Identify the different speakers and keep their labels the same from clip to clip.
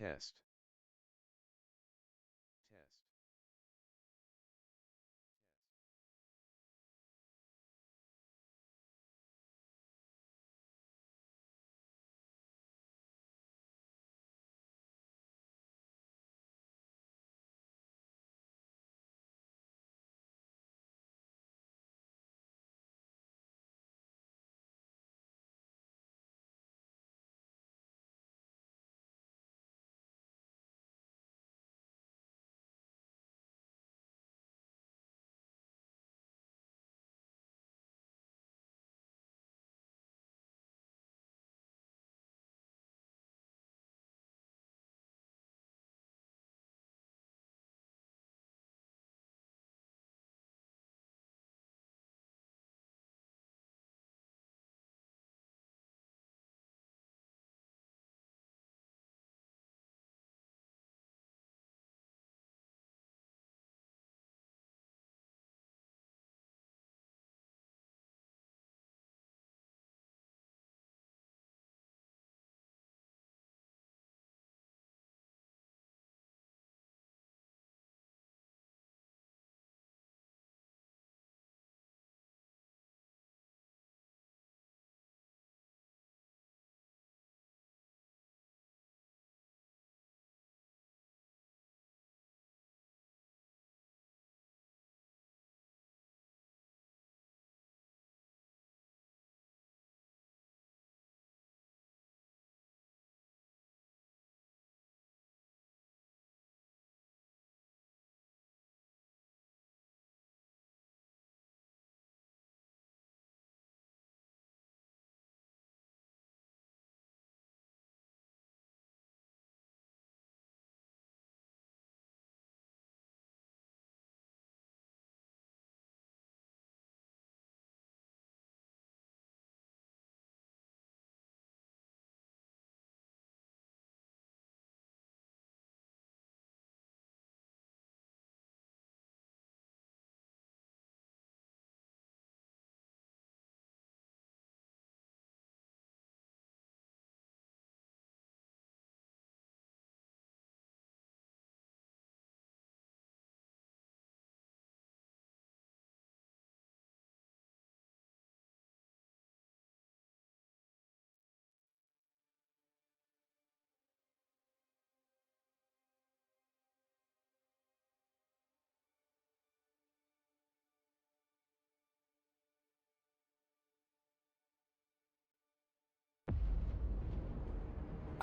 Speaker 1: Test. Test.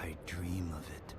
Speaker 2: I dream of it.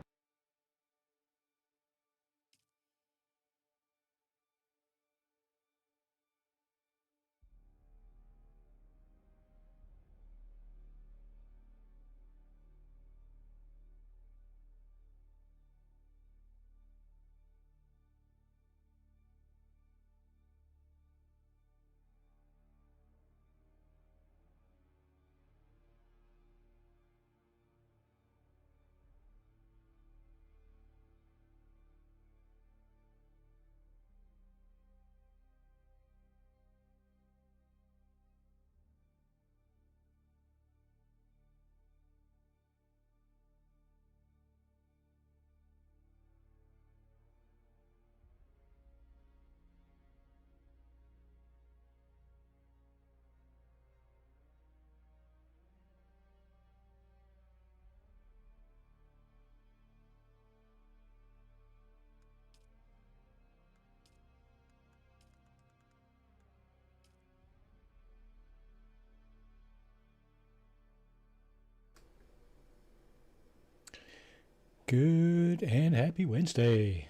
Speaker 3: Good and happy Wednesday.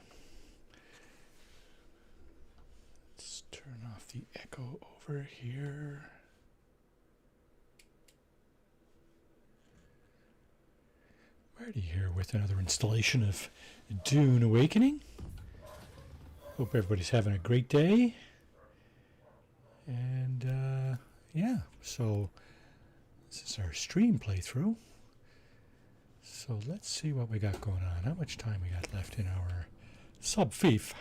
Speaker 3: Let's turn off the echo over here. Already here with another installation of Dune Awakening. Hope everybody's having a great day. And yeah, so this is our stream playthrough. So let's see what we got going on. How much time we got left in our sub-FIF?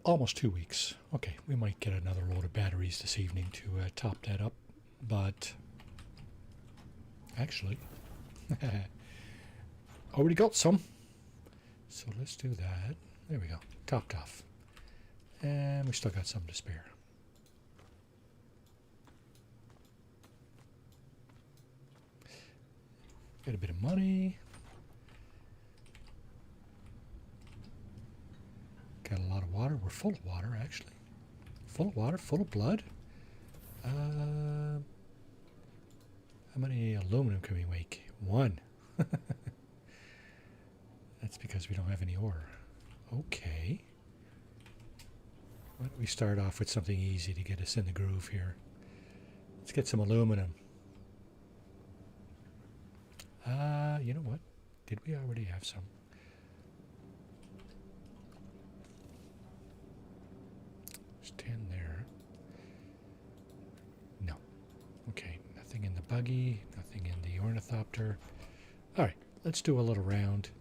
Speaker 3: Almost 2 weeks. Okay, we might get another load of batteries this evening to top that up. But actually, already got some. So let's do that. There we go. Topped off. And we still got some to spare. Get a bit of money. Got a lot of water. We're full of water, actually. Full of water, full of blood. How many aluminum can we make? 1. That's because we don't have any ore. Okay. Why don't we start off with something easy to get us in the groove here? Let's get some aluminum. You know what? Did we already have some? There's 10 there. No. Okay, nothing in the buggy, nothing in the ornithopter. All right, let's do a little round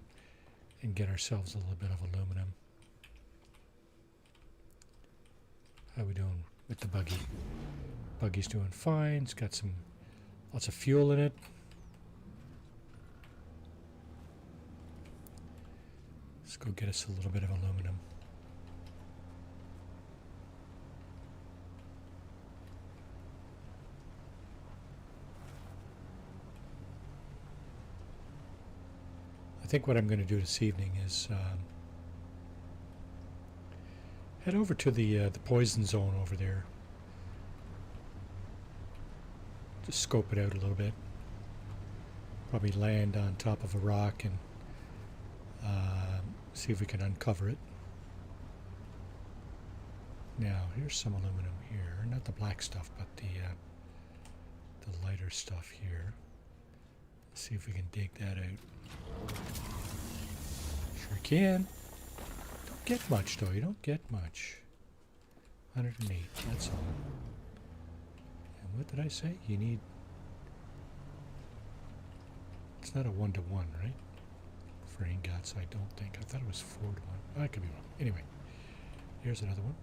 Speaker 3: and get ourselves a little bit of aluminum. How are we doing with the buggy? Buggy's doing fine. It's got lots of fuel in it. Let's go get us a little bit of aluminum. I think what I'm going to do this evening is head over to the poison zone over there. Just scope it out a little bit. Probably land on top of a rock and see if we can uncover it. Now, here's some aluminum here. Not the black stuff, but the lighter stuff here. Let's see if we can dig that out. Sure can. Don't get much, though. You don't get much. 108, that's all. And what did I say? You need... It's not a 1-to-1, right? For ingots, I don't think. I thought it was 4-to-1. I could be wrong. Anyway, here's another one.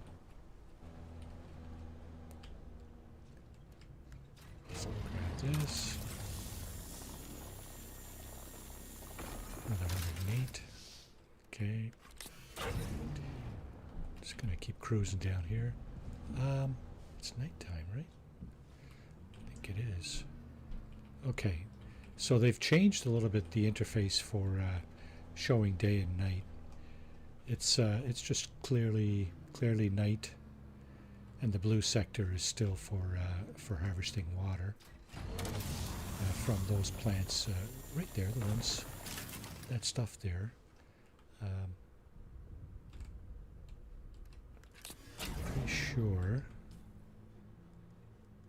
Speaker 3: Let's grab this. Another 108. Okay. Just gonna keep cruising down here. It's nighttime, right? I think it is. Okay. So they've changed a little bit the interface for showing day and night. It's just clearly night, and the blue sector is still for harvesting water from those plants right there. The ones, that stuff there. Pretty sure.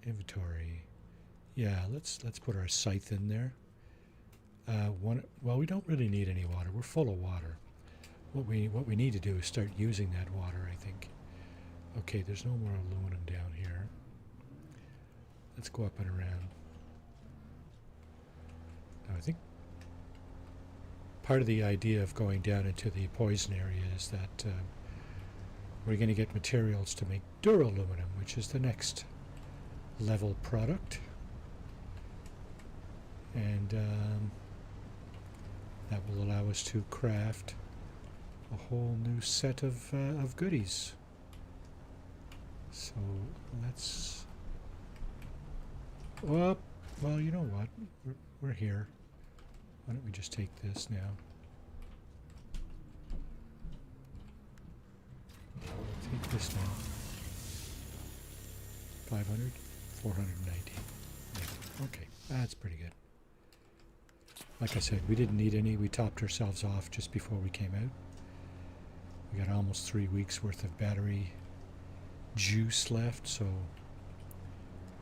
Speaker 3: Inventory. Yeah, let's put our scythe in there. Well, we don't really need any water. We're full of water. What we need to do is start using that water, I think. Okay, there's no more aluminum down here. Let's go up and around. Now, I think part of the idea of going down into the poison area is that we're going to get materials to make duraluminum, which is the next level product. And that will allow us to craft a whole new set of goodies. So let's... Well, you know what? We're here. Why don't we just take this now? Take this now. 500, 490. Yeah, okay, that's pretty good. Like I said, we didn't need any. We topped ourselves off just before we came out. We got almost 3 weeks worth of battery juice left, so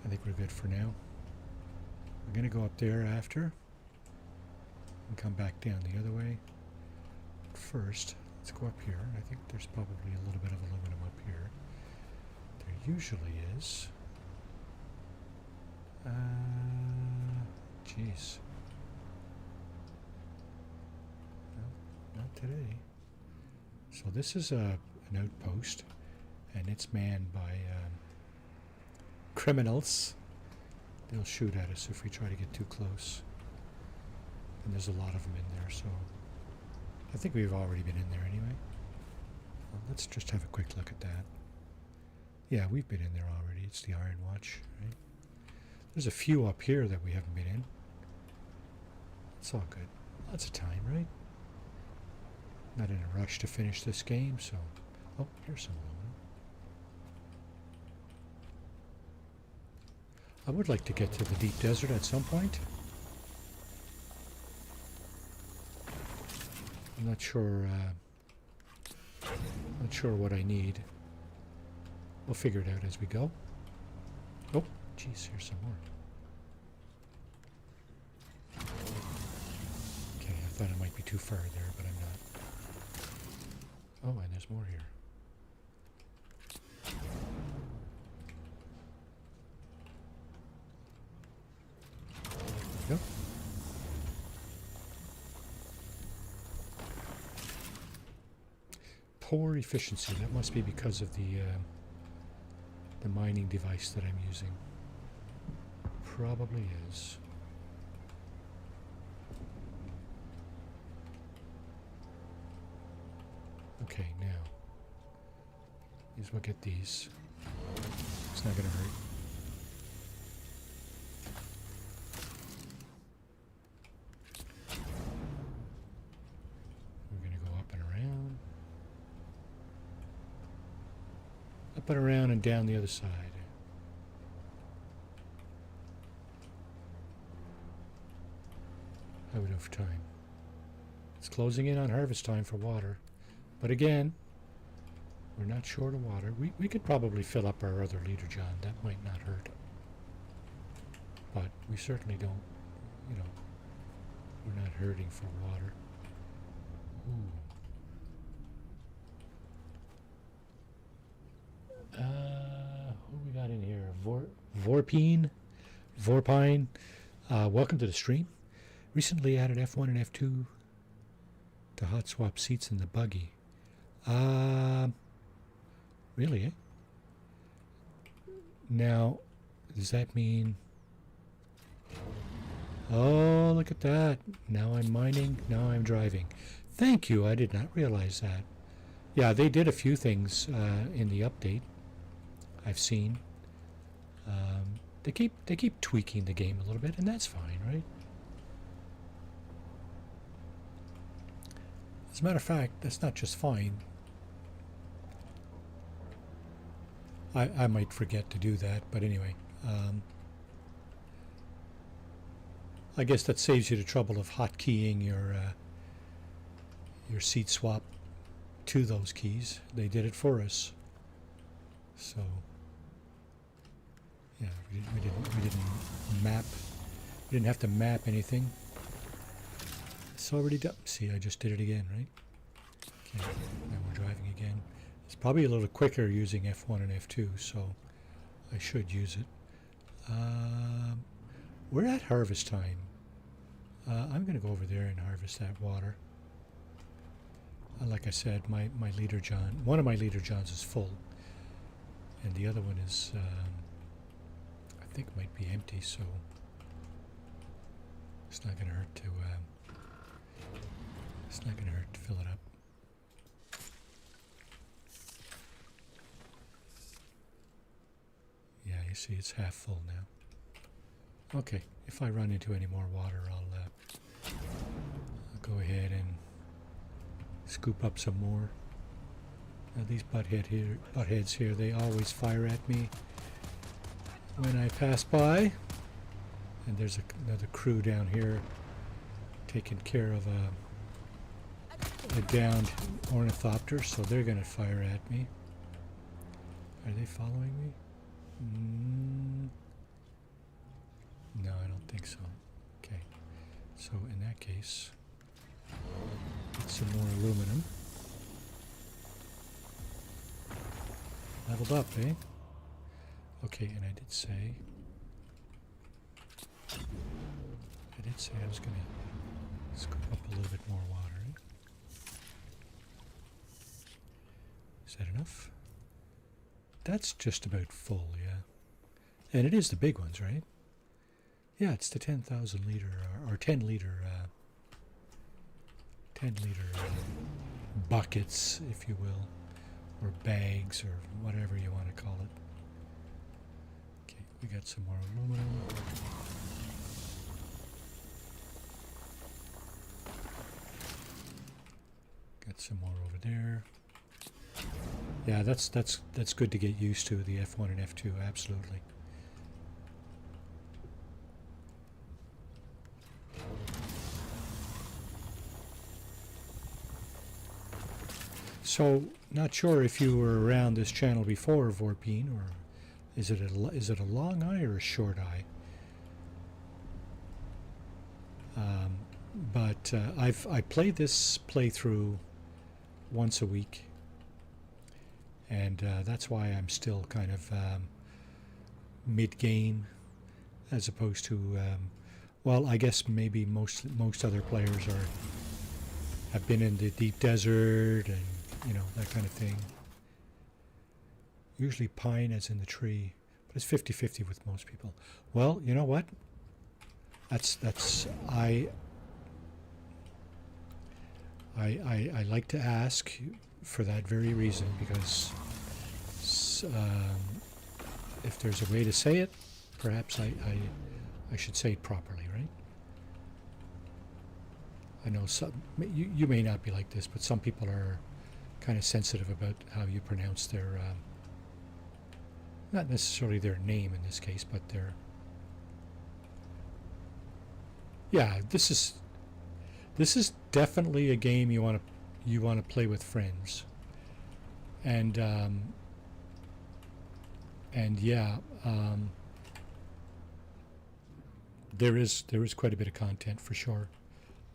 Speaker 3: I think we're good for now. We're going to go up there after and come back down the other way. First, let's go up here. I think there's probably a little bit of aluminum up here. There usually is. Jeez. No, not today. So this is an outpost, and it's manned by criminals. They'll shoot at us if we try to get too close. And there's a lot of them in there, so I think we've already been in there anyway. Well, let's just have a quick look at that. Yeah, we've been in there already. It's the Iron Watch, right? There's a few up here that we haven't been in. It's all good. Lots of time, right? Not in a rush to finish this game, so... Oh, here's some aluminum. I would like to get to the deep desert at some point. I'm not sure what I need. We'll figure it out as we go. Oh, geez, here's some more. Okay, I thought it might be too far there, but I'm not. Oh, and there's more here. Yep. Poor efficiency. That must be because of the mining device that I'm using. Probably is. Okay, now. We'll get these. It's not going to hurt. We're going to go up and around. Up and around and down the other side. Out of time. It's closing in on harvest time for water. But again, we're not short of water. We could probably fill up our other leader, John. That might not hurt. But we certainly don't, you know, we're not hurting for water. Ooh. Who we got in here? Vorpine. Welcome to the stream. Recently added F1 and F2 to hot swap seats in the buggy. Really, eh? Now, does that mean... Oh, look at that. Now I'm mining, now I'm driving. Thank you, I did not realize that. Yeah, they did a few things in the update I've seen. They keep tweaking the game a little bit, and that's fine, right? As a matter of fact, that's not just fine. I might forget to do that, but anyway. I guess that saves you the trouble of hotkeying your seat swap to those keys. They did it for us. So, yeah, we didn't map. We didn't have to map anything. It's already done. See, I just did it again, right? Okay, now we're driving again. It's probably a little quicker using F1 and F2, so I should use it. We're at harvest time. I'm going to go over there and harvest that water. Like I said, my leader John, one of my leader Johns is full, and the other one is, I think, might be empty. So it's not going to hurt to. It's not going to hurt to fill it up. Yeah, you see, it's half full now. Okay, if I run into any more water, I'll go ahead and scoop up some more. Now these buttheads here, they always fire at me when I pass by. And there's another crew down here taking care of a downed ornithopter, so they're going to fire at me. Are they following me? No, I don't think so. Okay, so in that case, get some more aluminum. Leveled up, eh? Okay, and I did say I was going to scoop up a little bit more water. Eh? Is that enough? That's just about full, yeah. And it is the big ones, right? Yeah, it's the 10,000 liter or 10 liter 10-liter buckets, if you will, or bags, or whatever you want to call it. Okay, we got some more aluminum. Got some more over there. Yeah, that's good to get used to, the F1 and F2, absolutely. So, not sure if you were around this channel before, Vorpine, or is it a long eye or a short eye? But I play this playthrough once a week, and that's why I'm still kind of mid-game, as opposed to well, I guess maybe most other players have been in the deep desert and that kind of thing. Usually pine as in the tree, but it's 50-50 with most people. Well, you know what? I like to ask for that very reason, because if there's a way to say it, perhaps I should say it properly, right? I know you may not be like this, but some people are kind of sensitive about how you pronounce their, not necessarily their name in this case, but their, yeah, this is definitely a game you want to play with friends, and yeah, there is quite a bit of content for sure.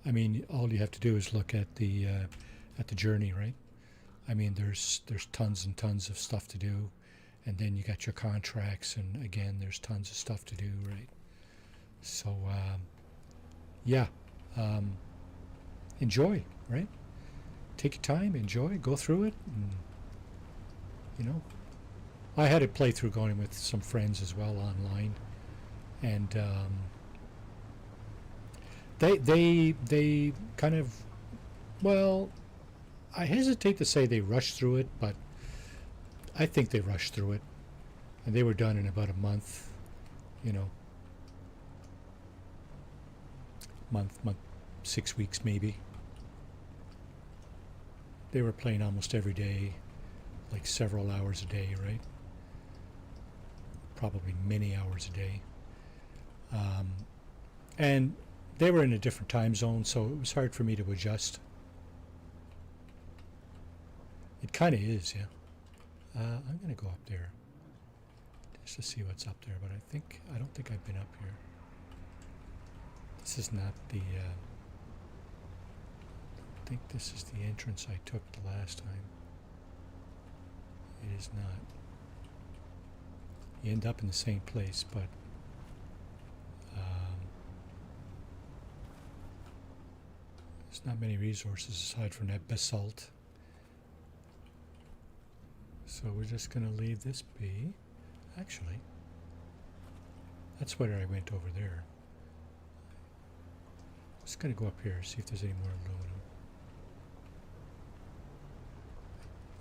Speaker 3: I mean, all you have to do is look at the journey, right? I mean, there's tons and tons of stuff to do, and then you got your contracts, and again, there's tons of stuff to do, right? So, yeah, enjoy, right? Take your time, enjoy, go through it, and, I had a playthrough going with some friends as well online, and they kind of, well, I hesitate to say they rushed through it, but I think they rushed through it, and they were done in about a month, month, 6 weeks maybe. They were playing almost every day, like several hours a day, right? Probably many hours a day. And they were in a different time zone, so it was hard for me to adjust. It kind of is, yeah. I'm going to go up there just to see what's up there, but I don't think I've been up here. This is not the, I think this is the entrance I took the last time. It is not. You end up in the same place, but there's not many resources aside from that basalt. So we're just going to leave this be. Actually, that's where I went over there. Just going to go up here, see if there's any more aluminum.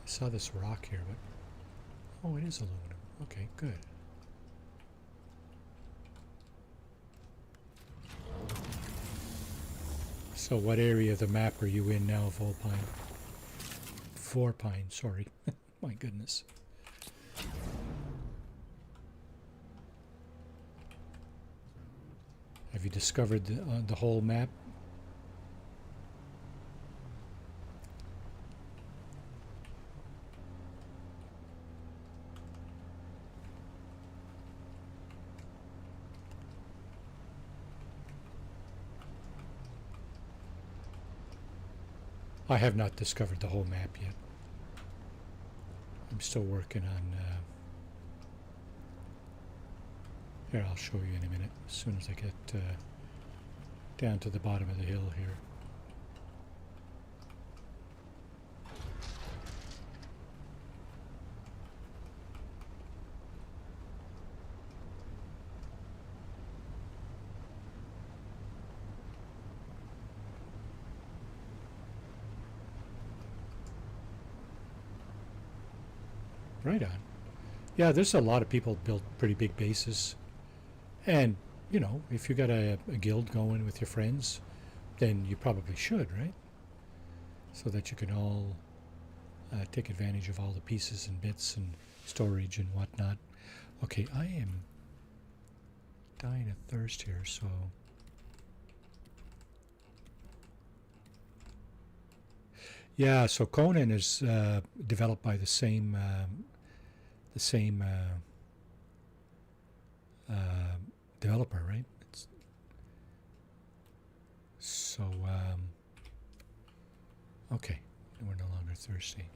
Speaker 3: I saw this rock here, but oh, it is aluminum. Okay, good. So what area of the map are you in now, Volpine? Vorpine, sorry. My goodness. Have you discovered the whole map? I have not discovered the whole map yet. I'm still working on... here, I'll show you in a minute, as soon as I get down to the bottom of the hill here. Right on. Yeah, there's a lot of people build pretty big bases. And, you know, if you got a guild going with your friends, then you probably should, right? So that you can all take advantage of all the pieces and bits and storage and whatnot. Okay, I am dying of thirst here, so... Yeah, so Conan is developed by the same developer, right? So, okay, we're no longer thirsty.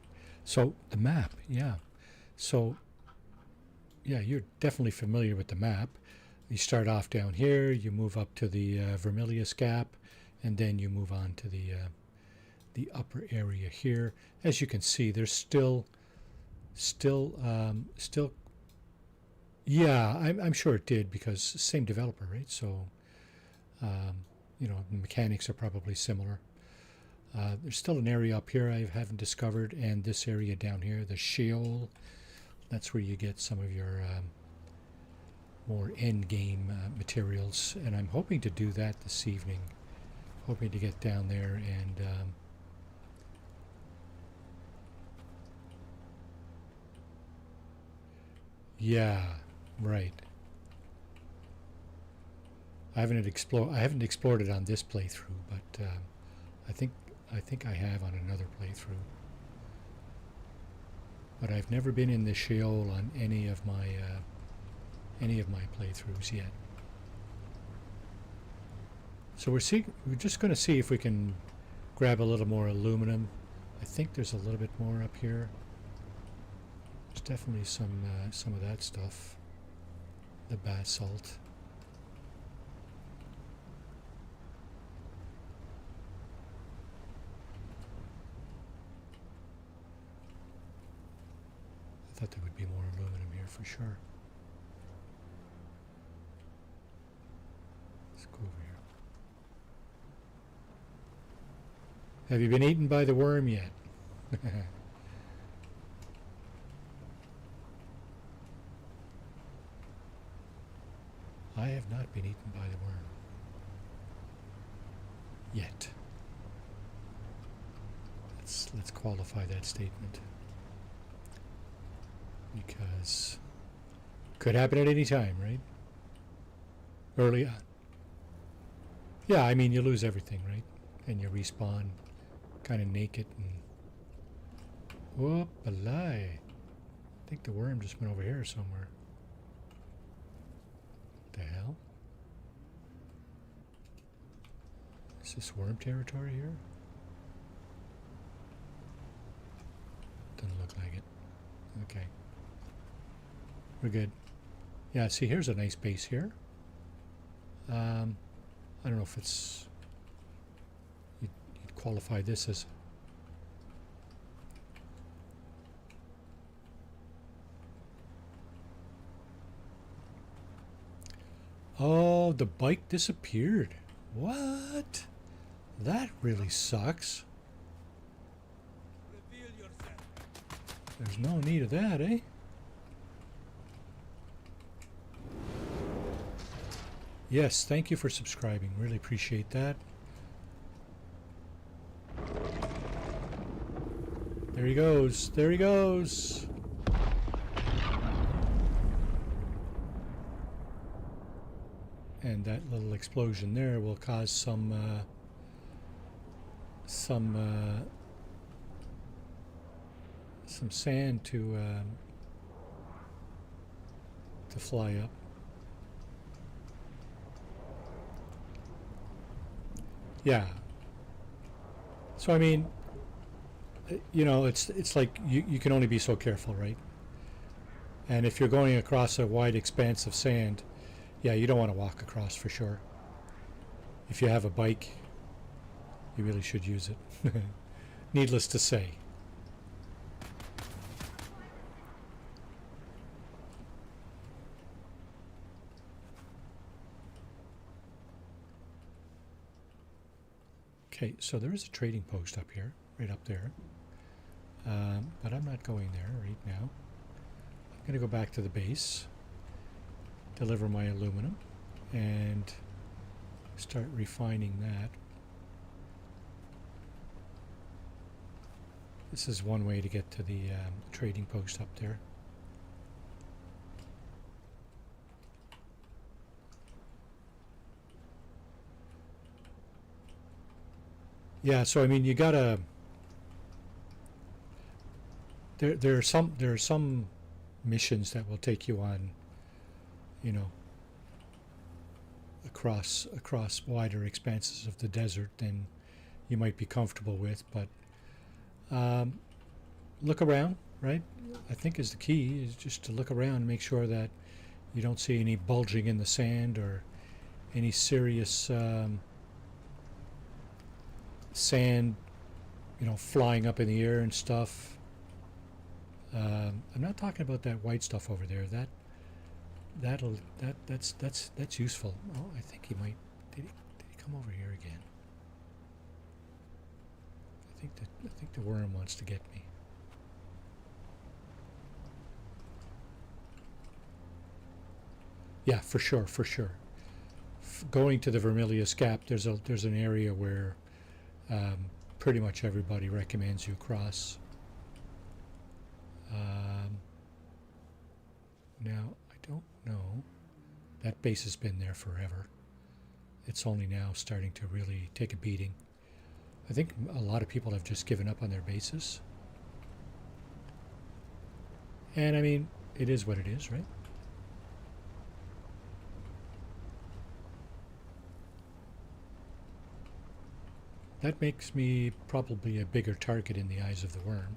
Speaker 3: So the map, yeah. So, yeah, you're definitely familiar with the map. You start off down here, you move up to the Vermilius Gap, and then you move on to the upper area here. As you can see, there's still. Yeah, I'm sure it did because same developer, right? So, you know, the mechanics are probably similar. There's still an area up here I haven't discovered, and this area down here, the Sheol. That's where you get some of your more end game materials, and I'm hoping to do that this evening. Hoping to get down there and yeah, right. I haven't explored it on this playthrough, but I think I have on another playthrough. But I've never been in the Sheol on any of my playthroughs yet. So we're just going to see if we can grab a little more aluminum. I think there's a little bit more up here. There's definitely some of that stuff. The basalt. I thought there would be more aluminum here for sure. Let's go over here. Have you been eaten by the worm yet? I have not been eaten by the worm. Yet. Let's qualify that statement. Because could happen at any time, right? Early on. Yeah, I mean you lose everything, right? And you respawn kind of naked and whoop a lie. I think the worm just went over here somewhere. The hell? Is this worm territory here? Doesn't look like it. Okay. We're good. Yeah, see, here's a nice base here. I don't know if it's... You'd qualify this as... Oh, the bike disappeared. What? That really sucks. There's no need of that, eh? Yes, thank you for subscribing. Really appreciate that. There he goes. There he goes. And that little explosion there will cause some sand to fly up. Yeah. So I mean, you know, it's like you can only be so careful, right? And if you're going across a wide expanse of sand, yeah, you don't want to walk across for sure. If you have a bike, you really should use it. Needless to say. Okay, so there is a trading post up here, right up there. But I'm not going there right now. going to go back to the base, deliver my aluminum, and start refining that. This is one way to get to the trading post up there. Yeah, so I mean, you gotta. There are some missions that will take you on, you know, across wider expanses of the desert than you might be comfortable with, but look around, right? I think is the key, is just to look around and make sure that you don't see any bulging in the sand or any serious sand, you know, flying up in the air and stuff. I'm not talking about that white stuff over there. That's useful. Oh, I think he might. Did he come over here again? I think the worm wants to get me. Yeah, for sure. Going to the Vermilius Gap, there's an area where pretty much everybody recommends you cross. Now, I don't know. That base has been there forever. It's only now starting to really take a beating. I think a lot of people have just given up on their bases. And I mean, it is what it is, right? That makes me probably a bigger target in the eyes of the worm.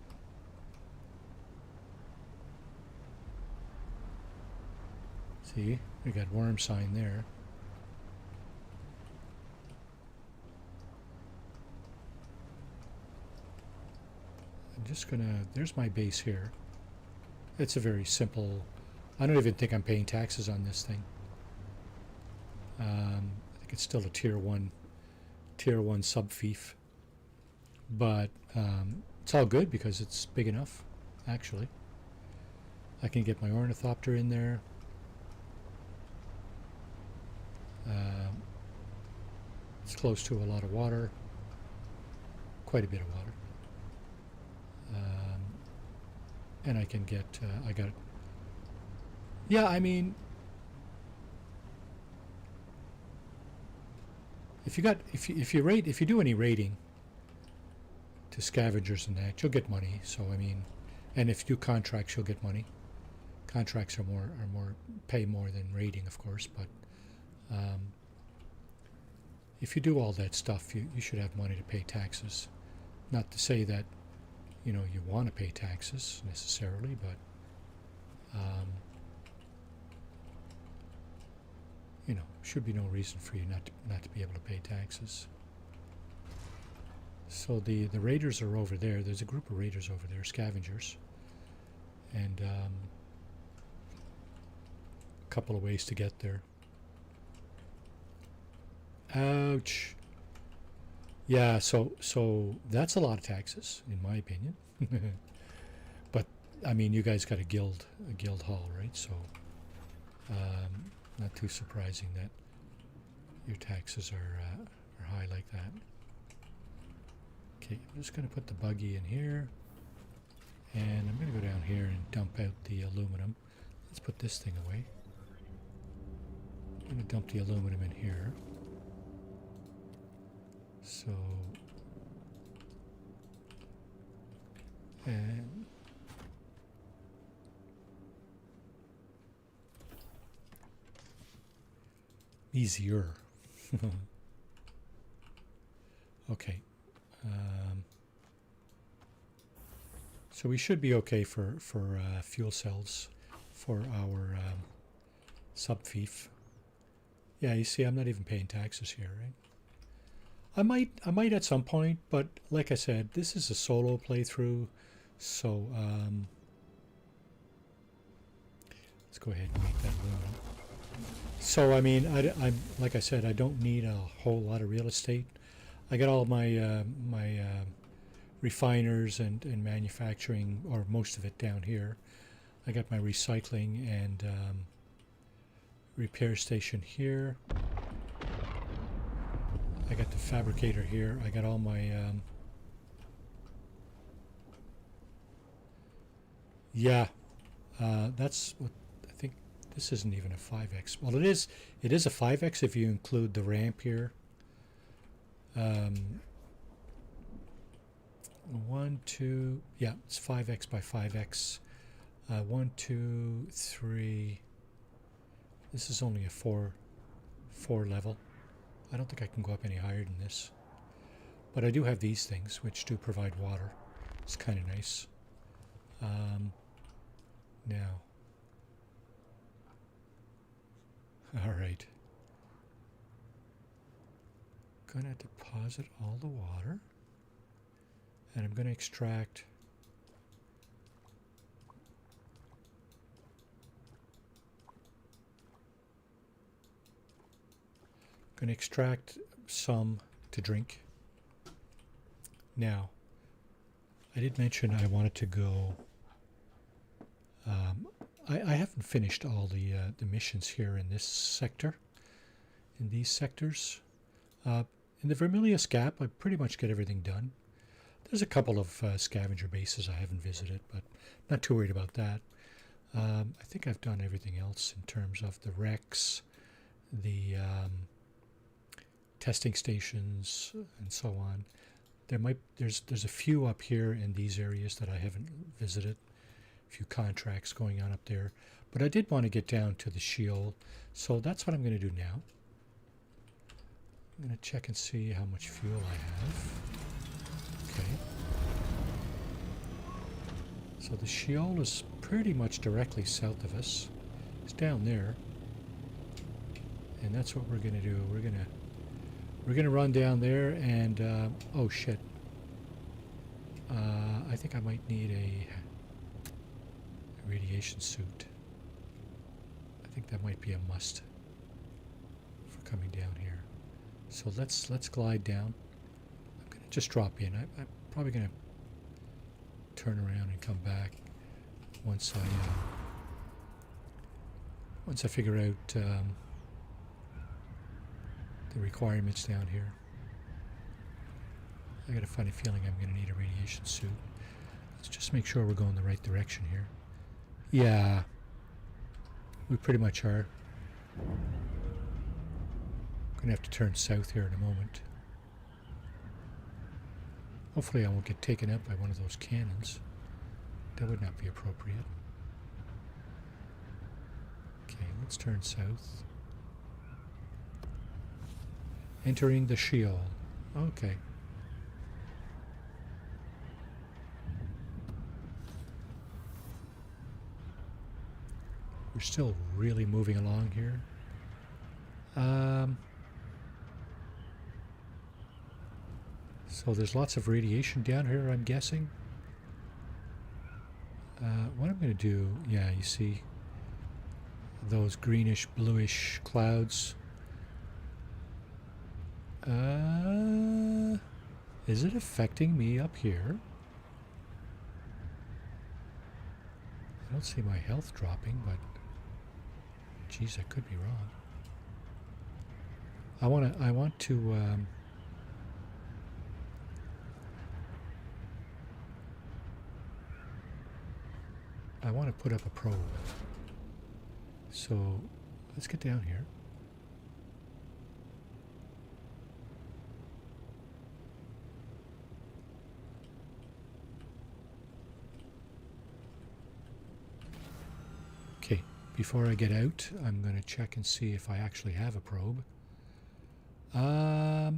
Speaker 3: See, we got worm sign there. I'm just gonna, there's my base here. It's a very simple, I don't even think I'm paying taxes on this thing. I think it's still a tier 1 sub-fief. But it's all good because it's big enough, actually. I can get my ornithopter in there. It's close to a lot of water, quite a bit of water. And I can get, I got, yeah, I mean, if you do any raiding to scavengers and that, you'll get money. So I mean, and if you do contracts, you'll get money. Contracts are more pay more than raiding, of course, but if you do all that stuff, you should have money to pay taxes. Not to say that, you know, you want to pay taxes necessarily, but you know, should be no reason for you not to be able to pay taxes. So the raiders are over there. There's a group of raiders over there, scavengers, and a couple of ways to get there. Ouch. Yeah, so that's a lot of taxes, in my opinion. But I mean, you guys got a guild hall, right? So not too surprising that your taxes are high like that. Okay, I'm just going to put the buggy in here, and I'm going to go down here and dump out the aluminum. Let's put this thing away. I'm going to dump the aluminum in here. So, and easier. Okay. So we should be okay for fuel cells for our sub-fief. Yeah, you see, I'm not even paying taxes here, right? I might at some point, but like I said, this is a solo playthrough, so let's go ahead and make that aluminum. So I mean, I'm like I said, I don't need a whole lot of real estate. I got all my refiners and manufacturing, or most of it, down here. I got my recycling and repair station here. I got the fabricator here. I got all my yeah, that's what I think. This isn't even a 5x. Well, it is. It is a 5x if you include the ramp here. 1, 2, yeah, it's 5x by 5x. 1, 2, 3. This is only a 4 level. I don't think I can go up any higher than this. But I do have these things, which do provide water. It's kind of nice. Now. All right. Gonna deposit all the water. And I'm going to extract some to drink. Now, I did mention I wanted to go. I haven't finished all the missions here in this sector, in these sectors. In the Vermilius Gap, I pretty much get everything done. There's a couple of scavenger bases I haven't visited, but not too worried about that. I think I've done everything else in terms of the wrecks, the testing stations, and so on. There's a few up here in these areas that I haven't visited. A few contracts going on up there, but I did want to get down to the Sheol, so that's what I'm going to do now. I'm going to check and see how much fuel I have. Okay. So the Sheol is pretty much directly south of us. It's down there, and that's what we're going to do. We're gonna run down there, and oh shit! I think I might need a radiation suit. I think that might be a must for coming down here. So let's glide down. I'm gonna just drop in. I'm probably gonna turn around and come back once I figure out the requirements down here. I got a funny feeling I'm gonna need a radiation suit. Let's just make sure we're going the right direction here. Yeah, we pretty much are. Gonna have to turn south here in a moment. Hopefully I won't get taken out by one of those cannons. That would not be appropriate. Okay, let's turn south. Entering the Sheol. Okay. We're still really moving along here. So there's lots of radiation down here, I'm guessing. What I'm going to do, yeah, you see those greenish, bluish clouds. Is it affecting me up here? I don't see my health dropping, but geez, I could be wrong. I want to put up a probe. So let's get down here. Okay, before I get out, I'm going to check and see if I actually have a probe. I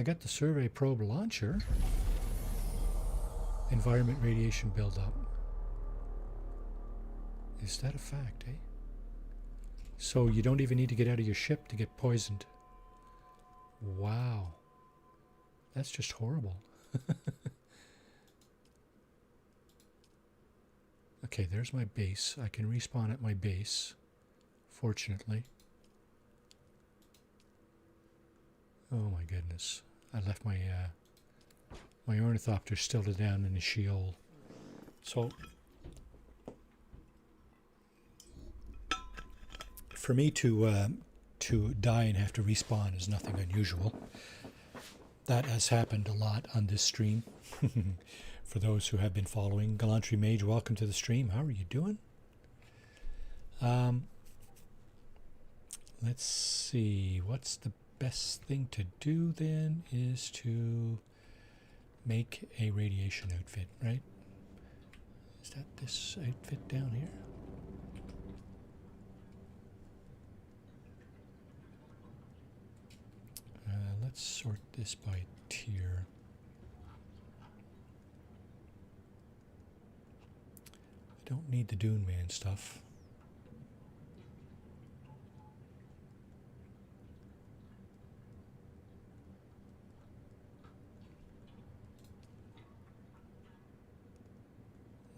Speaker 3: got the survey probe launcher. Environment radiation buildup. Is that a fact, eh? So you don't even need to get out of your ship to get poisoned. Wow. That's just horrible. Okay, there's my base. I can respawn at my base, fortunately. Oh my goodness. I left my my ornithopter still down in the Sheol. So For me to die and have to respawn is nothing unusual. That has happened a lot on this stream. For those who have been following, Gallantry Mage, welcome to the stream. How are you doing? Let's see. What's the best thing to do then is to make a radiation outfit, right? Is that this outfit down here? Let's sort this by tier. I don't need the Dune Man stuff.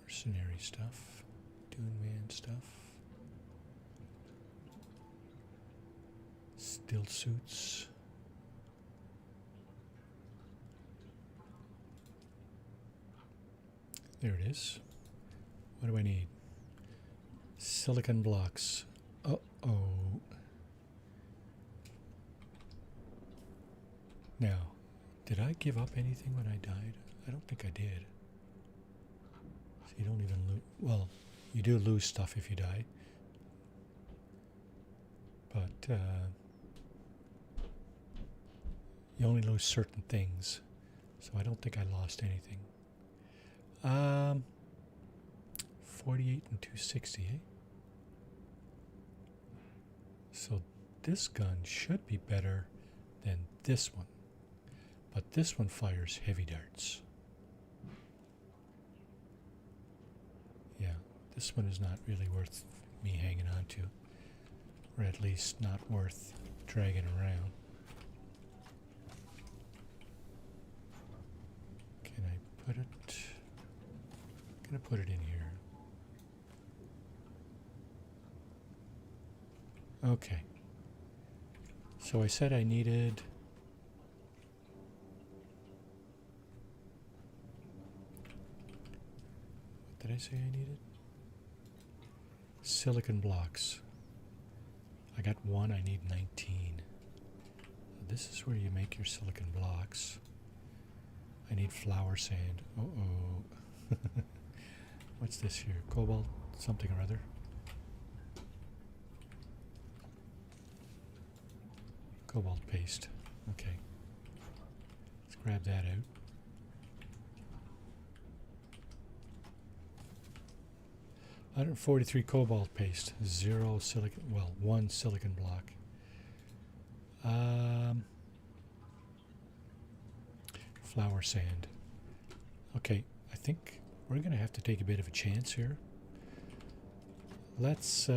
Speaker 3: Mercenary stuff. Dune Man stuff. Still suits. There it is. What do I need? Silicon blocks. Uh-oh. Now, did I give up anything when I died? I don't think I did. So you don't even lose... Well, you do lose stuff if you die. But, you only lose certain things. So I don't think I lost anything. 48 and 260, eh? So this gun should be better than this one. But this one fires heavy darts. Yeah, this one is not really worth me hanging on to. Or at least not worth dragging around. Can I put it... I'm going to put it in here. Okay. So I said I needed... What did I say I needed? Silicon blocks. I got one, I need 19. This is where you make your silicon blocks. I need flour sand. Uh-oh. What's this here? Cobalt something or other. Cobalt paste. Okay. Let's grab that out. $143 cobalt paste. 0 silicon, well, 1 silicon block. Flour sand. Okay, I think we're going to have to take a bit of a chance here. Let's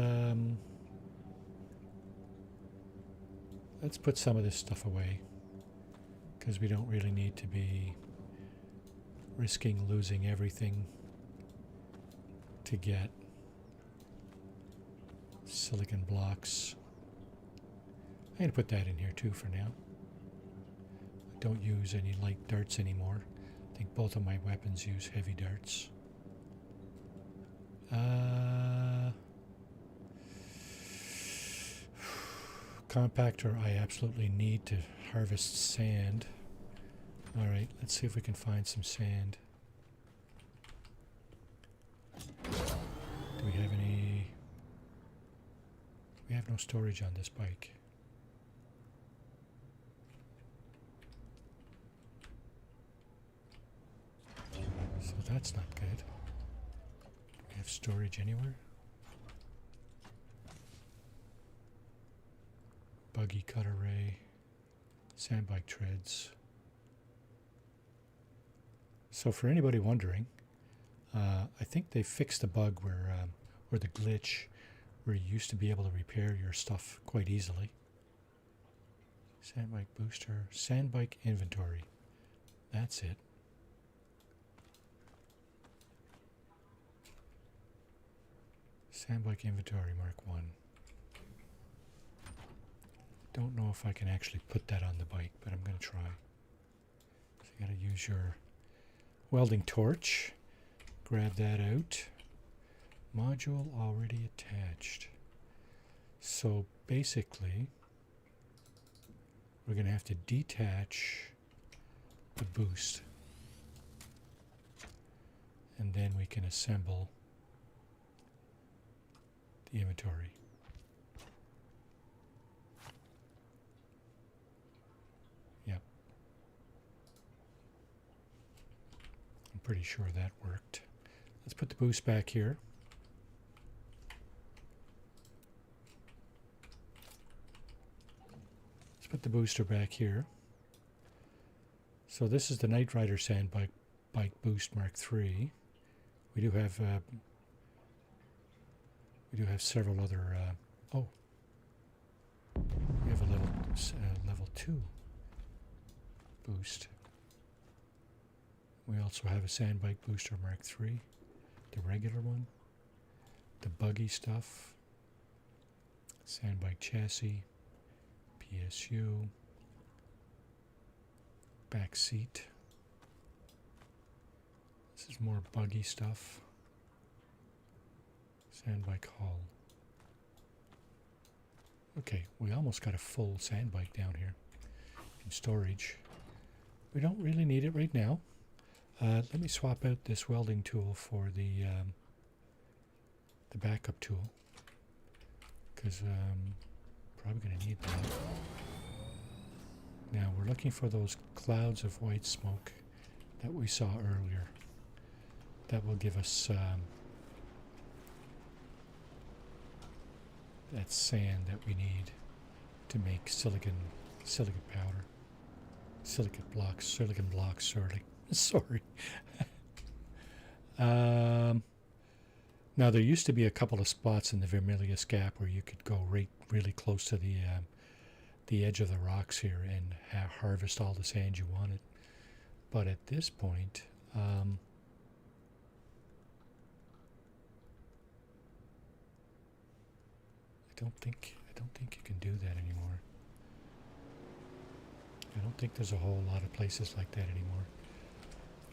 Speaker 3: put some of this stuff away, because we don't really need to be risking losing everything to get silicon blocks. I'm going to put that in here too for now. I don't use any light darts anymore. I think both of my weapons use heavy darts. Compactor, I absolutely need to harvest sand. Alright, let's see if we can find some sand. Do we have any... We have no storage on this bike. So that's not good. Do we have storage anywhere? Buggy cut array, sand bike treads. So for anybody wondering, I think they fixed the bug where, or the glitch, where you used to be able to repair your stuff quite easily. Sand bike booster, sand bike inventory. That's it. Sand bike inventory Mark 1. Don't know if I can actually put that on the bike, but I'm going to try. So you got to use your welding torch. Grab that out. Module already attached. So basically, we're going to have to detach the boost. And then we can assemble the inventory. Yep. I'm pretty sure that worked. Let's put the boost back here. Let's put the booster back here. So this is the Knight Rider Sandbike Boost Mark III. We do have several other. Oh, we have a little level 2 boost. We also have a Sandbike Booster Mark III, the regular one, the buggy stuff, Sandbike chassis, PSU, back seat. This is more buggy stuff. Sandbike hull. Okay, we almost got a full sandbike down here in storage. We don't really need it right now. Let me swap out this welding tool for the backup tool, because probably going to need that. Now we're looking for those clouds of white smoke that we saw earlier. That will give us that sand that we need to make silicon powder, silicon blocks, sorry. Now there used to be a couple of spots in the Vermilius Gap where you could go really close to the edge of the rocks here and harvest all the sand you wanted. But at this point, I don't think you can do that anymore. I don't think there's a whole lot of places like that anymore.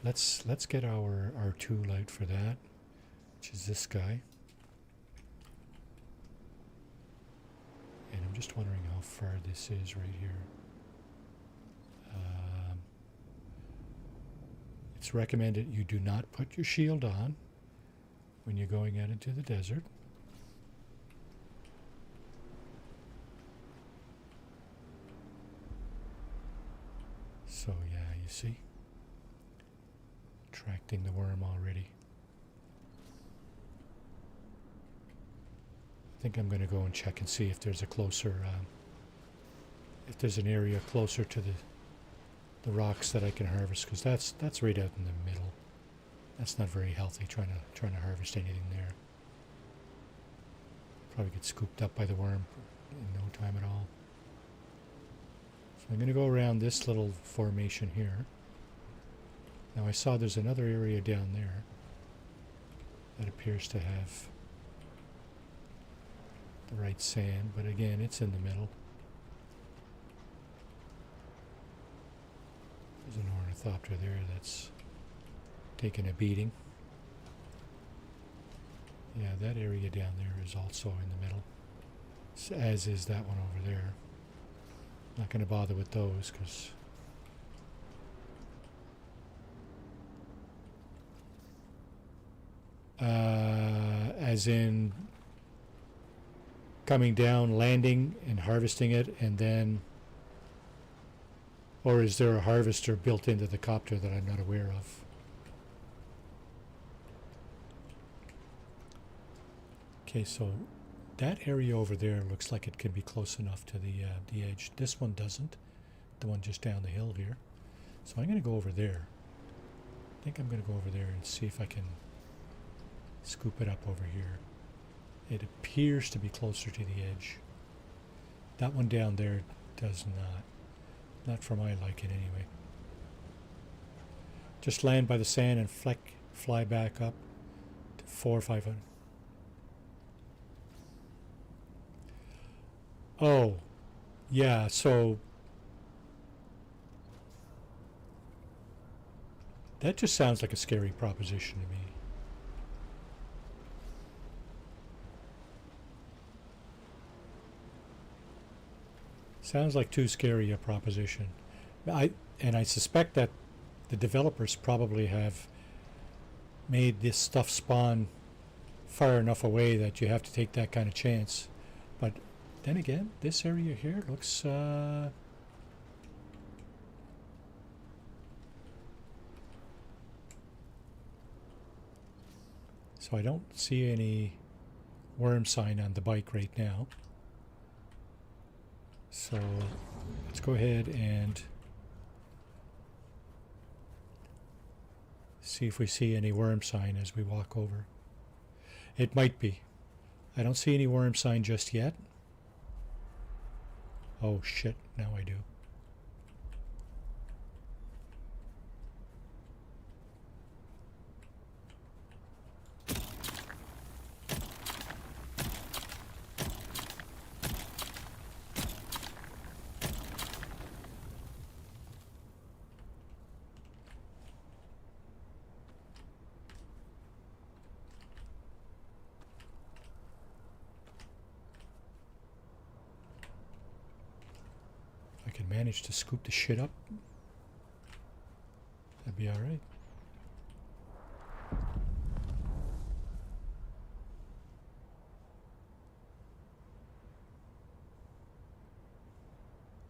Speaker 3: Let's get our tool out for that, which is this guy. And I'm just wondering how far this is right here. It's recommended you do not put your shield on when you're going out into the desert. So yeah, you see, attracting the worm already. I think I'm going to go and check and see if there's a closer, if there's an area closer to the rocks that I can harvest, because that's right out in the middle. That's not very healthy. Trying to harvest anything there. Probably get scooped up by the worm in no time at all. So I'm going to go around this little formation here. Now I saw there's another area down there that appears to have the right sand, but again, it's in the middle. There's an ornithopter there that's taking a beating. Yeah, that area down there is also in the middle, as is that one over there. Not going to bother with those because as in coming down, landing and harvesting it, and then, or is there a harvester built into the copter that I'm not aware of? Okay, so that area over there looks like it can be close enough to the edge. This one doesn't, the one just down the hill here. So I'm going to go over there. I think I'm going to go over there and see if I can scoop it up over here. It appears to be closer to the edge. That one down there does not. Not for my liking anyway. Just land by the sand and fly back up to 400 or 500. Oh, yeah, so that just sounds like a scary proposition to me. Sounds like too scary a proposition. I suspect that the developers probably have made this stuff spawn far enough away that you have to take that kind of chance. But then again, this area here looks so I don't see any worm sign on the bike right now. So let's go ahead and see if we see any worm sign as we walk over. It might be. I don't see any worm sign just yet. Oh shit, now I do. I can manage to scoop the shit up. That'd be alright.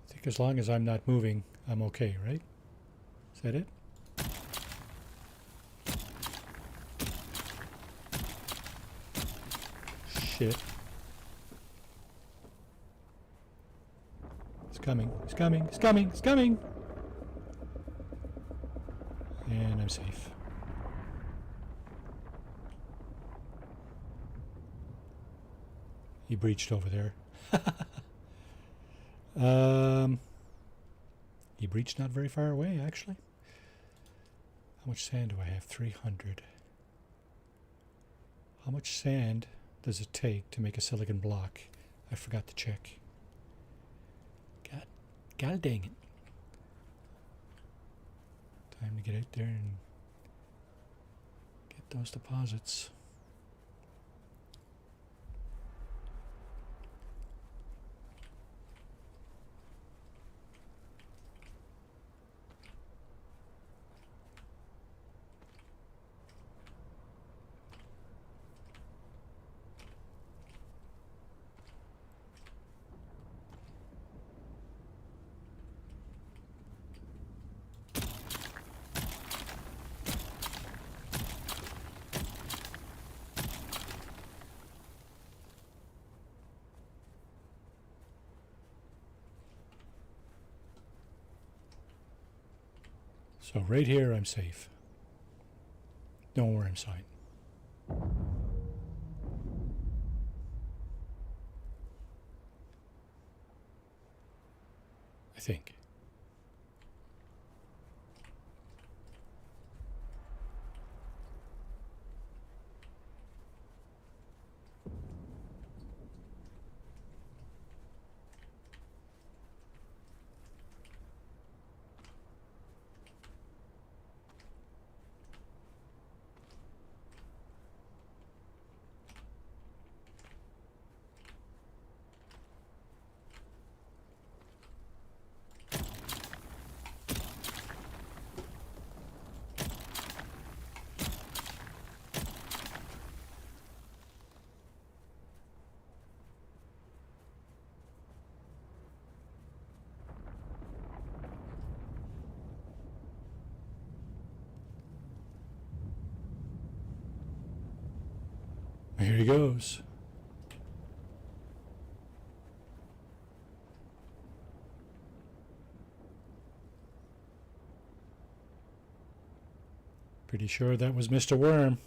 Speaker 3: I think as long as I'm not moving, I'm okay, right? Is that it? Shit. It's coming, it's coming, it's coming, it's coming! And I'm safe. He breached over there. He breached not very far away, actually. How much sand do I have? 300. How much sand does it take to make a silicon block? I forgot to check. God dang it. Time to get out there and get those deposits. So right here I'm safe. No worm sign. I think. Here he goes. Pretty sure that was Mr. Worm.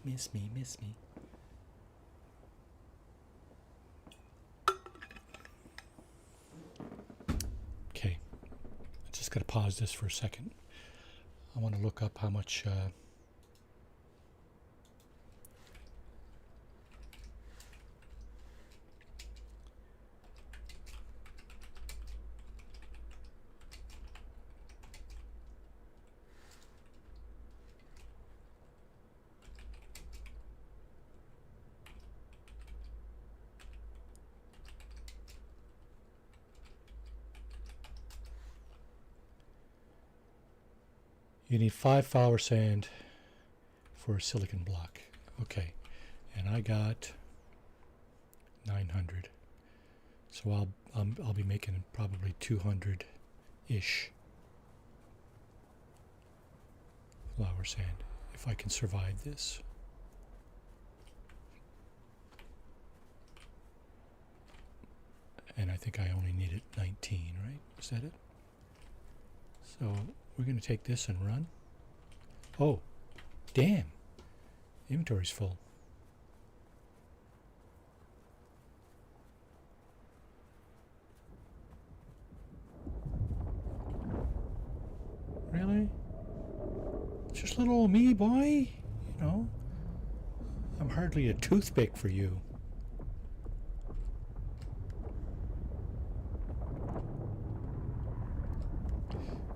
Speaker 3: Miss me, miss me. Okay, I just gotta pause this for a second. I want to look up how much You need 5 flour sand for a silicon block. Okay, and I got 900. So I'll be making probably 200-ish flour sand if I can survive this. And I think I only needed 19, right? Is that it? So we're going to take this and run. Oh, damn. Inventory's full. Really? It's just little old me, boy. You know, I'm hardly a toothpick for you.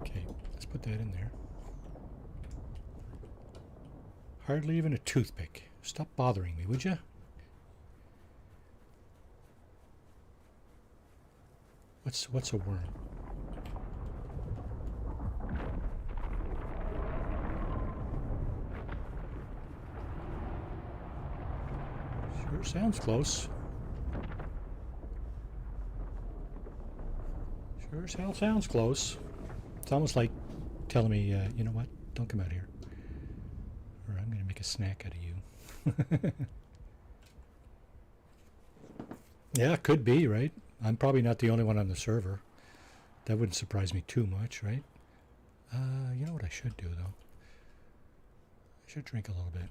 Speaker 3: Okay, let's put that in there. Hardly even a toothpick. Stop bothering me, would you? What's a worm? Sure sounds close. Sure as hell sounds close. It's almost like telling me, you know what? Don't come out here. Or I'm going to make a snack out of you. Yeah, could be, right? I'm probably not the only one on the server. That wouldn't surprise me too much, right? You know what I should do, though? I should drink a little bit.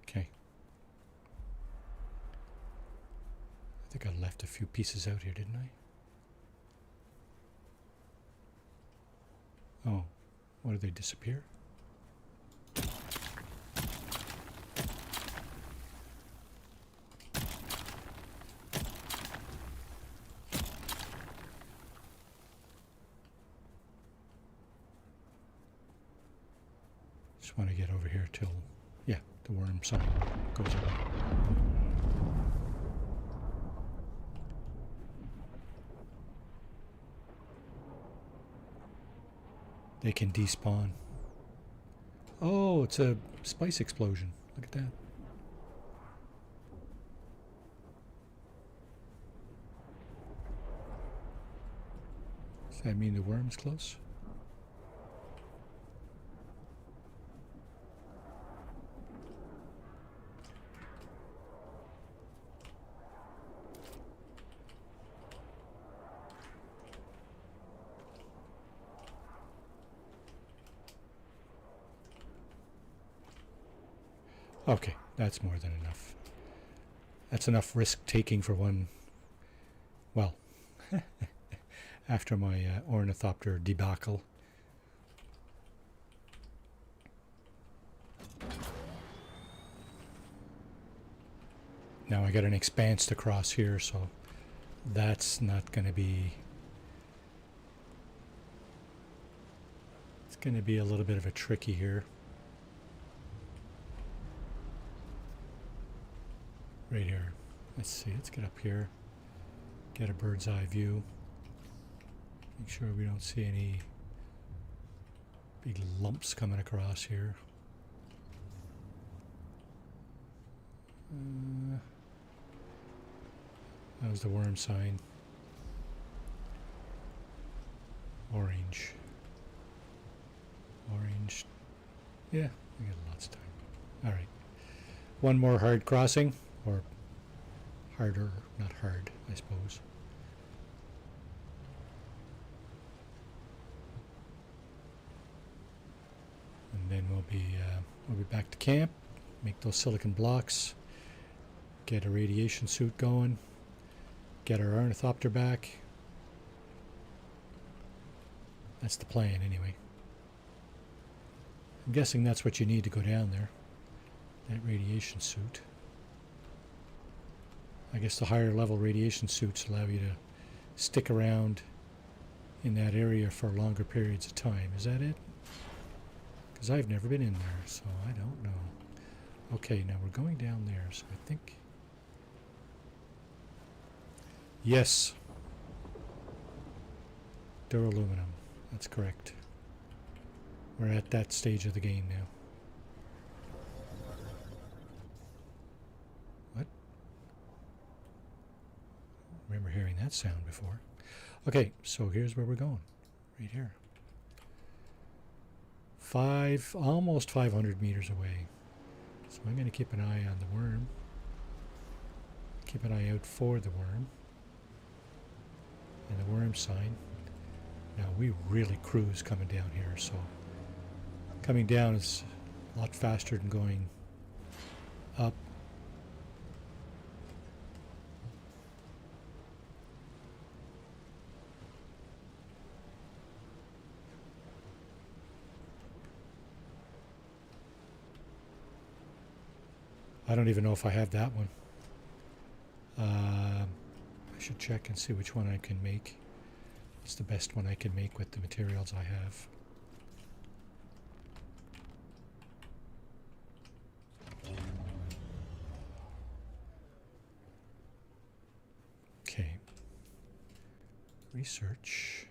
Speaker 3: Okay. I think I left a few pieces out here, didn't I? Oh, what did they disappear? Just want to get over here till, yeah, the worm sign goes away. They can despawn. Oh, it's a spice explosion. Look at that. Does that mean the worm's close? Okay, that's more than enough. That's enough risk-taking for one, well, after my ornithopter debacle. Now I got an expanse to cross here, so that's not going to be... It's going to be a little bit of a tricky here. Right here. Let's see, let's get up here, get a bird's eye view, make sure we don't see any big lumps coming across here. That was the worm sign. Orange. Orange. Yeah, we got lots of time. Alright. One more hard crossing. Or harder, not hard, I suppose. And then we'll be back to camp, make those silicon blocks, get a radiation suit going, get our ornithopter back. That's the plan, anyway. I'm guessing that's what you need to go down there. That radiation suit. I guess the higher level radiation suits allow you to stick around in that area for longer periods of time. Is that it? Because I've never been in there, so I don't know. Okay, now we're going down there, so I think... Yes. Duraluminum. That's correct. We're at that stage of the game now. What? I remember hearing that sound before. Okay, so here's where we're going. Right here. Almost 500 meters away. So I'm going to keep an eye on the worm. Keep an eye out for the worm. And the worm sign. Now we really cruise coming down here, so coming down is a lot faster than going up. I don't even know if I have that one. I should check and see which one I can make. It's the best one I can make with the materials I have. Okay. Research.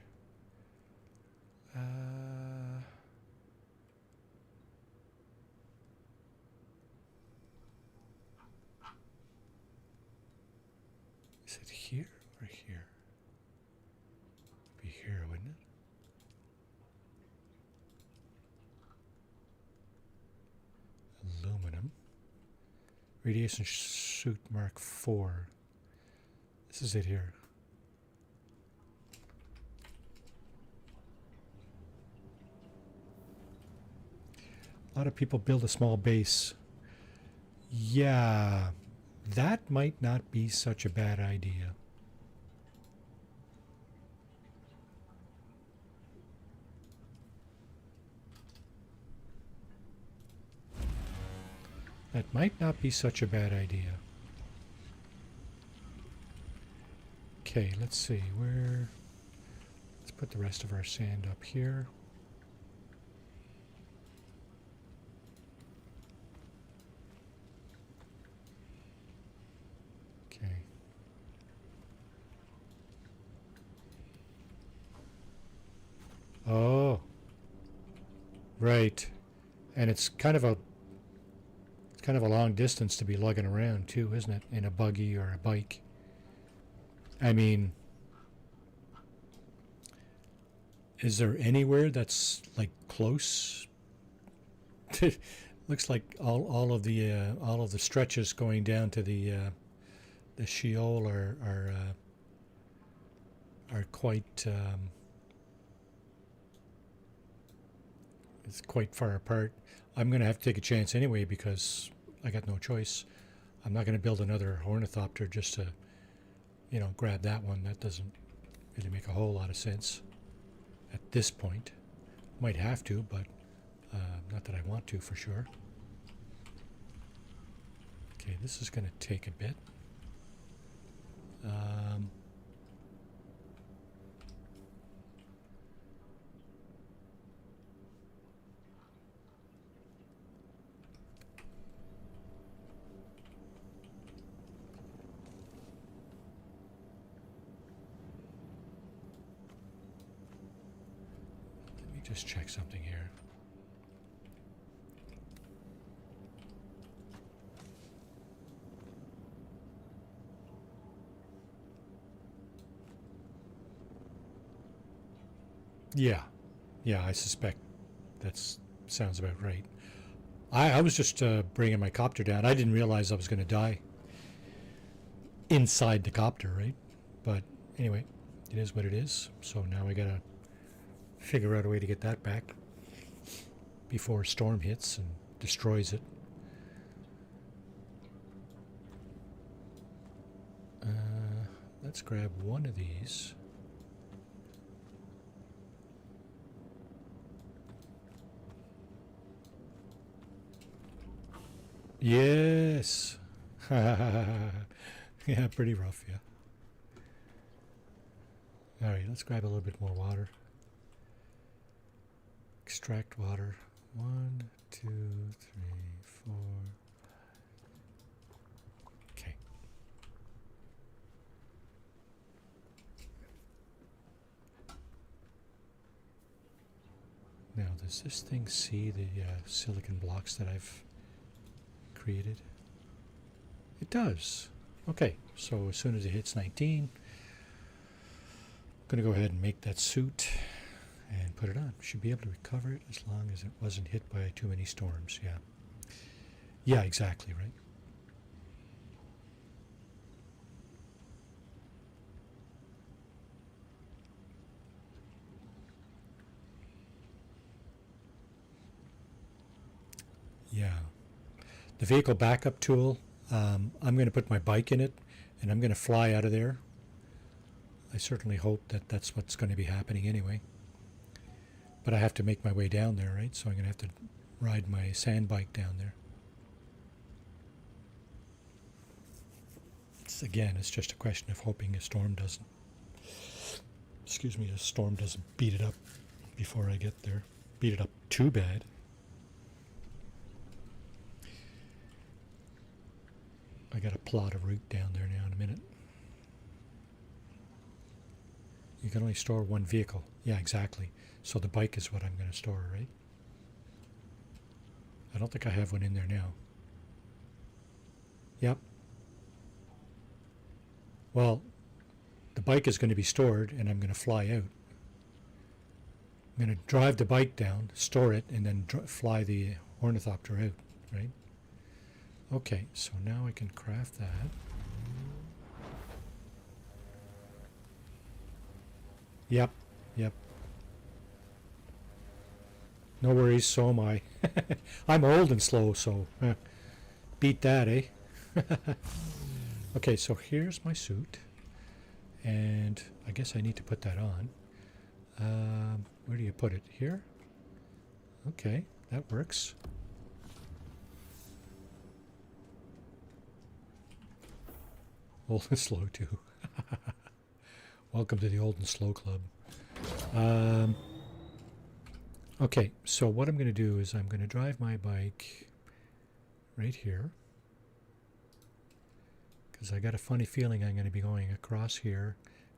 Speaker 3: Is it here or here? It'd be here, wouldn't it? Aluminum. Radiation suit Mark IV. This is it here. A lot of people build a small base. Yeah, that might not be such a bad idea. That might not be such a bad idea. Okay, let's see, let's put the rest of our sand up here. Okay. Oh. Right. And it's kind of a long distance to be lugging around too, isn't it? In a buggy or a bike. I mean, is there anywhere that's like close? Looks like all of the stretches going down to the Sheol are quite it's quite far apart. I'm going to have to take a chance anyway because I got no choice. I'm not going to build another ornithopter just to, grab that one. That doesn't really make a whole lot of sense at this point. Might have to, but not that I want to for sure. Okay, this is going to take a bit. Let me just check something here. Yeah, I suspect that sounds about right. I was just bringing my copter down. I didn't realize I was going to die inside the copter, right? But anyway, it is what it is. So now I got to figure out a way to get that back before a storm hits and destroys it. Let's grab one of these. Yes. Yeah, pretty rough, yeah. All right, let's grab a little bit more water. Extract water. 1, 2, 3, 4. does this thing see the silicon blocks that I've created? It does. Okay, so as soon as it hits 19, I'm going to go ahead and make that suit and put it on. Should be able to recover it as long as it wasn't hit by too many storms. Yeah. Yeah, exactly, right. Yeah. The vehicle backup tool, I'm going to put my bike in it and I'm going to fly out of there. I certainly hope that that's what's going to be happening anyway. But I have to make my way down there, right? So I'm going to have to ride my sand bike down there. Again, it's just a question of hoping a storm doesn't, a storm doesn't beat it up before I get there. Beat it up too bad. I got to plot a route down there now in a minute. You can only store one vehicle. Yeah, exactly. So the bike is what I'm going to store, right? I don't think I have one in there now. Yep. Well, the bike is going to be stored and I'm going to fly out. I'm going to drive the bike down, store it, and then fly the ornithopter out, right? Okay, so now I can craft that. Yep, yep. No worries, so am I. I'm old and slow, so beat that, eh? Okay, so here's my suit. And I guess I need to put that on. Where do you put it? Here? Okay, that works. Old and slow, too. Welcome to the old and slow club. Okay, so what I'm going to do is I'm going to drive my bike right here. Because I got a funny feeling I'm going to be going across here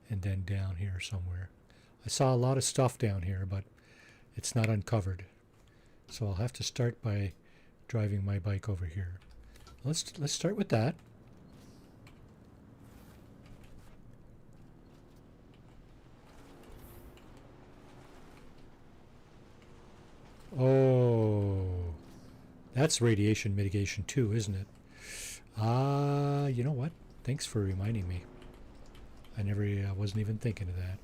Speaker 3: and then down here somewhere. I saw a lot of stuff down here, but it's not uncovered. So I'll have to start by driving my bike over here. Let's start with that. Oh, that's radiation mitigation too, isn't it? You know what? Thanks for reminding me. I wasn't even thinking of that.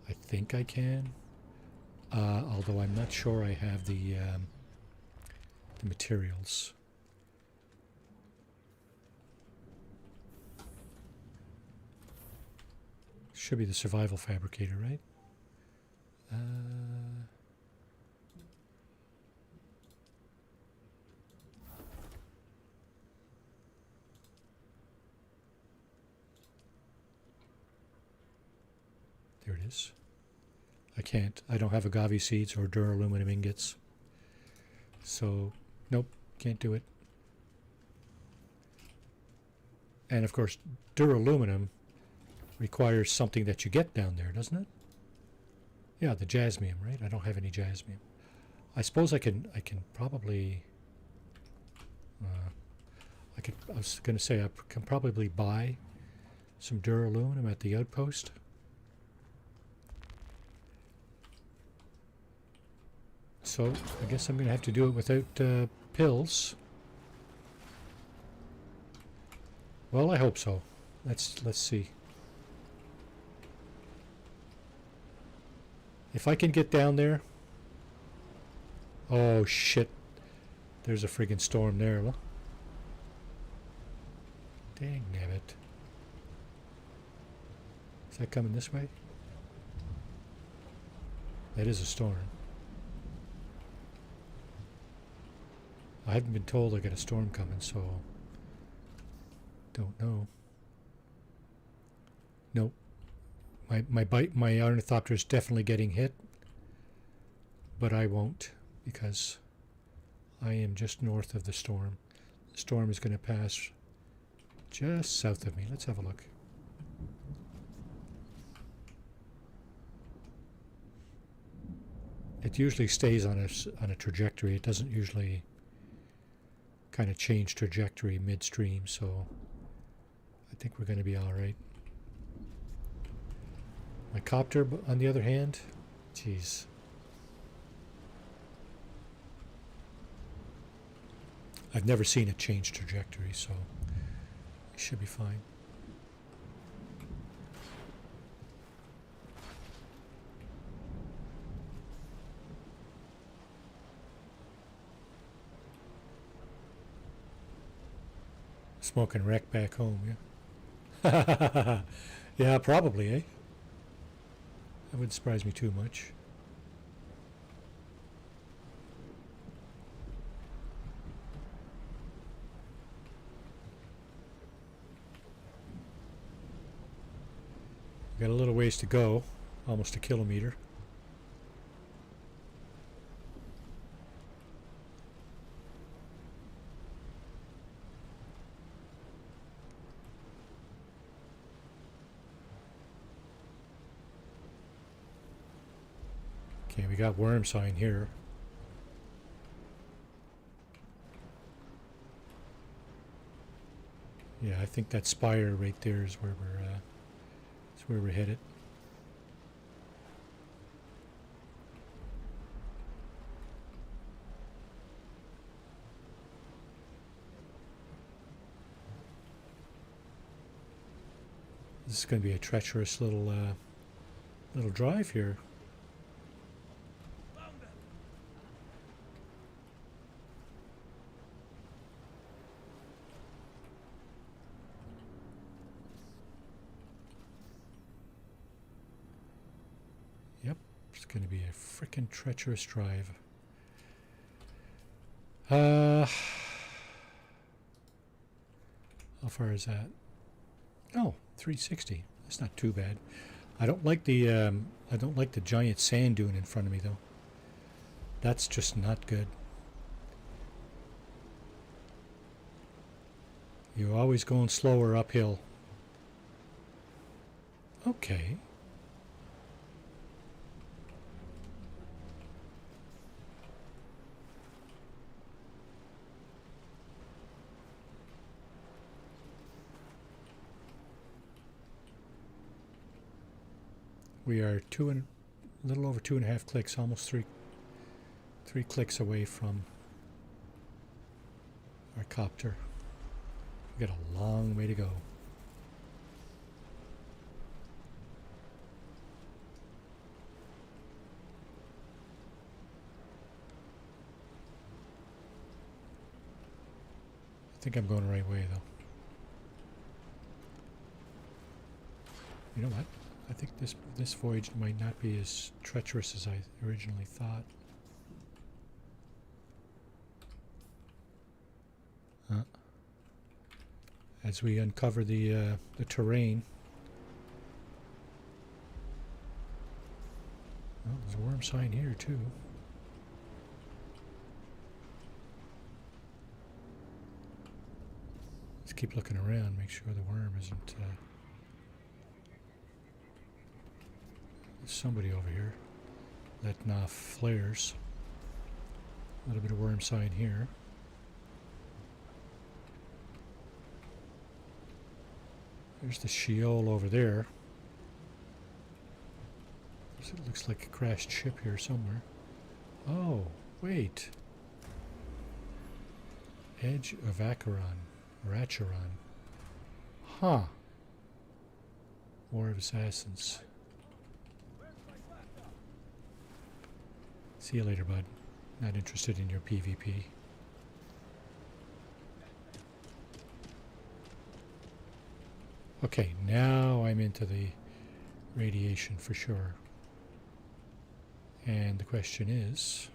Speaker 3: I think I can, although I'm not sure I have the materials. Should be the survival fabricator, right? There it is. I don't have agave seeds or duraluminum ingots. So, nope, can't do it. And of course, duraluminum requires something that you get down there, doesn't it? Yeah, the jasmium, right? I don't have any jasmium. I suppose I can probably... I was going to say I can probably buy some duraluminum at the outpost. So I guess I'm going to have to do it without pills. Well, I hope so. Let's see. If I can get down there... Oh, shit. There's a friggin' storm there. Well, dang it. Is that coming this way? That is a storm. I haven't been told I got a storm coming, so... Don't know. Nope. My ornithopter is definitely getting hit, but I won't because I am just north of the storm. The storm is going to pass just south of me. Let's have a look. It usually stays on a trajectory. It doesn't usually kind of change trajectory midstream, so I think we're going to be all right. My copter, on the other hand, geez. I've never seen it change trajectory, so it should be fine. Smoking wreck back home, yeah. Yeah, probably, eh? That wouldn't surprise me too much. Got a little ways to go, almost a kilometer. Okay, we got worm sign here. Yeah, I think that spire right there is where we're headed. This is going to be a treacherous little drive here. Yep, it's going to be a frickin' treacherous drive. How far is that? Oh, 360. That's not too bad. I don't like the giant sand dune in front of me though. That's just not good. You're always going slower uphill. Okay. We are a little over 2.5 clicks, almost three clicks away from our copter. We got a long way to go. I think I'm going the right way though. You know what? I think this voyage might not be as treacherous as I originally thought. As we uncover the terrain. Well, there's a worm sign here too. Let's keep looking around, make sure the worm isn't... There's somebody over here letting off flares. A little bit of worm sign here. There's the Sheol over there. It looks like a crashed ship here somewhere. Oh, wait. Edge of Acheron. Or Acheron. Huh. War of Assassins. See you later, bud. Not interested in your PvP. Okay, now I'm into the radiation for sure. And the question is...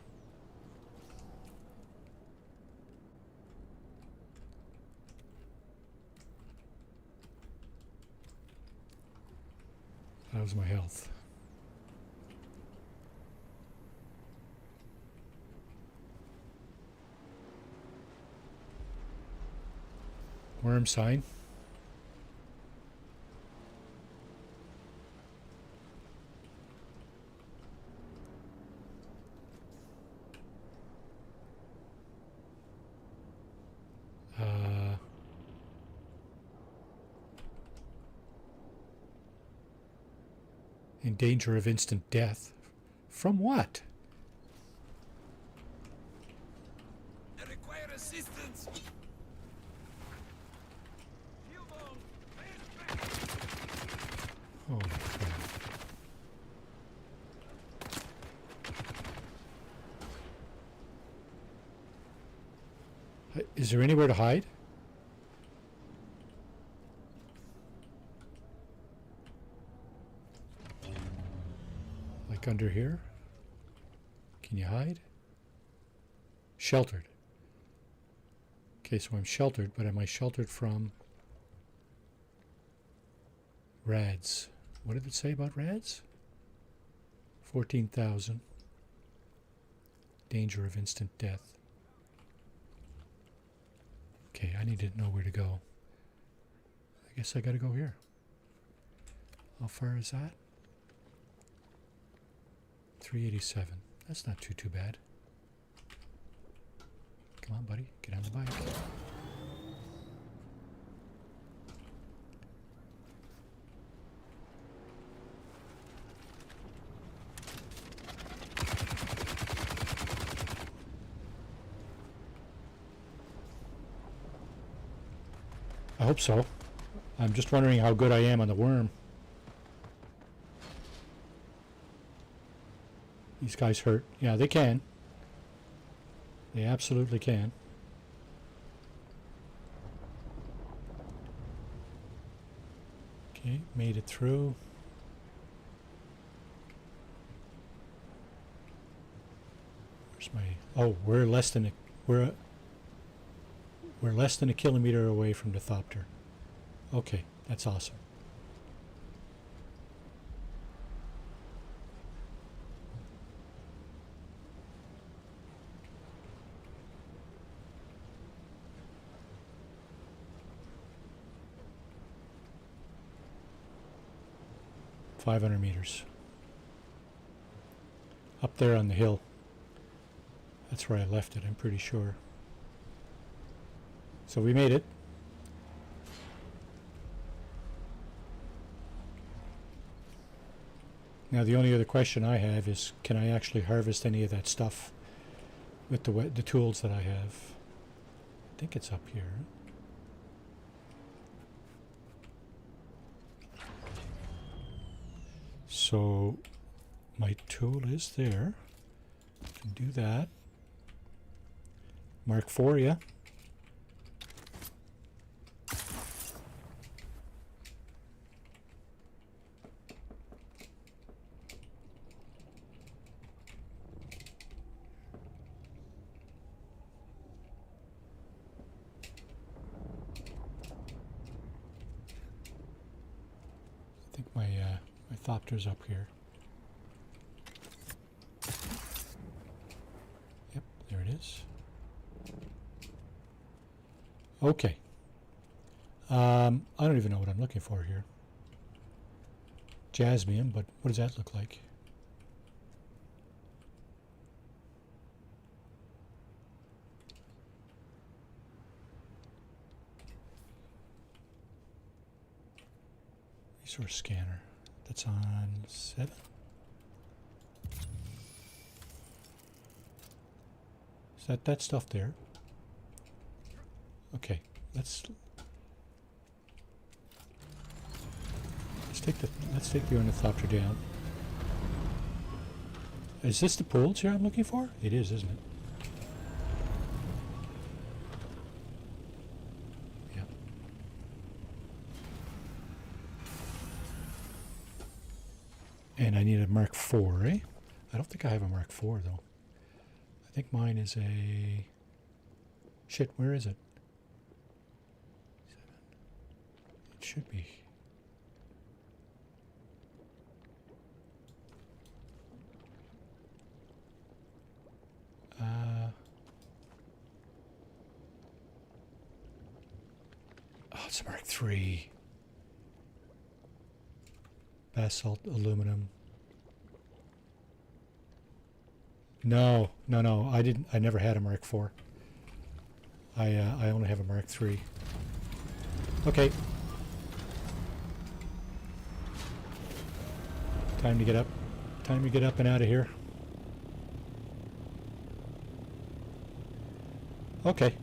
Speaker 3: how's my health? Worm sign. In danger of instant death. From what?
Speaker 2: I require assistance.
Speaker 3: Holy crap. Is there anywhere to hide? Like under here? Can you hide? Sheltered. Okay, so I'm sheltered, but am I sheltered from rads? What did it say about rads? 14,000. Danger of instant death. Okay, I need to know where to go. I guess I gotta go here. How far is that? 387. That's not too bad. Come on, buddy. Get on the bike. I hope so. I'm just wondering how good I am on the worm. These guys hurt. Yeah, they can. They absolutely can. Okay, made it through. Where's my... Oh, we're less than a kilometer away from the Thopter. Okay, that's awesome. $500 meters. Up there on the hill. That's where I left it, I'm pretty sure. So we made it. Now the only other question I have is, can I actually harvest any of that stuff with the tools that I have? I think it's up here. So my tool is there. I can do that. Mark IV, yeah. I think my Thopter's up here. Yep, there it is. Okay. I don't even know what I'm looking for here. Jasmine, but what does that look like? Resource scanner. That's on 7. Is that stuff there? Okay, let's take the ornithopter down. Is this the pools here I'm looking for? It is, isn't it? Yeah. And I need a Mark IV, eh? I don't think I have a Mark IV though. I think mine is a... Shit, where is it? 7. It should be. Oh, it's a Mark III. Basalt aluminum. No. I never had a Mark IV. I only have a Mark III. Okay. Time to get up. Time to get up and out of here. Okay.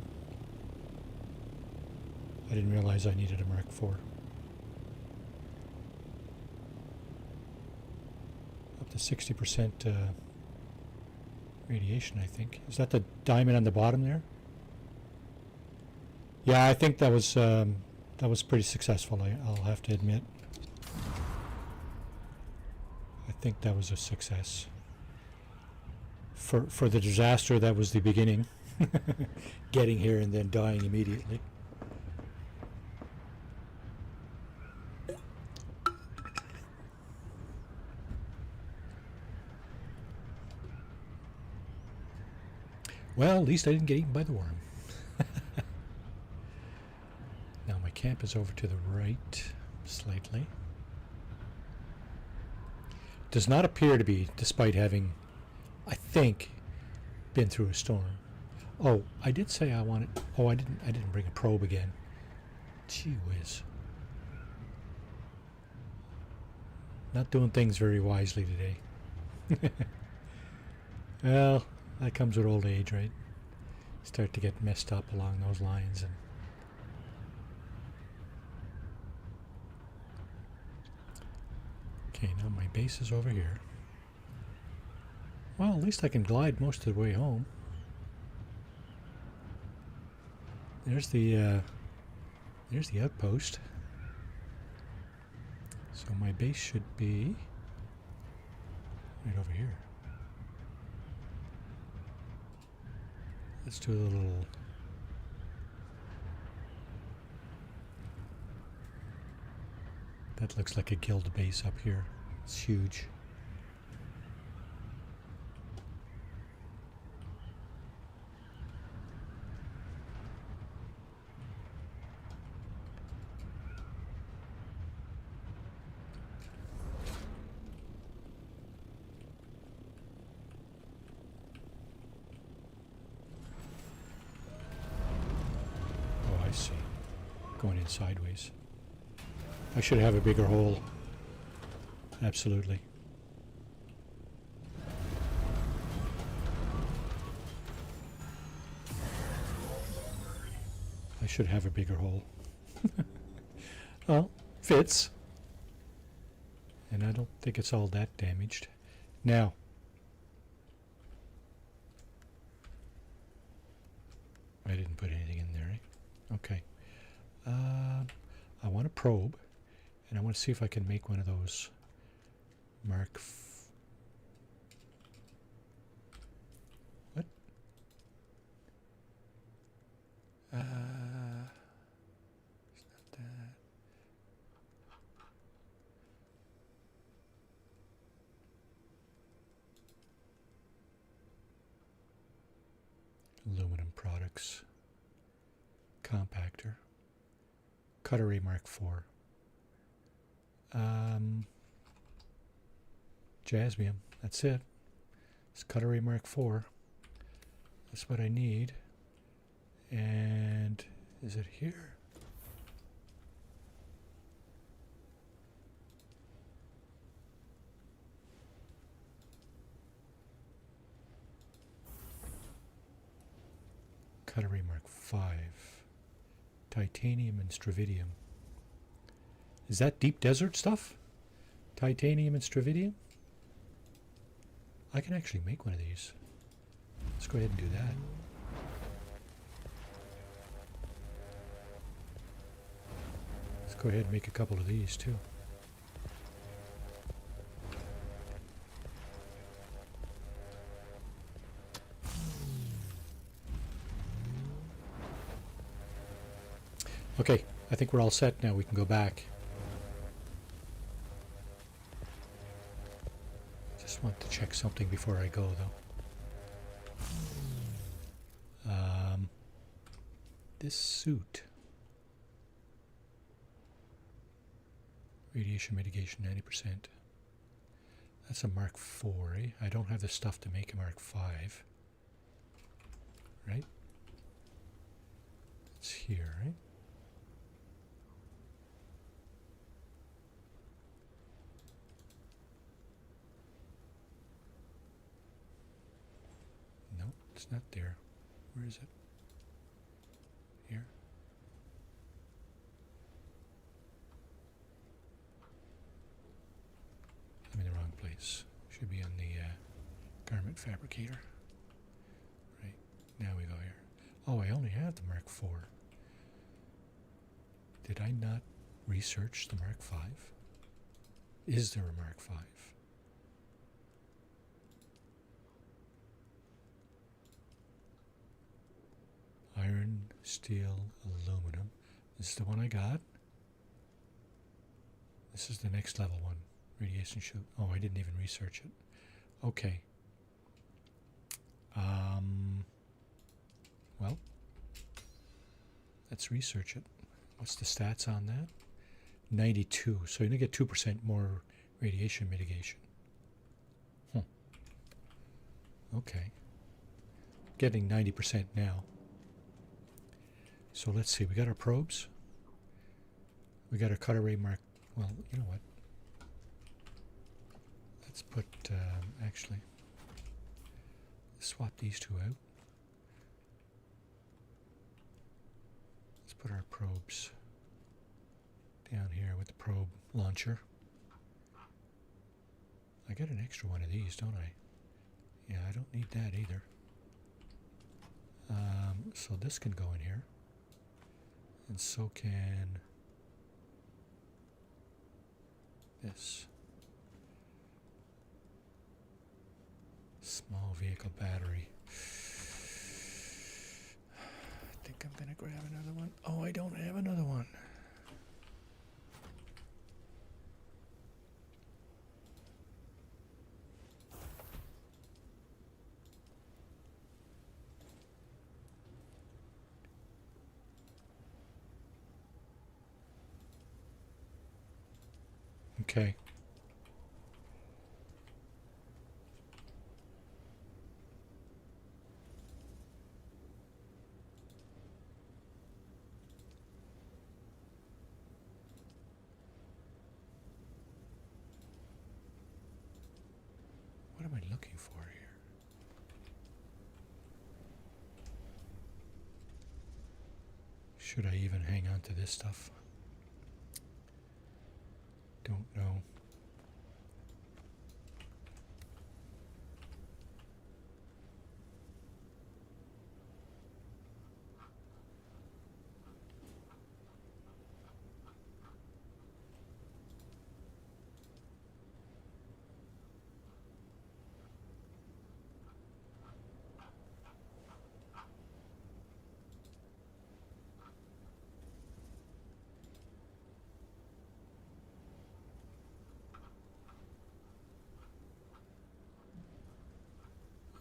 Speaker 3: I didn't realize I needed a Mark IV. Up to 60% radiation, I think. Is that the diamond on the bottom there? Yeah, I think that was pretty successful. I'll have to admit. I think that was a success. For the disaster, that was the beginning. Getting here and then dying immediately. Well, at least I didn't get eaten by the worm. Now my camp is over to the right, slightly. Does not appear to be, despite having, I think, been through a storm. Oh, I did say I wanted. Oh, I didn't bring a probe again. Gee whiz. Not doing things very wisely today. Well, that comes with old age, right? Start to get messed up along those lines. And okay, now my base is over here. Well, at least I can glide most of the way home. There's the outpost. So my base should be right over here. Let's do a little. That looks like a guild base up here. It's huge. I see. Going in sideways. I should have a bigger hole. Absolutely. I should have a bigger hole. Well, fits. And I don't think it's all that damaged. Now, I didn't put anything in there, eh? Okay. I want a probe, and I want to see if I can make one of those what? It's not that. Aluminum products. Compactor. Cutlery Mark IV. Jasmium. That's it. It's Cutlery Mark IV. That's what I need. And is it here? Cutlery Mark V. Titanium and stravidium. Is that deep desert stuff? Titanium and stravidium? I can actually make one of these. Let's go ahead and do that. Let's go ahead and make a couple of these too. Okay, I think we're all set now. We can go back. Just want to check something before I go, though. This suit. Radiation mitigation 90%. That's a Mark IV, eh? I don't have the stuff to make a Mark V. Right? It's here, right? It's not there. Where is it? Here? I'm in the wrong place. Should be on the garment fabricator. Right. Now we go here. Oh, I only have the Mark IV. Did I not research the Mark V? Is there a Mark V? Iron, steel, aluminum. This is the one I got. This is the next level one. Radiation shield. Oh, I didn't even research it. Okay. Well, let's research it. What's the stats on that? 92. So you're going to get 2% more radiation mitigation. Okay. Getting 90% now. So let's see. We got our probes. We got our cut array mark. Well, you know what? Let's put, actually, swap these two out. Let's put our probes down here with the probe launcher. I got an extra one of these, don't I? Yeah, I don't need that either. So this can go in here. And so can this. Small vehicle battery. I think I'm gonna grab another one. Oh, I don't have another one. Okay. What am I looking for here? Should I even hang on to this stuff? Don't know.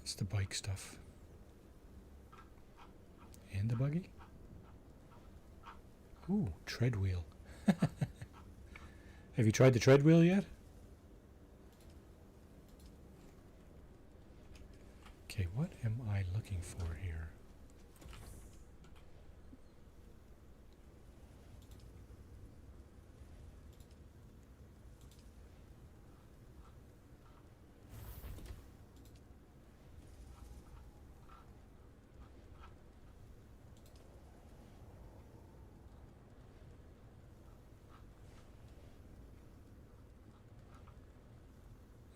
Speaker 3: It's the bike stuff. And the buggy? Ooh, tread wheel. Have you tried the tread wheel yet? Okay, what am I looking for here?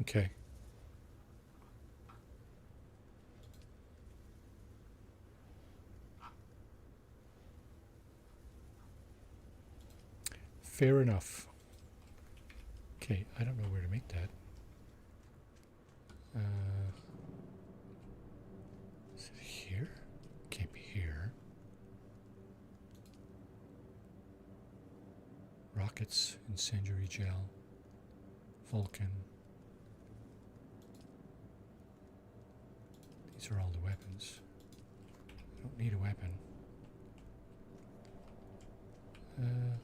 Speaker 3: Okay. Fair enough. Okay, I don't know where to make that. Is it here? Can't be here. Rockets, incendiary gel, Vulcan. These are all the weapons. I don't need a weapon.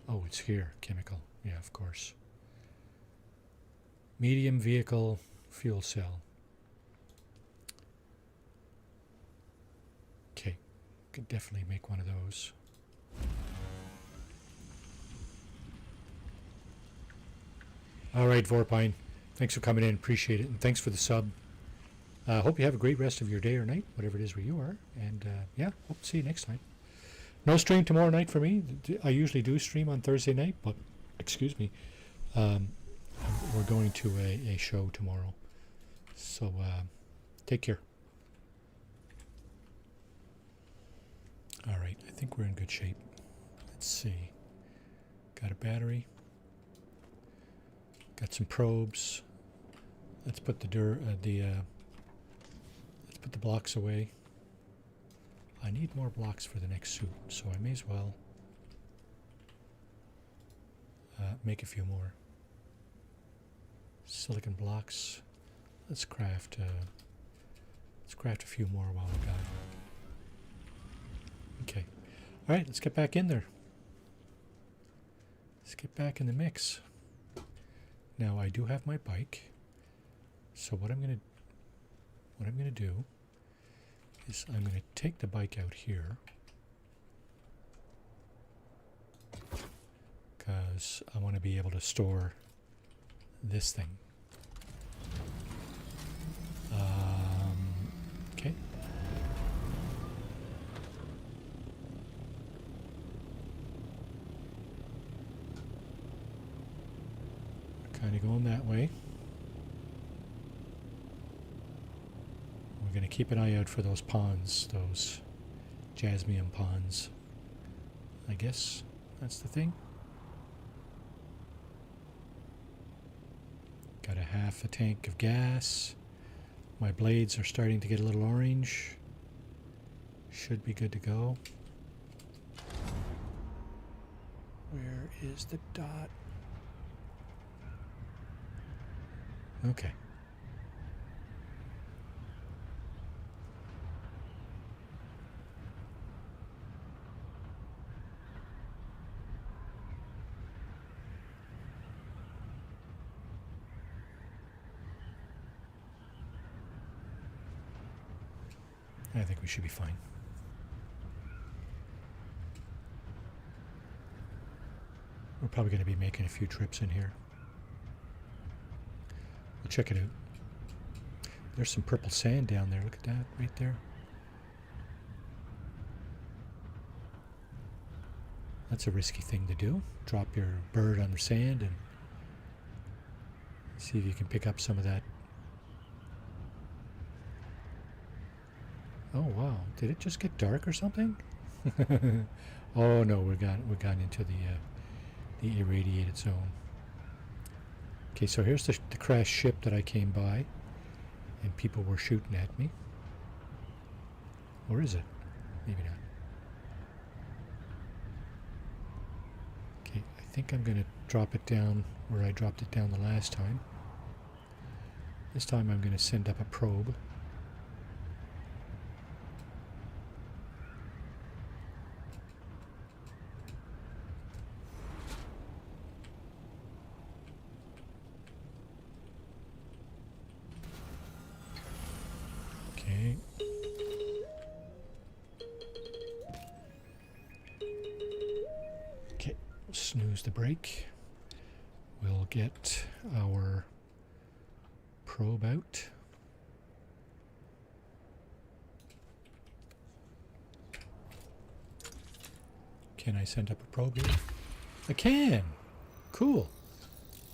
Speaker 3: Oh, it's here. Chemical. Yeah, of course. Medium vehicle fuel cell. Okay. Could definitely make one of those. All right, Vorpine. Thanks for coming in. Appreciate it. And thanks for the sub. Hope you have a great rest of your day or night, whatever it is where you are. And yeah, hope to see you next time. No stream tomorrow night for me. I usually do stream on Thursday night, but excuse me, we're going to a show tomorrow. So take care. All right, I think we're in good shape. Let's see. Got a battery. Got some probes. Let's put let's put the blocks away. I need more blocks for the next suit, so I may as well make a few more. Silicon blocks. Let's craft a few more while we got it. Okay. All right, let's get back in there. Let's get back in the mix. Now I do have my bike, so what I'm gonna do is I'm gonna take the bike out here because I want to be able to store this thing. Okay. Kind of going that way. We're going to keep an eye out for those ponds, those jasmine ponds. I guess that's the thing. Got a half a tank of gas. My blades are starting to get a little orange. Should be good to go. Where is the dot? Okay. I think we should be fine. We're probably going to be making a few trips in here. We'll check it out. There's some purple sand down there. Look at that right there. That's a risky thing to do. Drop your bird on the sand and see if you can pick up some of that. Oh wow! Did it just get dark or something? Oh no, we got into the irradiated zone. Okay, so here's the crashed ship that I came by, and people were shooting at me. Or is it? Maybe not. Okay, I think I'm gonna drop it down where I dropped it down the last time. This time I'm gonna send up a probe. Okay, snooze the break. We'll get our probe out. Can I send up a probe here? I can! Cool.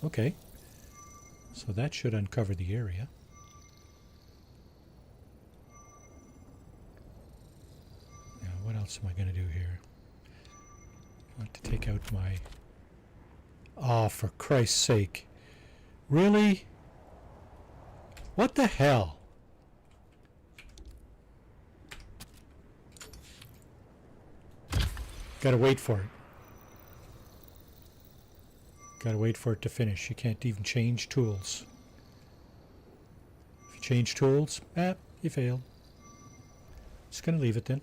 Speaker 3: Okay. So that should uncover the area. Now, what else am I going to do here? I want to take out my... Oh, for Christ's sake. Really? What the hell? Gotta wait for it. Gotta wait for it to finish. You can't even change tools. If you change tools, you failed. Just gonna leave it then.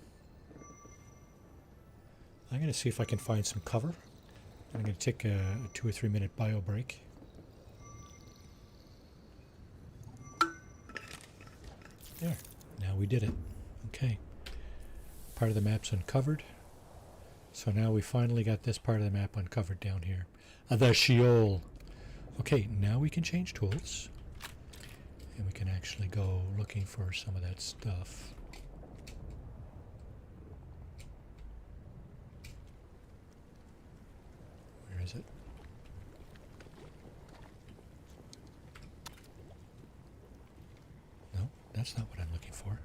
Speaker 3: I'm gonna see if I can find some cover. I'm gonna take a 2 or 3 minute bio break. There. Now we did it. Okay. Part of the map's uncovered. So now we finally got this part of the map uncovered down here. The Sheol. Okay, now we can change tools. And we can actually go looking for some of that stuff. Where is it? No, that's not what I'm looking for.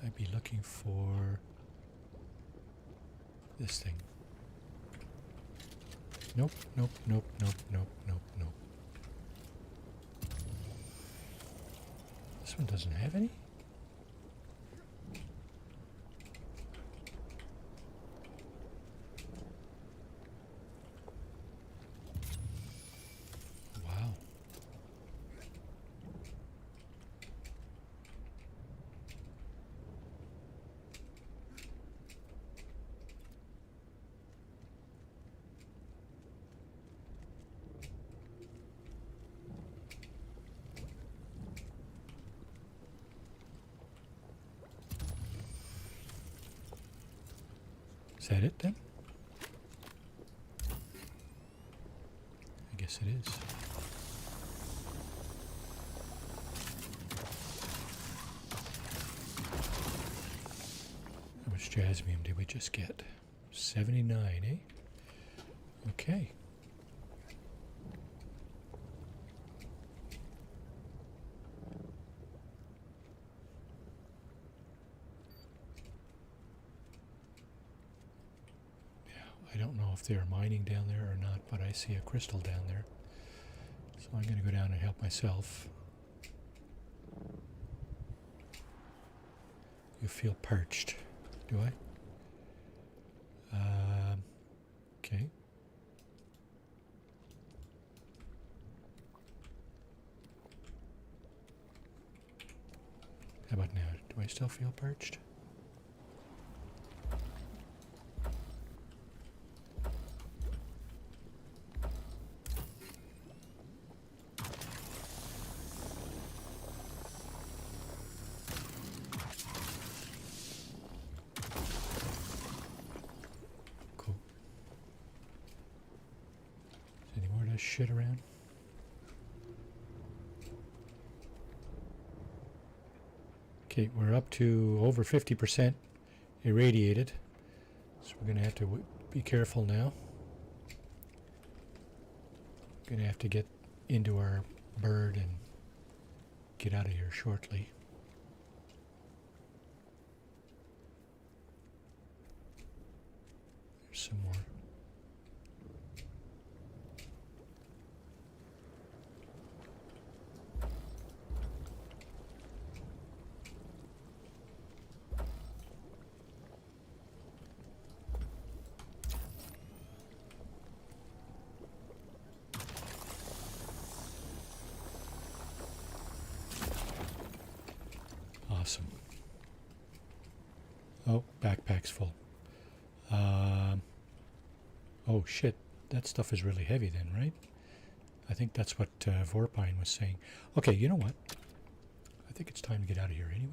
Speaker 3: I'd be looking for this thing. Nope, nope, nope, nope, nope, nope, nope. This one doesn't have any? Wow. Is that it then? I guess it is. How much jasmium did we just get? 79, eh? Okay. I don't know if they're mining down there or not, but I see a crystal down there. So I'm going to go down and help myself. You feel parched, do I? Okay. How about now? Do I still feel parched? Cool. Is any more of this shit around? Okay, we're up to over 50% irradiated, so we're going to have to be careful now. Going to have to get into our bird and get out of here shortly. There's some more. Awesome. Oh, backpack's full. Oh shit, that stuff is really heavy then, right? I think that's what Vorpine was saying. Okay, you know what? I think it's time to get out of here anyway.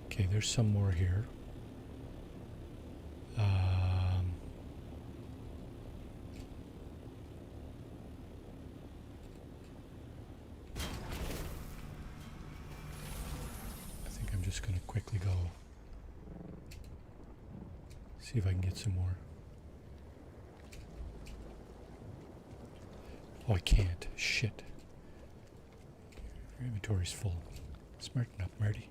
Speaker 3: Okay, there's some more here. I think I'm just going to quickly go see if I can get some more. Oh, I can't. Shit. Your inventory's full. Smarten up, Marty.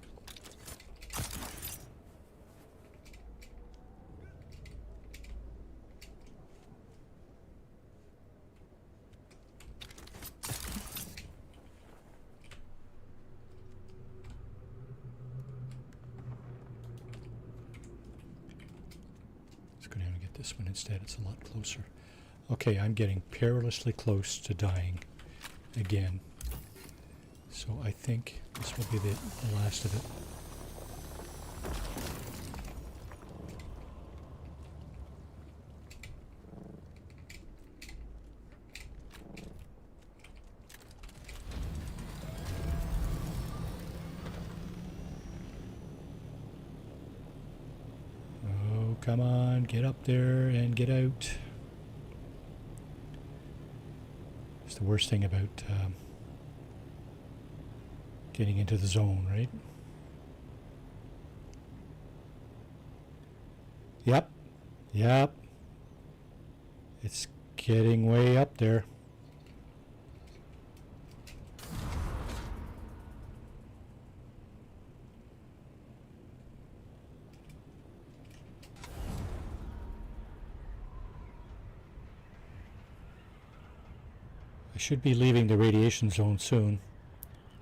Speaker 3: This one instead, it's a lot closer. Okay, I'm getting perilously close to dying again. So I think this will be the last of it. Come on, get up there and get out. It's the worst thing about getting into the zone, right? Yep. Yep. It's getting way up there. I should be leaving the radiation zone soon.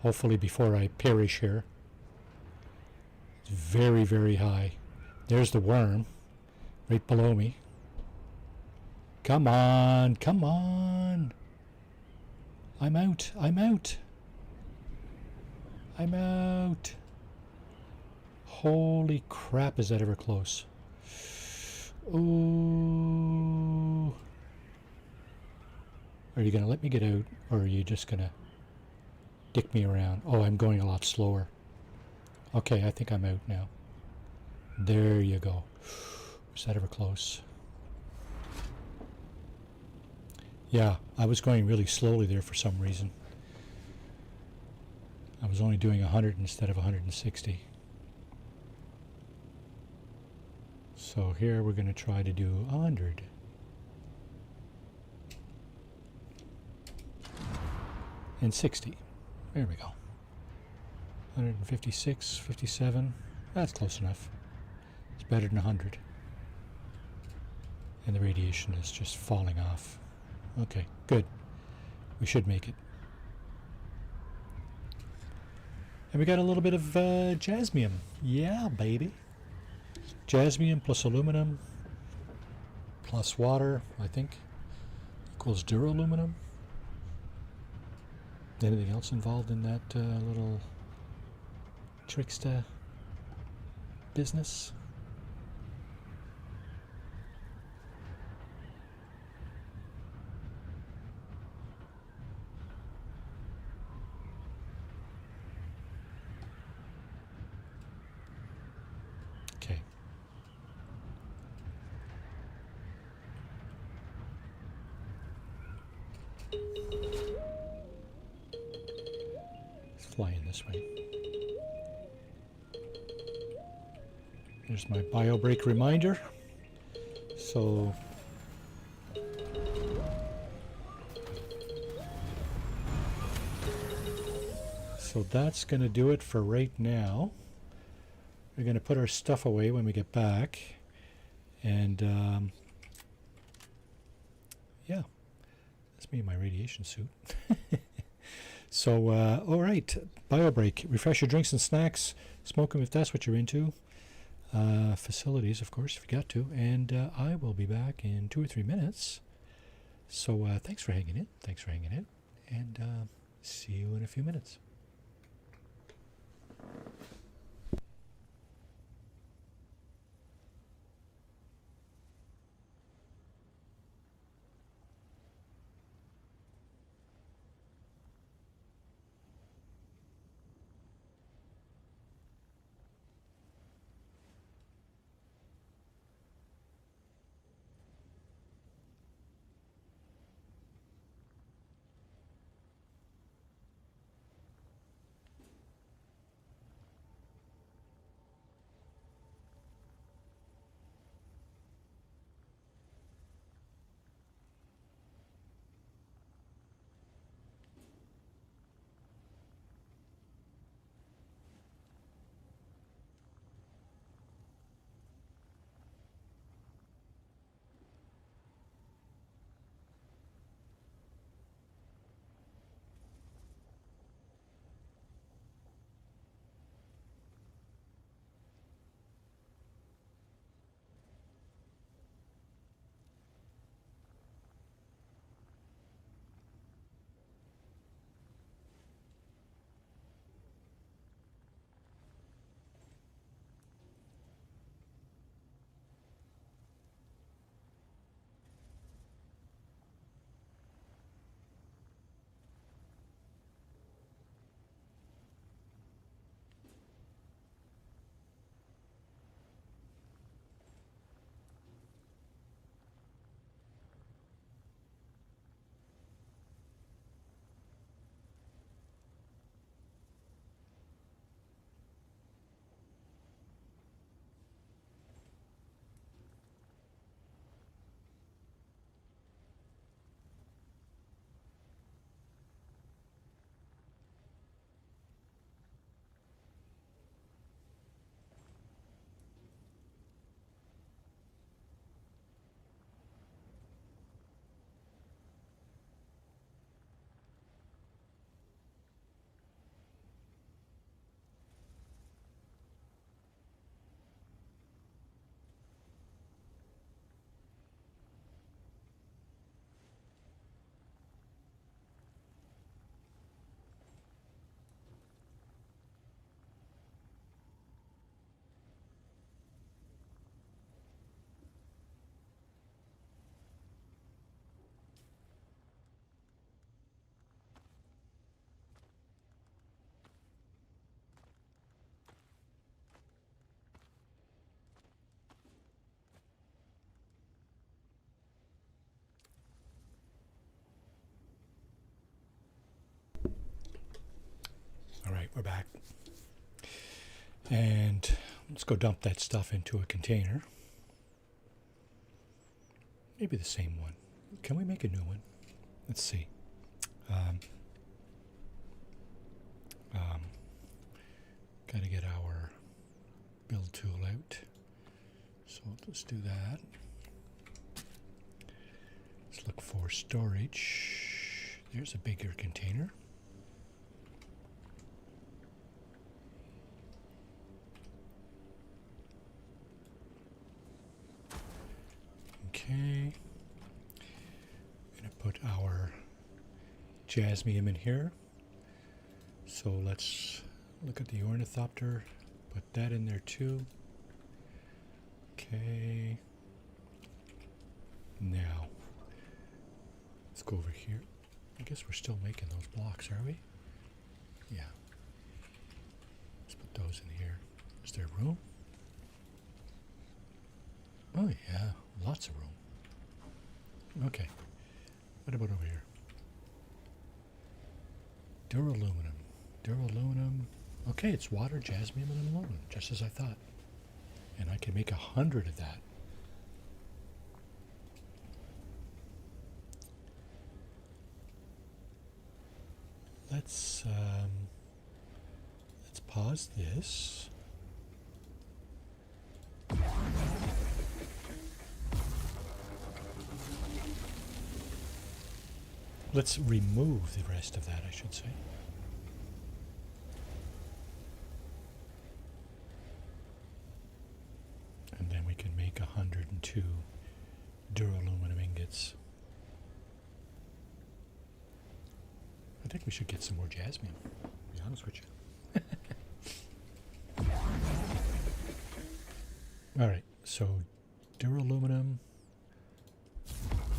Speaker 3: Hopefully before I perish here. It's very, very high. There's the worm right below me. Come on, come on. I'm out, I'm out. I'm out. Holy crap, is that ever close? Ooh. Are you going to let me get out, or are you just going to dick me around? Oh, I'm going a lot slower. Okay, I think I'm out now. There you go. Was that ever close? Yeah, I was going really slowly there for some reason. I was only doing 100 instead of 160. So here we're going to try to do 100. And 60. There we go. 156, 57. That's close enough. It's better than 100. And the radiation is just falling off. Okay, good. We should make it. And we got a little bit of jasmium. Yeah, baby. Jasmium plus aluminum plus water, I think, equals duraluminum. Anything else involved in that little trickster business? Okay. Let's fly in this way. There's my bio break reminder. So that's going to do it for right now. We're going to put our stuff away when we get back. And yeah, that's me in my radiation suit. So, all right, bio break. Refresh your drinks and snacks. Smoke them if that's what you're into. Facilities, of course, if you got to. And I will be back in 2 or 3 minutes. So thanks for hanging in. Thanks for hanging in. And see you in a few minutes. we're back. And let's go dump that stuff into a container. Maybe the same one. Can we make a new one? Let's see. Got to get our build tool out. So let's do that. Let's look for storage. There's a bigger container. Okay. I'm going to put our jasmium in here. So let's look at the ornithopter. Put that in there too. Okay. Now, let's go over here. I guess we're still making those blocks, are we? Yeah. Let's put those in here. Is there room? Oh yeah, lots of room. Okay. What about over here? Duraluminum. Duraluminum. Okay, it's water, jasmine, and aluminum, just as I thought. And I can make 100 of that. Let's pause this. Let's remove the rest of that, I should say. And then we can make 102 duraluminum ingots. I think we should get some more jasmine, to be honest with you. Alright, so duraluminum.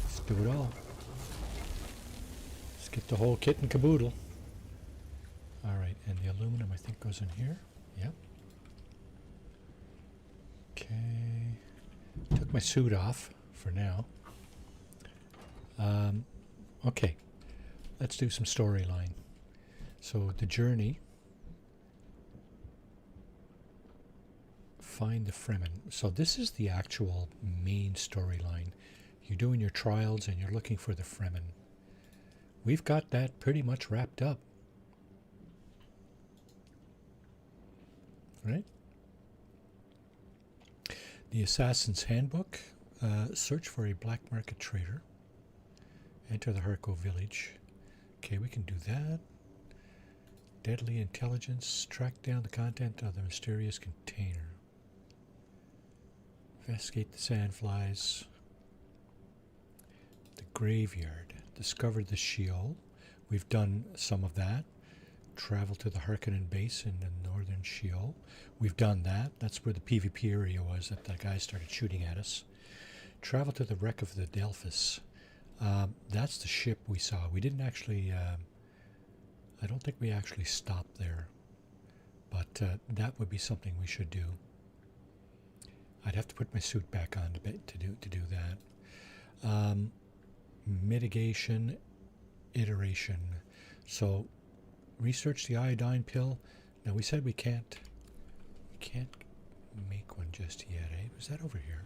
Speaker 3: Let's do it all. Let's get the whole kit and caboodle. Alright, and the aluminum I think goes in here. Yep. Okay. Took my suit off for now. Okay. Let's do some storyline. So the journey. Find the Fremen. So this is the actual main storyline. You're doing your trials and you're looking for the Fremen. We've got that pretty much wrapped up. Right? The Assassin's Handbook. Search for a black market trader. Enter the Harco village. Okay, we can do that. Deadly intelligence. Track down the content of the mysterious container. Investigate the sandflies. The graveyard. Discover the Sheol. We've done some of that. Travel to the Harkonnen base in the northern Sheol. We've done that. That's where the PvP area was that the guy started shooting at us. Travel to the wreck of the Delphus. That's the ship we saw. We didn't actually, I don't think we actually stopped there. But that would be something we should do. I'd have to put my suit back on to do that. Mitigation, iteration. So, research the iodine pill. Now we said we can't make one just yet, eh? Was that over here?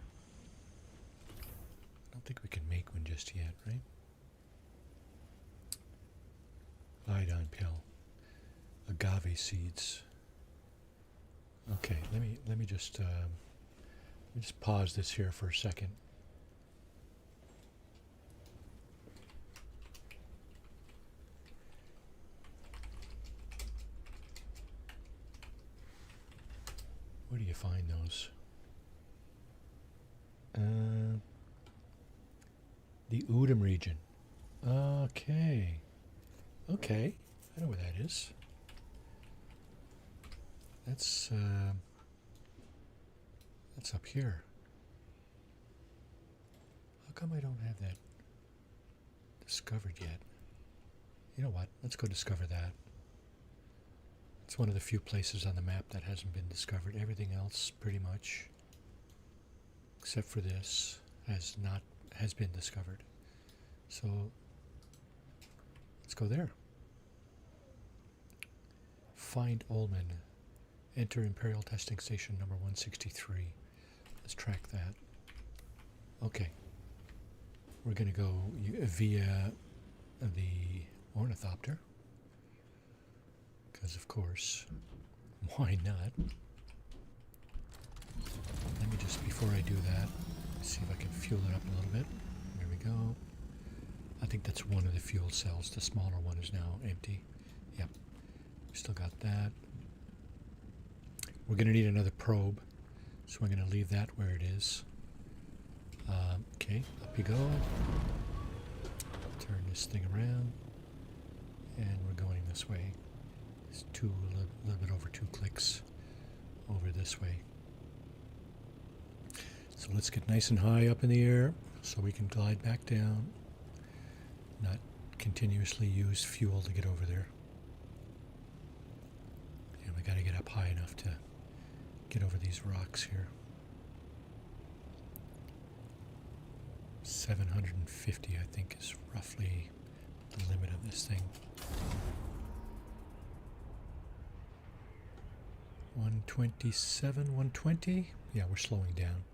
Speaker 3: I don't think we can make one just yet, right? Iodine pill. Agave seeds. Okay, let me just pause this here for a second. Where do you find those? The Udom region. Okay. Okay. I know where that is. That's up here. How come I don't have that discovered yet? You know what? Let's go discover that. It's one of the few places on the map that hasn't been discovered. Everything else, pretty much, except for this, has been discovered. So let's go there. Find Ullman. Enter Imperial Testing Station number 163. Let's track that. Okay. We're going to go via the ornithopter. Because, of course, why not? Let me just, before I do that, see if I can fuel it up a little bit. There we go. I think that's one of the fuel cells. The smaller one is now empty. Yep. Still got that. We're going to need another probe, so I'm going to leave that where it is. Okay, up you go. Turn this thing around, and we're going this way. It's a little bit over 2 clicks over this way. So let's get nice and high up in the air so we can glide back down, not continuously use fuel to get over there. And we got to get up high enough to get over these rocks here. 750, I think, is roughly the limit of this thing. 127, 120. Yeah, we're slowing down.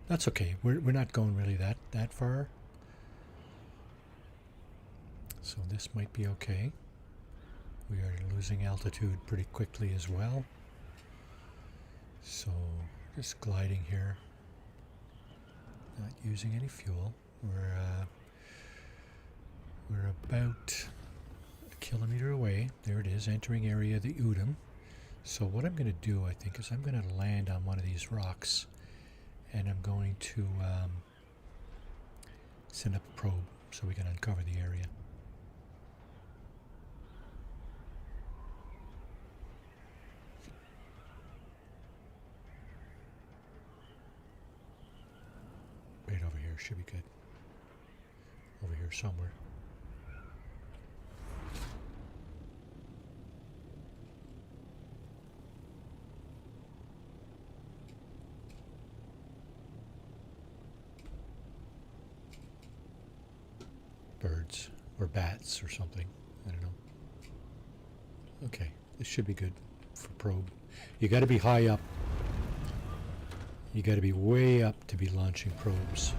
Speaker 3: That's okay. We're not going really that far. So this might be okay. We are losing altitude pretty quickly as well. So just gliding here. Not using any fuel. We're about a kilometer away. There it is, entering area the Udom. So what I'm going to do, I think, is I'm going to land on one of these rocks, and I'm going to send up a probe so we can uncover the area. Right over here should be good. Over here somewhere. Birds or bats or something. I don't know. Okay, this should be good for probe. You got to be high up. You got to be way up to be launching probes.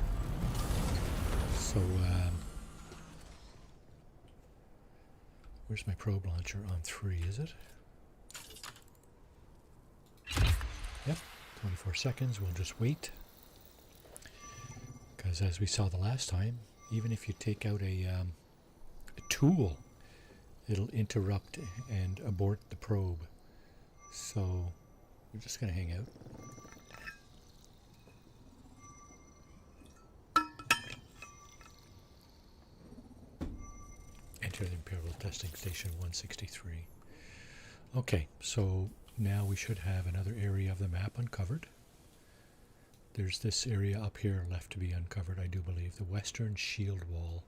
Speaker 3: So, where's my probe launcher? On 3, is it? Yep, 24 seconds. We'll just wait. Because as we saw the last time, even if you take out a tool, it'll interrupt and abort the probe. So, we're just going to hang out. Enter the Imperial Testing Station 163. Okay, so now we should have another area of the map uncovered. There's this area up here left to be uncovered, I do believe. The Western Shield Wall.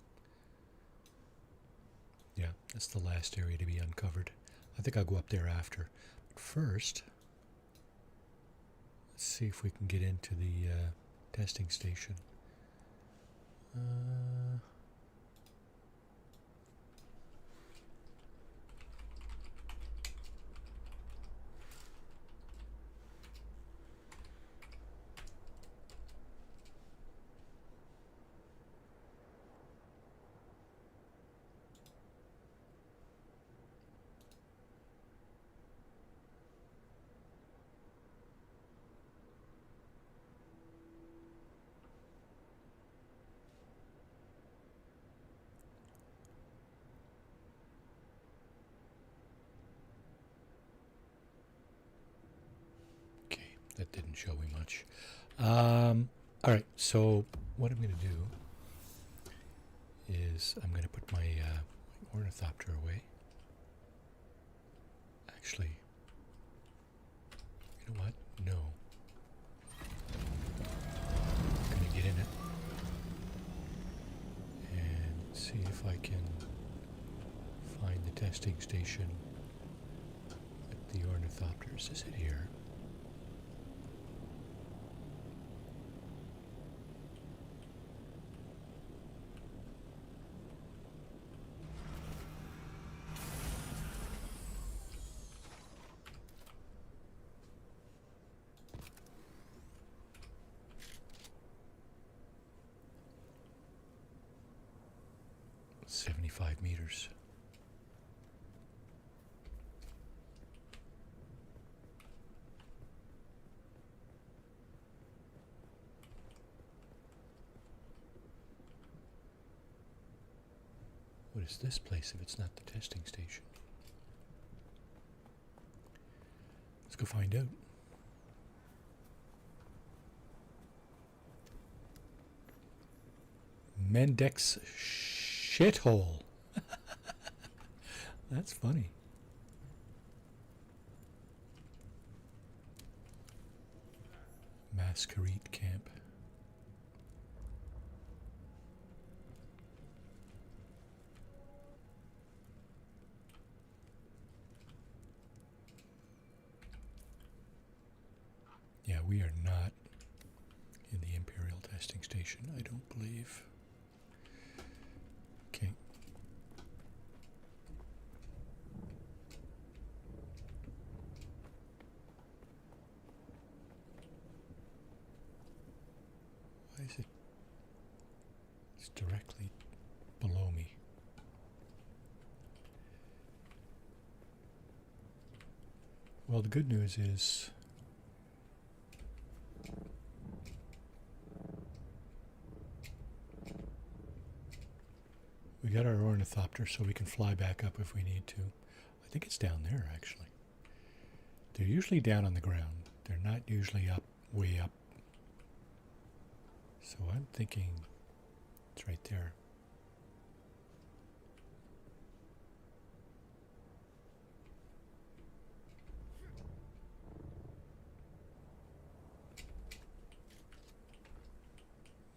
Speaker 3: Yeah, that's the last area to be uncovered. I think I'll go up there after. But first, let's see if we can get into the testing station. That didn't show me much. All right, so what I'm going to do is I'm going to put my ornithopter away. Actually, you know what? No. I'm going to get in it and see if I can find the testing station at the ornithopters. Is it here? 75 meters. What is this place if it's not the testing station? Let's go find out. Mendex shithole. That's funny. Masquerade camp. Yeah, we are not in the Imperial testing station, I don't believe. Okay. Why is it? It's directly below me. Well, the good news is we got our ornithopter, so we can fly back up if we need to. I think it's down there, actually. They're usually down on the ground. They're not usually up, way up. So I'm thinking it's right there.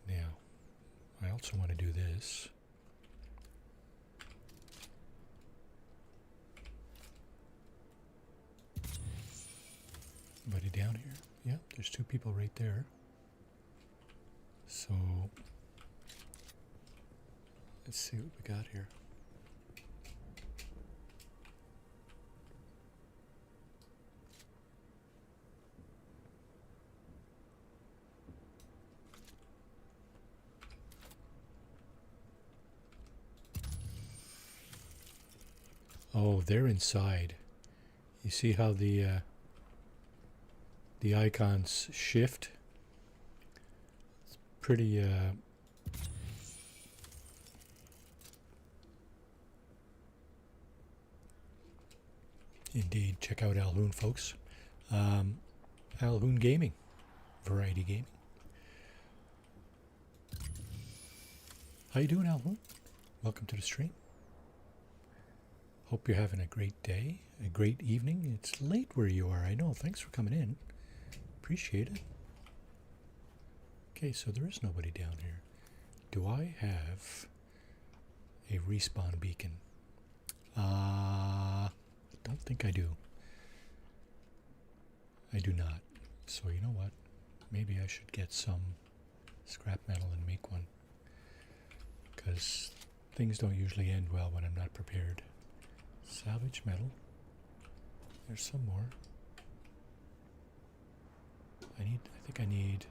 Speaker 3: Now, I also want to do this. Anybody down here? Yeah, there's two people right there. So let's see what we got here. Oh, they're inside. You see how the icons shift? It's pretty indeed. Check out Alhoon, folks. Alhoon Gaming, Variety Gaming. How you doing, Alhoon? Welcome to the stream. Hope you're having a great day, a great evening. It's late where you are, I know. Thanks for coming in. Appreciate it. Okay, so there is nobody down here. Do I have a respawn beacon? Don't think I do. I do not. So you know what? Maybe I should get some scrap metal and make one. Because things don't usually end well when I'm not prepared. Salvage metal. There's some more. I think I need,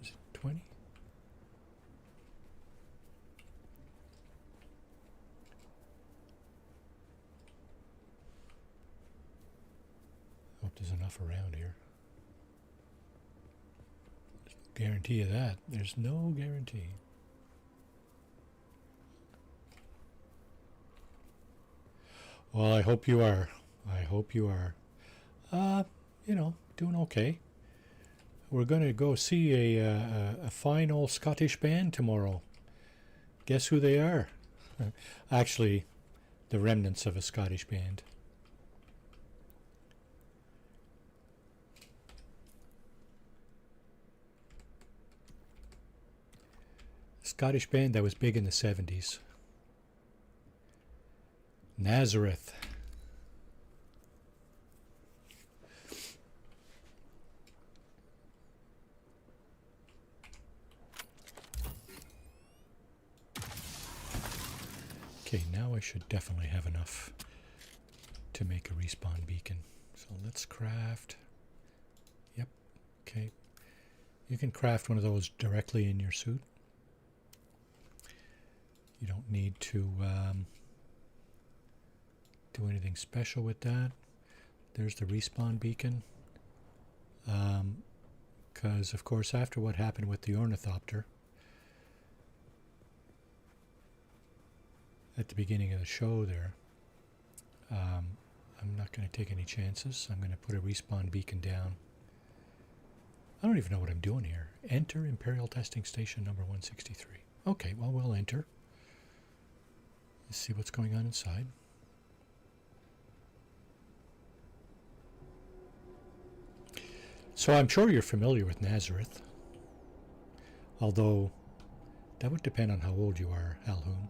Speaker 3: is it 20? Hope there's enough around here. There's no guarantee of that. There's no guarantee. Well, I hope you are. I hope you are. You know, doing okay. We're going to go see a fine old Scottish band tomorrow. Guess who they are? Actually, the remnants of a Scottish band. Scottish band that was big in the 70s. Nazareth. Okay, now I should definitely have enough to make a respawn beacon. So let's craft. Yep, okay. You can craft one of those directly in your suit. You don't need to do anything special with that. There's the respawn beacon. Because, of course, after what happened with the ornithopter at the beginning of the show there, I'm not going to take any chances. I'm going to put a respawn beacon down. I don't even know what I'm doing here. Enter Imperial Testing Station number 163. Okay, well, we'll enter. Let's see what's going on inside. So I'm sure you're familiar with Nazareth. Although, that would depend on how old you are, Alhoon.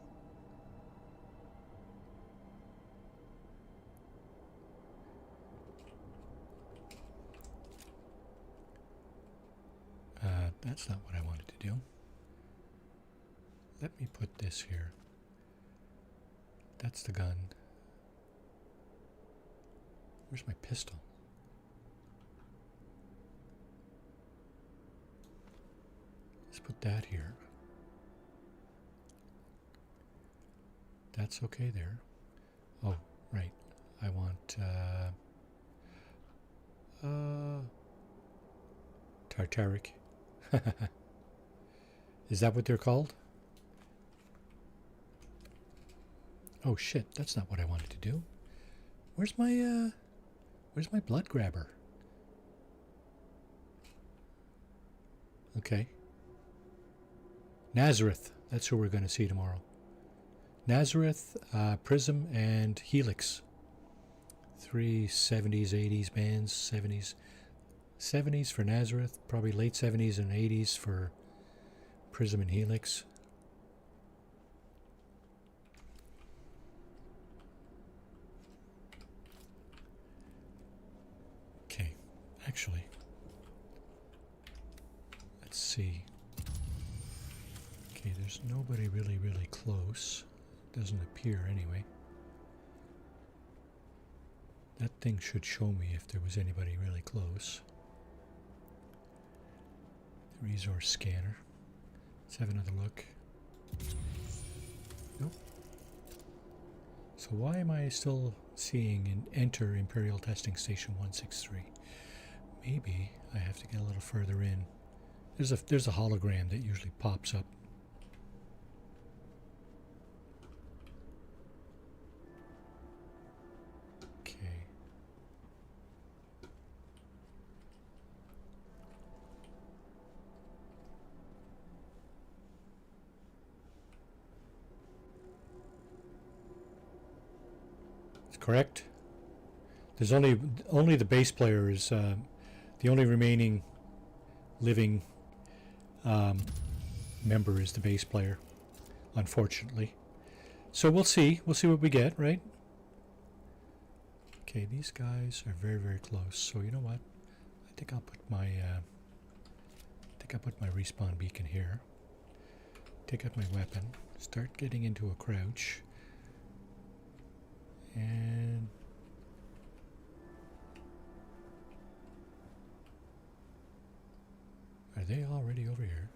Speaker 3: That's not what I wanted to do. Let me put this here. That's the gun. Where's my pistol? Let's put that here. That's okay there. Oh, right. I want Tartaric. Is that what they're called? Oh shit, that's not what I wanted to do. Where's my blood grabber? Okay. Nazareth, that's who we're going to see tomorrow. Nazareth, Prism, and Helix. 3 70s, 80s bands, 70s for Nazareth, probably late 70s and 80s for Prism and Helix. Okay, actually, let's see. Okay, there's nobody really close. Doesn't appear anyway. That thing should show me if there was anybody really close. The resource scanner. Let's have another look. Nope. So why am I still seeing an enter Imperial Testing Station 163? Maybe I have to get a little further in. There's a hologram that usually pops up. Correct? There's only the bass player is the only remaining living member is the bass player, unfortunately. So we'll see what we get, right? Okay, these guys are very close. So you know what? I think I'll put my respawn beacon here. Take out my weapon. Start getting into a crouch. And are they already over here?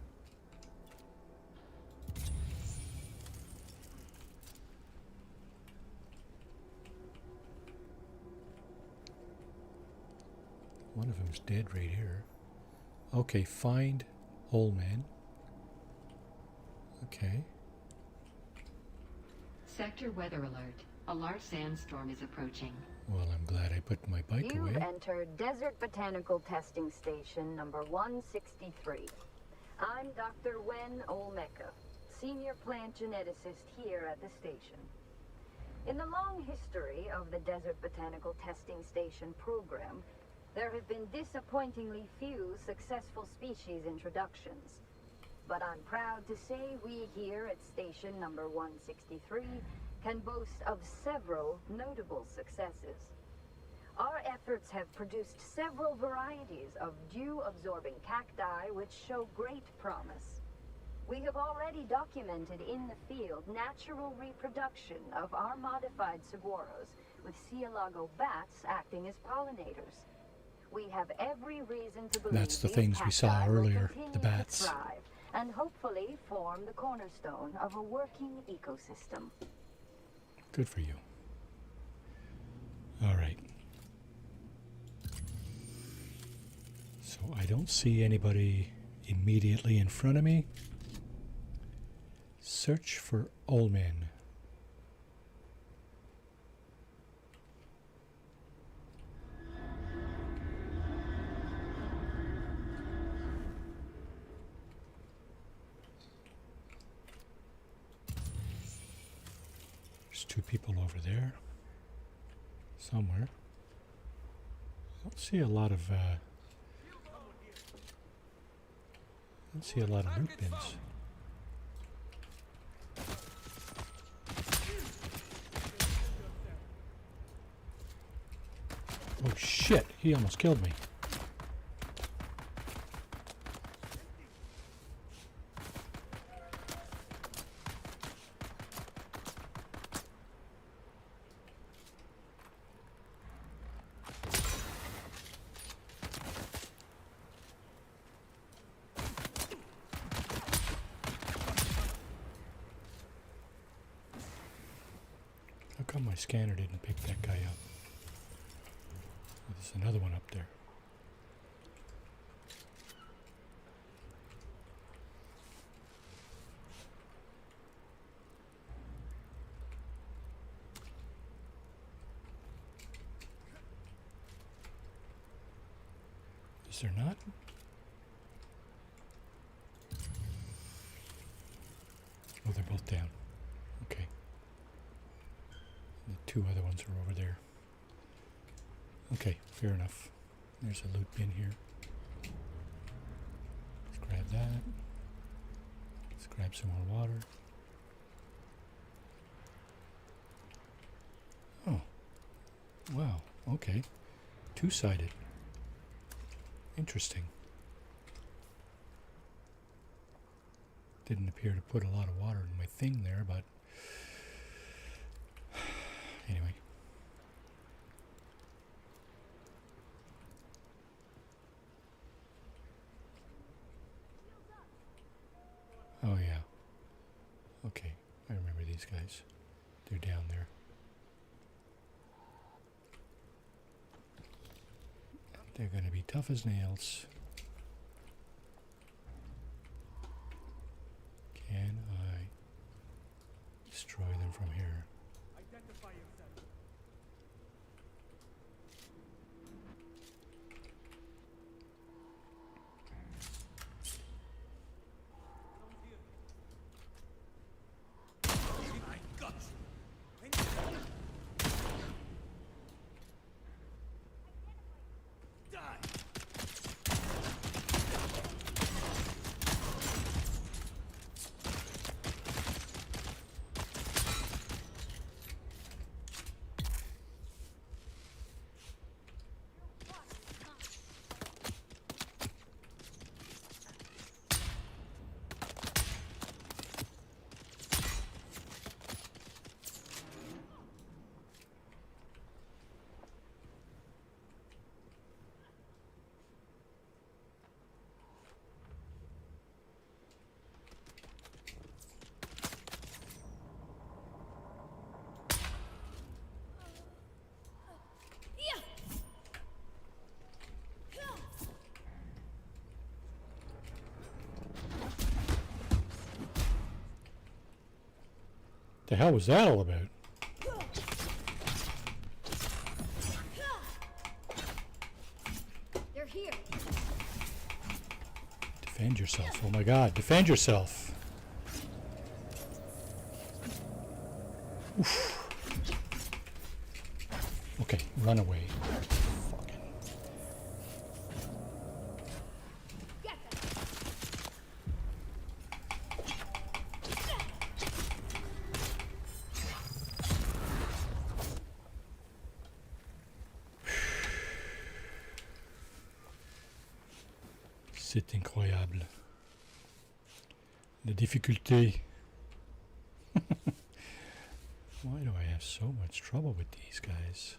Speaker 3: One of them's dead right here. Okay, find Hole Man. Okay.
Speaker 1: Sector weather alert. A large sandstorm is approaching.
Speaker 3: Well, I'm glad I put my bike away.
Speaker 4: You've entered Desert Botanical Testing Station number 163. I'm Dr. Wen Olmeca, Senior Plant Geneticist here at the station. In the long history of the Desert Botanical Testing Station program, there have been disappointingly few successful species introductions. But I'm proud to say we here at station number 163 can boast of several notable successes. Our efforts have produced several varieties of dew-absorbing cacti which show great promise. We have already documented in the field natural reproduction of our modified saguaros, with Cielago bats acting as pollinators. We have every reason to believe
Speaker 3: That's the
Speaker 4: these
Speaker 3: things we saw
Speaker 4: cacti will
Speaker 3: earlier,
Speaker 4: continue
Speaker 3: the
Speaker 4: to
Speaker 3: bats.
Speaker 4: thrive and hopefully form the cornerstone of a working ecosystem.
Speaker 3: Good for you. All right. So I don't see anybody immediately in front of me. Search for Ullman. There's two people over there. Somewhere. I don't see a lot of loot bins. Oh shit, he almost killed me. How come my scanner didn't pick that guy up? Oh, there's another one up there. Is there not? Oh, they're both down. Okay. The two other ones are over there. Okay, fair enough. There's a loot bin here. Let's grab that. Let's grab some more water. Oh. Wow, okay. Two-sided. Interesting. Didn't appear to put a lot of water in my thing there, but anyway. Oh yeah. Okay, I remember these guys. They're down there. They're going to be tough as nails. Can I destroy them from here?
Speaker 5: Identify yourself.
Speaker 2: I got you. Die.
Speaker 3: The hell was that all about?
Speaker 6: They're here.
Speaker 3: Defend yourself. Oh my god, defend yourself. Oof. Okay, run away. Fucking.
Speaker 6: Get them.
Speaker 3: C'est incroyable. La difficulté. Why do I have so much trouble with these guys?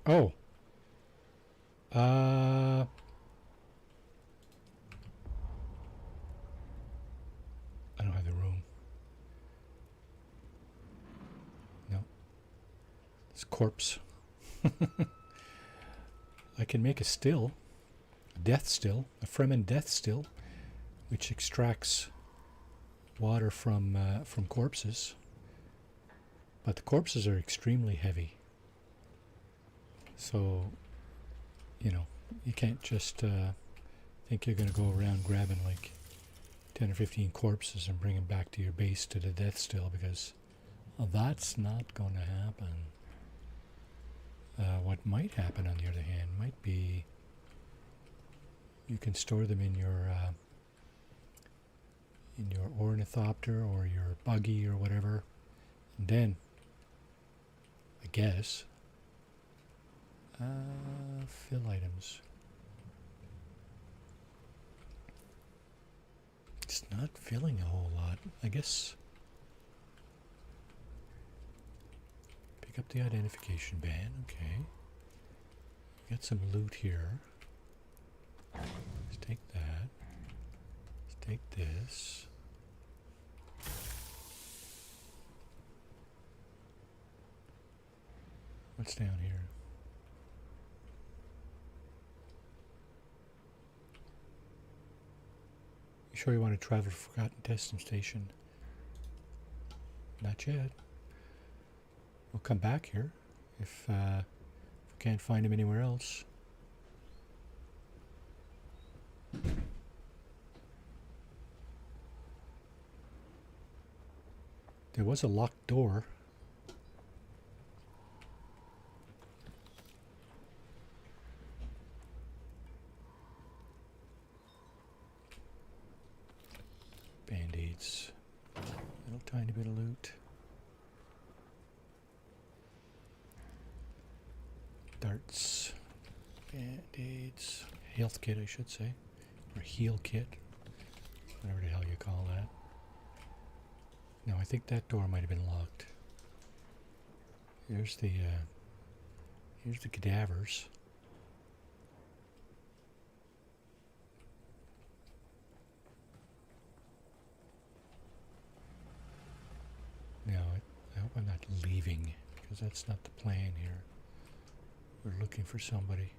Speaker 3: Oh. I don't have the room. No. It's corpse. I can make a still. A death still. A Fremen death still. Which extracts water from corpses. But the corpses are extremely heavy. So, you know, you can't just think you're going to go around grabbing like 10 or 15 corpses and bring them back to your base to the death still, because that's not going to happen. What might happen, on the other hand, might be you can store them in your ornithopter or your buggy or whatever, and then I guess fill items. It's not filling a whole lot. I guess pick up the identification band. Okay. Got some loot here. Let's take that. Let's take this. What's down here? You sure you want to travel to Forgotten Testing Station? Not yet. We'll come back here if we can't find him anywhere else. There was a locked door. Band-aids. Little tiny bit of loot. Darts. Band-aids. Health kit, I should say. Or heal kit. Whatever the hell you call that. No, I think that door might have been locked. Here's the cadavers. Now, I hope I'm not leaving, because that's not the plan here. We're looking for somebody.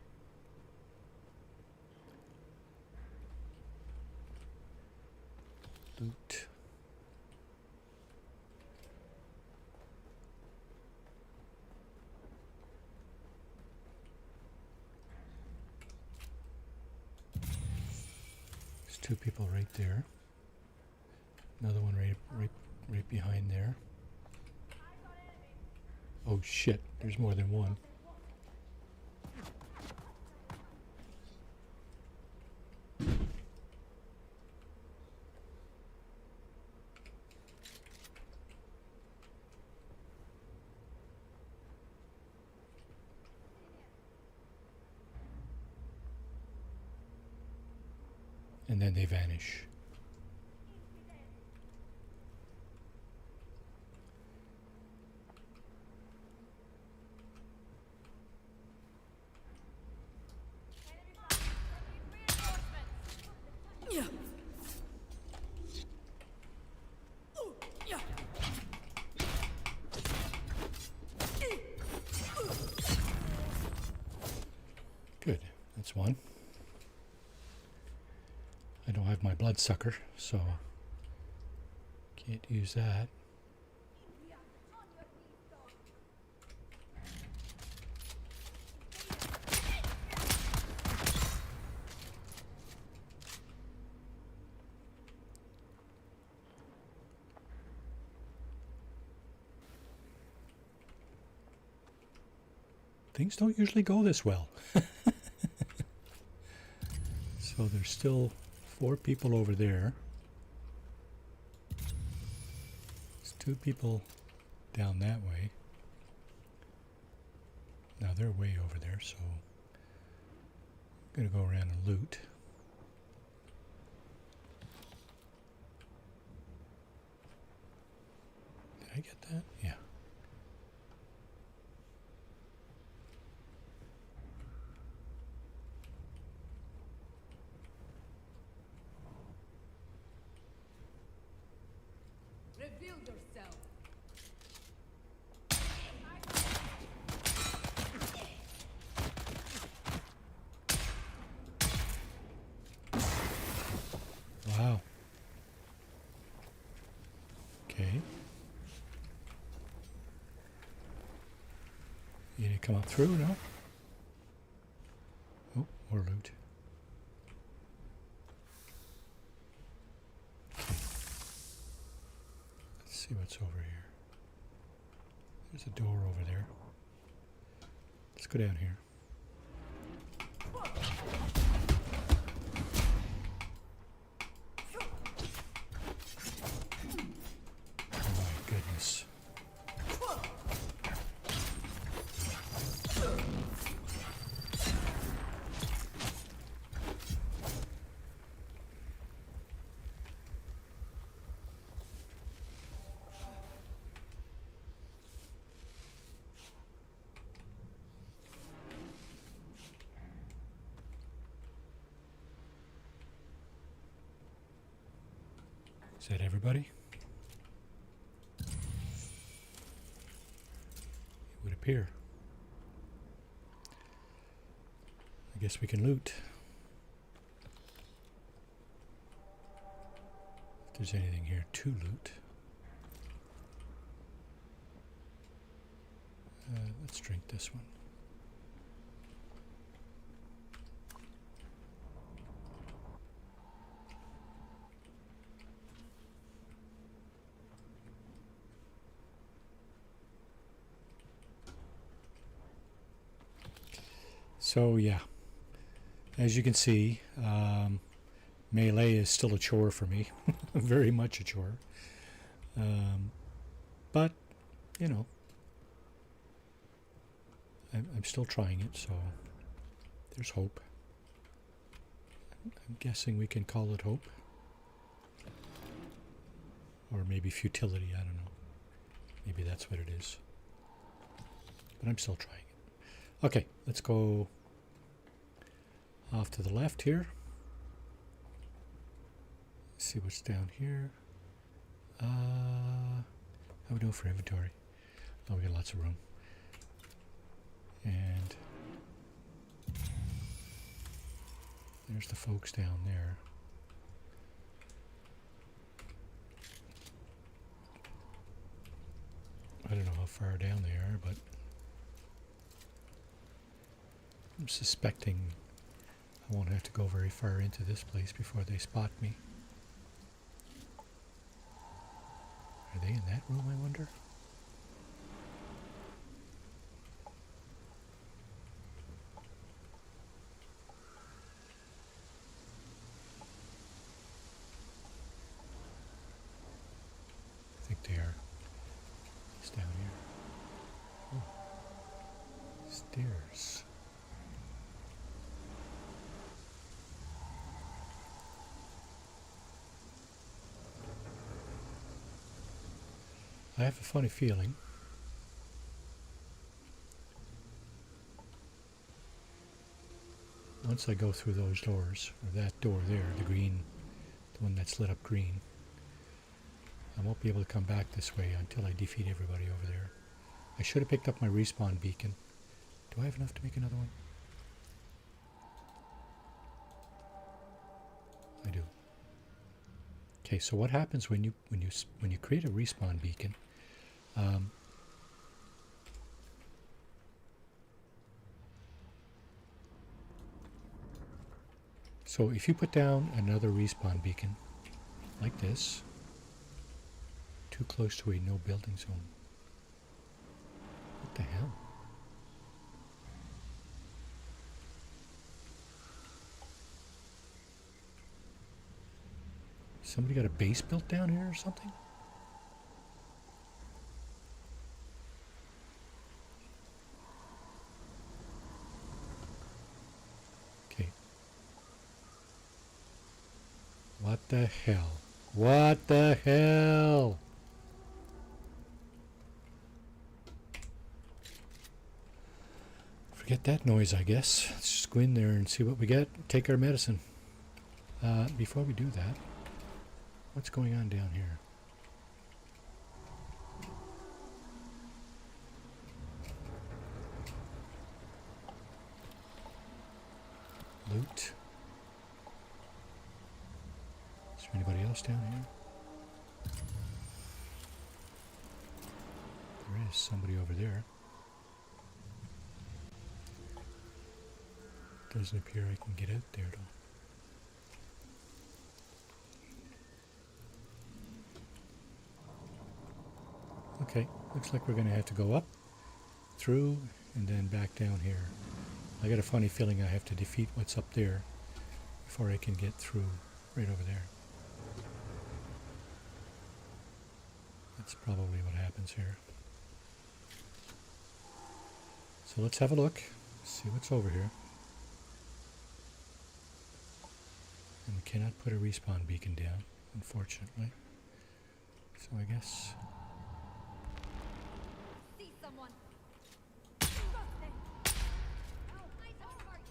Speaker 3: Loot. There's two people right there. Another one right behind there. Oh shit, there's more than one. And then they vanish. Good, that's one. I don't have my bloodsucker, so can't use that. Things don't usually go this well. So there's still 4 people over there. There's 2 people down that way. Now they're way over there, so I'm gonna go around and loot. Did I get that? Yeah. come up through, no? Oh, more loot. Okay. Let's see what's over here. There's a door over there. Let's go down here. Oh my goodness. Is that everybody? It would appear. I guess we can loot. If there's anything here to loot. Let's drink this one. So yeah, as you can see, melee is still a chore for me, very much a chore. But you know, I'm still trying it, so there's hope. I'm guessing we can call it hope, or maybe futility. I don't know. Maybe that's what it is. But I'm still trying it. Okay, let's go off to the left here. See what's down here. How we doing for inventory? Oh, we got lots of room. And there's the folks down there. I don't know how far down they are, but I'm suspecting I won't have to go very far into this place before they spot me. Are they in that room, I wonder? I think they are. It's down here. Oh. Stairs. I have a funny feeling once I go through those doors, or that door there, the green, the one that's lit up green, I won't be able to come back this way until I defeat everybody over there. I should have picked up my respawn beacon. Do I have enough to make another one? I do. Okay, so what happens when you create a respawn beacon? So if you put down another respawn beacon like this, too close to a no building zone. What the hell? Somebody got a base built down here or something? Okay. What the hell? What the hell? Forget that noise, I guess. Let's just go in there and see what we get. Take our medicine. Before we do that, what's going on down here? Loot. Is there anybody else down here? There is somebody over there. Doesn't appear I can get out there at all. Okay, looks like we're going to have to go up, through, and then back down here. I got a funny feeling I have to defeat what's up there before I can get through right over there. That's probably what happens here. So let's have a look, see what's over here. And we cannot put a respawn beacon down, unfortunately. So I guess...
Speaker 6: See someone. Trust them. Oh, eyes on target.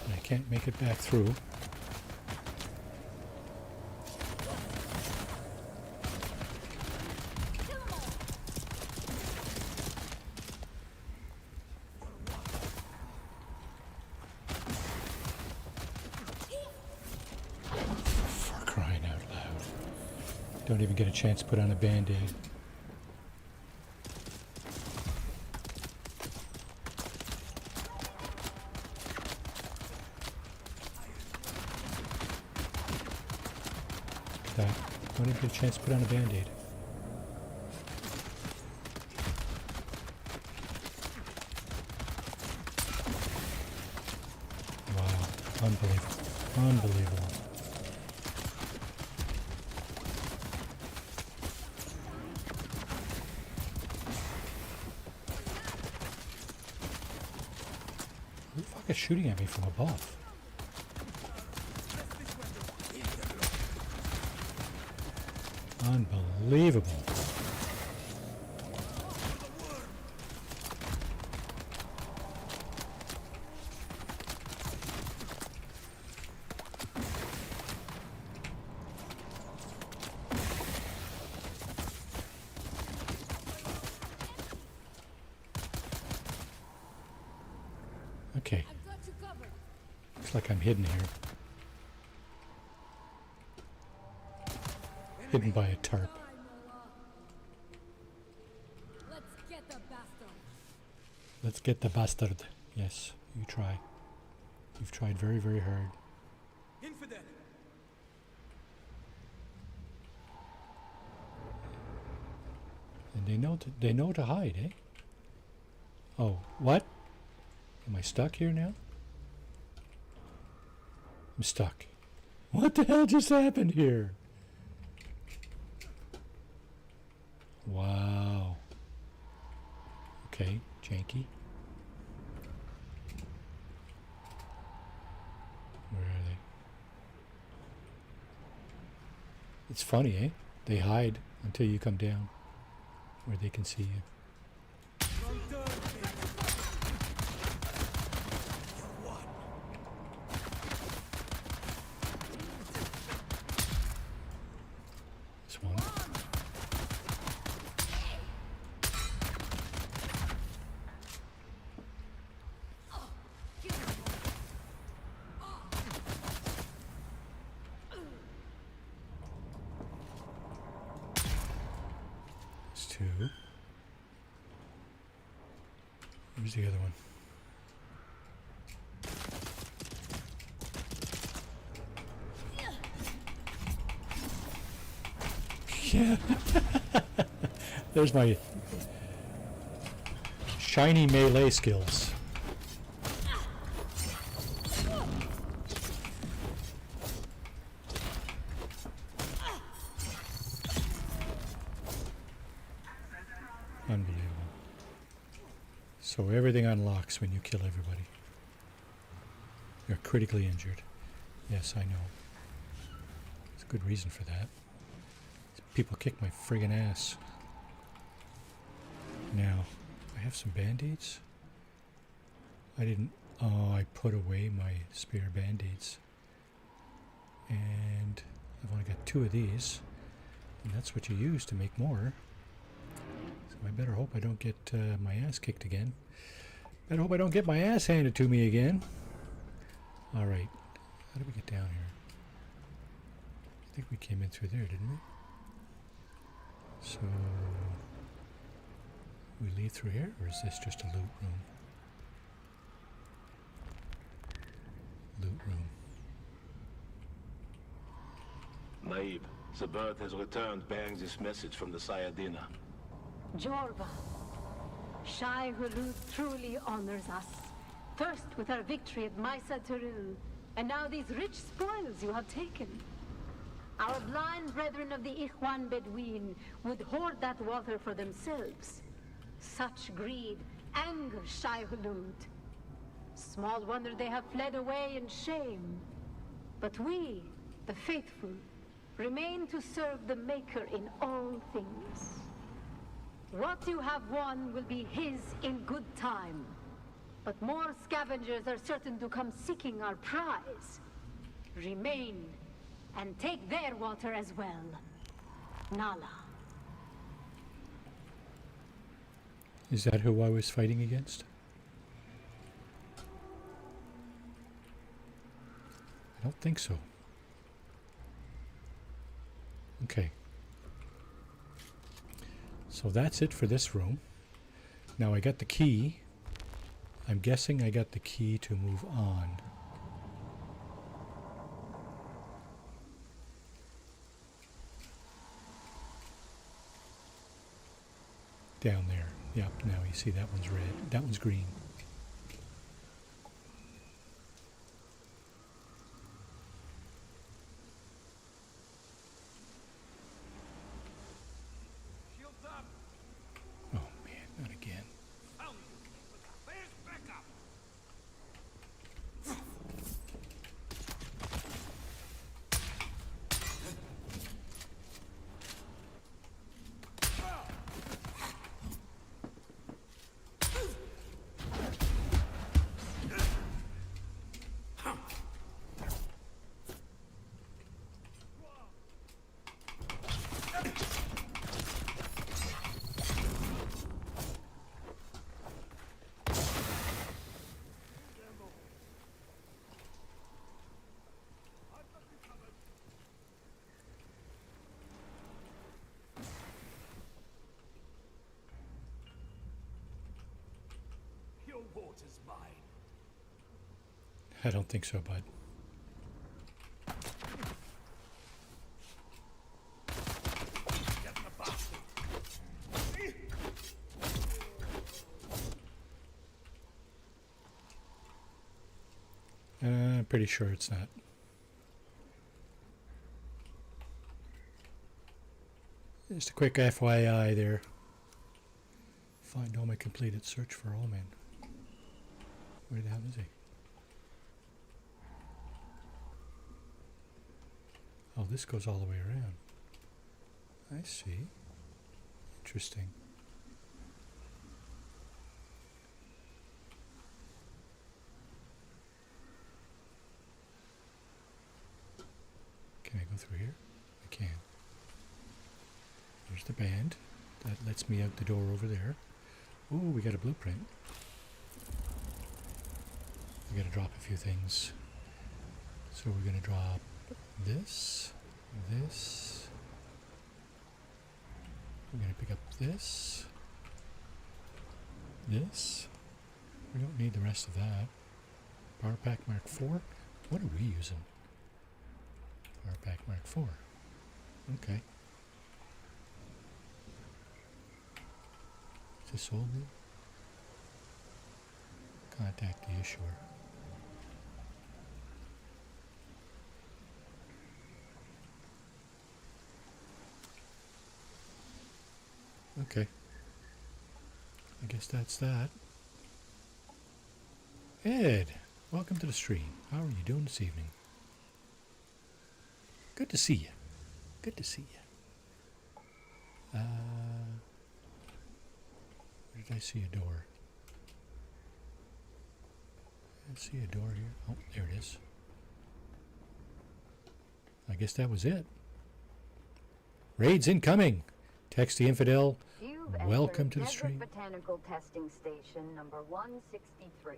Speaker 3: and I can't make it back through.
Speaker 6: Kill 'em all.
Speaker 3: For crying out loud. Don't even get a chance to put on a band-aid. That. Don't even get a chance to put on a band-aid. Wow. Unbelievable. Unbelievable. Who the fuck is shooting at me from above? Unbelievable. Okay,
Speaker 6: I've got you covered.
Speaker 3: looks like I'm hidden here. Hidden by a tarp.
Speaker 6: Die, Noah. Let's get the bastard.
Speaker 3: Let's get the bastard. Yes, you try. You've tried very, very hard.
Speaker 5: Infidel!
Speaker 3: And they know to hide, eh? Oh, what? Am I stuck here now? I'm stuck. What the hell just happened here? Wow. Okay, janky. Where are they? It's funny, eh? They hide until you come down, where they can see you.
Speaker 5: Wrong turn, baby.
Speaker 3: This one. There's two. Where's the other one? Yeah. There's my shiny melee skills. Unbelievable. So everything unlocks when you kill everybody. You're critically injured. Yes, I know. There's a good reason for that. People kick my friggin' ass. Now, I have some band-aids. I didn't... Oh, I put away my spare band-aids. And I've only got 2 of these. And that's what you use to make more. So I better hope I don't get my ass kicked again. Better hope I don't get my ass handed to me again. Alright. How do we get down here? I think we came in through there, didn't we? So... we leave through here, or is this just a loot room? Loot room.
Speaker 7: Naib, the bird has returned bearing this message from the Sayadina.
Speaker 8: Jorva, Shai Hulud truly honors us. First with our victory at Maisa Turil, and now these rich spoils you have taken. Our blind brethren of the Ikhwan Bedouin would hoard that water for themselves. Such greed angers Shai Hulud. Small wonder they have fled away in shame. But we, the faithful, remain to serve the Maker in all things. What you have won will be his in good time. But more scavengers are certain to come seeking our prize. Remain, and take their water as well. Nala.
Speaker 3: Is that who I was fighting against? I don't think so. Okay. So that's it for this room. Now I got the key. I'm guessing I got the key to move on. Down there. Yep, now you see that one's red. That one's green.
Speaker 2: Shields up!
Speaker 3: Oh man, not again.
Speaker 2: Found you! Where's backup? Your water's mine.
Speaker 3: I don't think so, bud.
Speaker 2: Get the bastard!
Speaker 3: I'm pretty sure it's not. Just a quick FYI there. Find all my completed search for all men. Where the hell is he? Oh, this goes all the way around. I see. Interesting. Can I go through here? I can. There's the band. That lets me out the door over there. Ooh, we got a blueprint. We gotta drop a few things. So we're gonna drop this, this. We're gonna pick up this, this. We don't need the rest of that. Power Pack Mark 4. What are we using? Power Pack Mark 4. Okay. Is this old? Contact the issuer. Okay. I guess that's that. Ed, welcome to the stream. How are you doing this evening? Good to see you. Good to see you. Where did I see a door? I see a door here. Oh, there it is. I guess that was it. Raids incoming. Text the infidel.
Speaker 4: You've
Speaker 3: Welcome
Speaker 4: entered
Speaker 3: to the
Speaker 4: Desert
Speaker 3: stream.
Speaker 4: Botanical Testing Station number 163.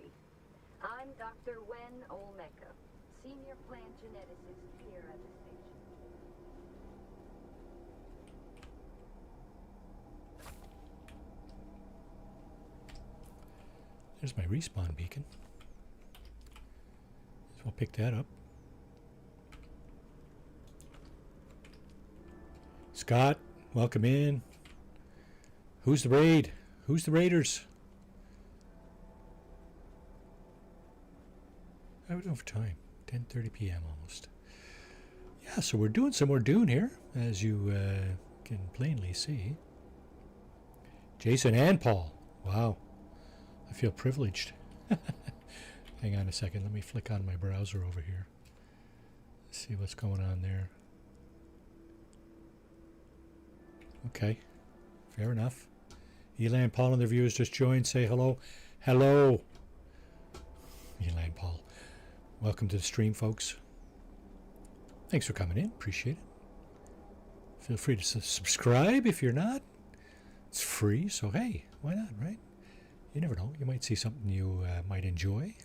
Speaker 4: I'm Dr. Wen Olmecca, senior plant geneticist here at the station.
Speaker 3: There's my respawn beacon. So I'll pick that up. Scott, welcome in. Who's the raid? Who's the raiders? How are we doing for time? 10:30 p.m. almost. Yeah, so we're doing some more Dune here, as you can plainly see. Jason and Paul. Wow. I feel privileged. Hang on a second. Let me flick on my browser over here. See what's going on there. Okay. Fair enough. Eli and Paul and their viewers just joined. Say hello. Hello. Eli and Paul. Welcome to the stream, folks. Thanks for coming in. Appreciate it. Feel free to subscribe if you're not. It's free, so hey, why not, right? You never know. You might see something you might enjoy.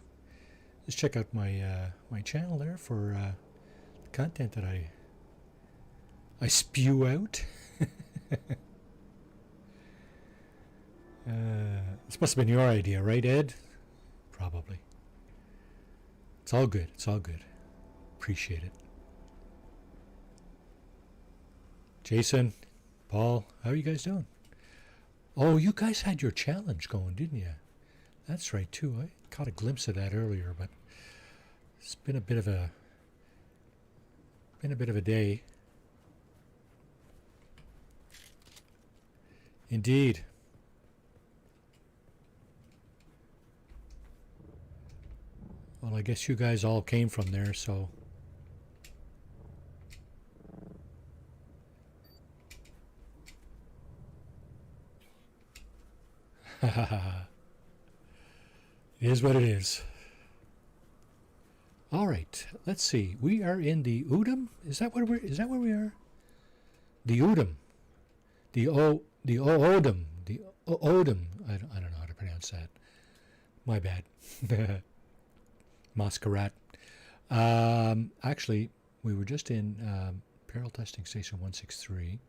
Speaker 3: Just check out my my channel there for the content that I spew out. This must have been your idea, right, Ed? Probably. It's all good. It's all good. Appreciate it. Jason, Paul, how are you guys doing? Oh, you guys had your challenge going, didn't you? That's right, too. I caught a glimpse of that earlier, but it's been a bit of a day. Indeed. Well, I guess you guys all came from there, so... It is what it is. All right, let's see. We are in the Udum. Is that where we are? The Udum. The Odum. The Odum. I don't know how to pronounce that. My bad. Masquerade. Actually, we were just in Peril Testing Station 163.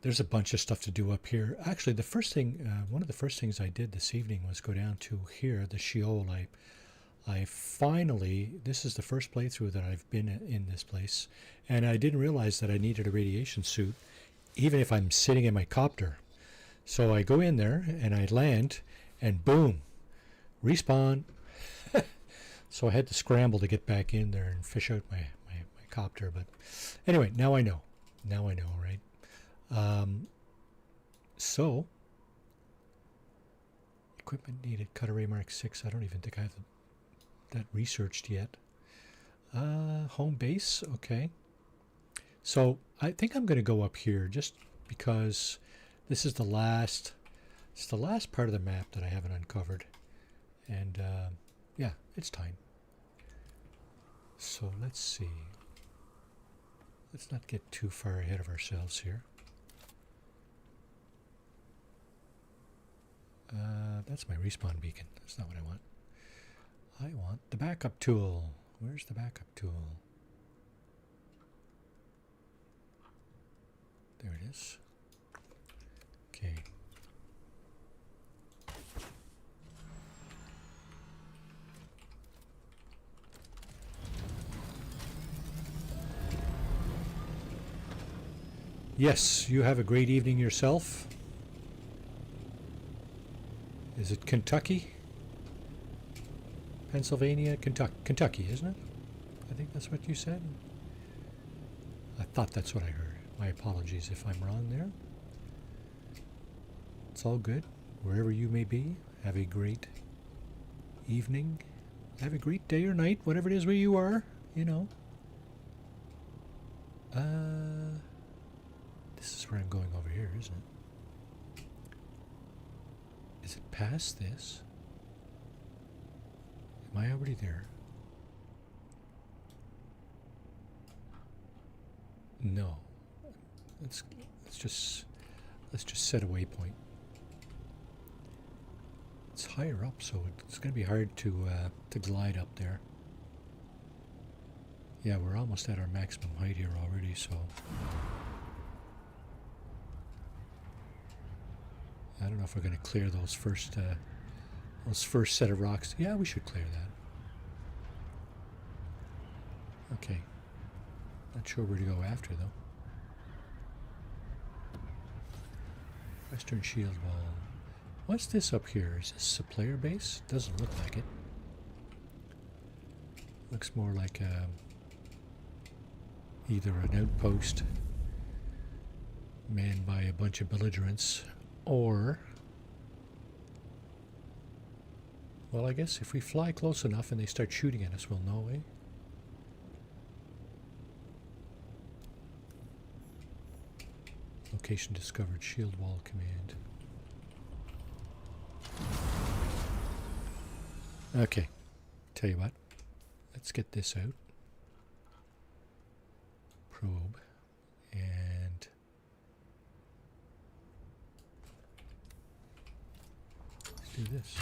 Speaker 3: There's a bunch of stuff to do up here. Actually, the first thing, one of the first things I did this evening was go down to here, the Sheol. I finally, this is the first playthrough that I've been in this place, and I didn't realize that I needed a radiation suit, even if I'm sitting in my copter. So I go in there, and I land, and boom, respawn. So I had to scramble to get back in there and fish out my copter. But anyway, now I know. Now I know, right? So, equipment needed, Cutaway Mark 6. I don't even think I have that researched yet. Home base, okay. So, I think I'm going to go up here just because this is the last, it's the last part of the map that I haven't uncovered. And, yeah, it's time. So, let's see. Let's not get too far ahead of ourselves here. That's my respawn beacon. That's not what I want. I want the backup tool. Where's the backup tool? There it is. Okay. Yes, you have a great evening yourself. Is it Kentucky? Pennsylvania? Kentucky, isn't it? I think that's what you said. I thought that's what I heard. My apologies if I'm wrong there. It's all good. Wherever you may be, have a great evening. Have a great day or night, whatever it is where you are, you know. This is where I'm going over here, isn't it? Is it past this? Am I already there? No. Let's just set a waypoint. It's higher up, so it's going to be hard to glide up there. Yeah, we're almost at our maximum height here already, so I don't know if we're going to clear those first set of rocks. Yeah, we should clear that. Okay. Not sure where to go after, though. Western shield wall. What's this up here? Is this a player base? Doesn't look like it. Looks more like either an outpost manned by a bunch of belligerents, or, well, I guess if we fly close enough and they start shooting at us, we'll know, eh? Location discovered. Shield wall command. Okay. Tell you what. Let's get this out. Probe. And let's do this.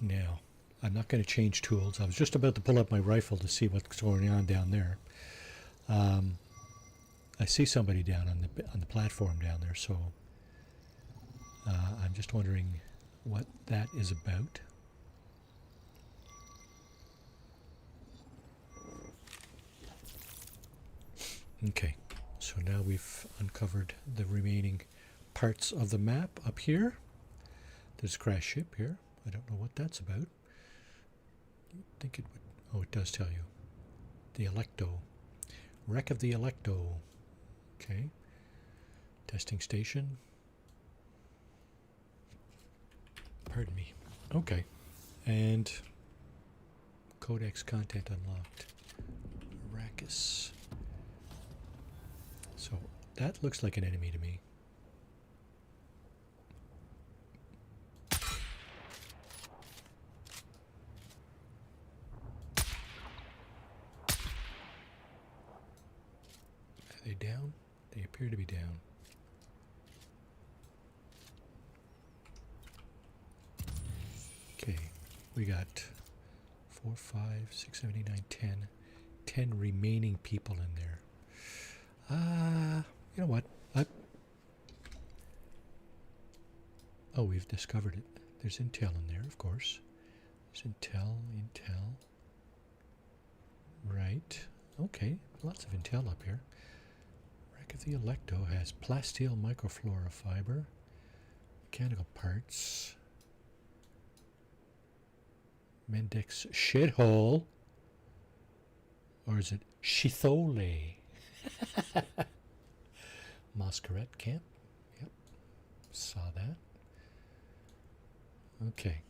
Speaker 3: Now, I'm not going to change tools. I was just about to pull up my rifle to see what's going on down there. I see somebody down on the platform down there, so I'm just wondering what that is about. Okay, so now we've uncovered the remaining parts of the map up here. There's a crash ship here. I don't know what that's about. I think it would. Oh, it does tell you. The Electo. Wreck of the Electo. Okay. Testing station. Pardon me. Okay. And codex content unlocked. Arrakis. So that looks like an enemy to me. Are they down? They appear to be down. Okay, we got 4, 5, 6, 7, 8, 9, 10. 10 remaining people in there. You know what? Oh, we've discovered it. There's intel in there, of course. There's intel. Right. Okay, lots of intel up here. Wreck of the Electo has plasteel microflora fiber, mechanical parts, Mendix shithole, or is it Shithole? Masquerade camp. Yep. Saw that. Okay.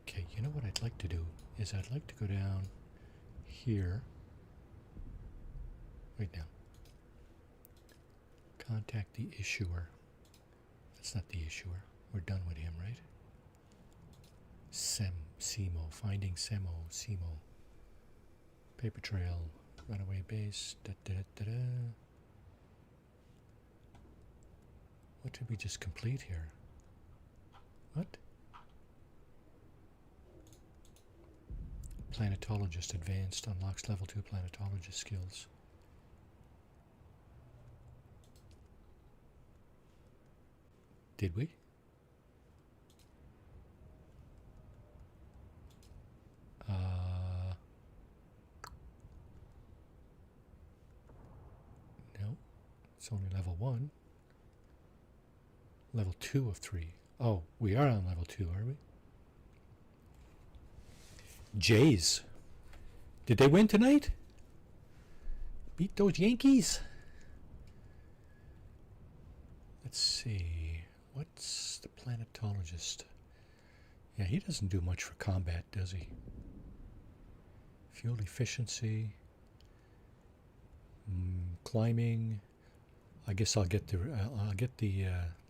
Speaker 3: Okay, you know what I'd like to do is I'd like to go down here. Right now. Contact the issuer. That's not the issuer. We're done with him, right? Semo. Finding Semo. Paper trail. Runaway base. What did we just complete here? What? Planetologist advanced. Unlocks level 2 planetologist skills. Did we? No. It's only level 1. Level 2 of 3. Oh, we are on level 2, are we? Jays. Did they win tonight? Beat those Yankees? Let's see. What's the planetologist? Yeah, he doesn't do much for combat, does he? Fuel efficiency. Climbing. I guess I'll get the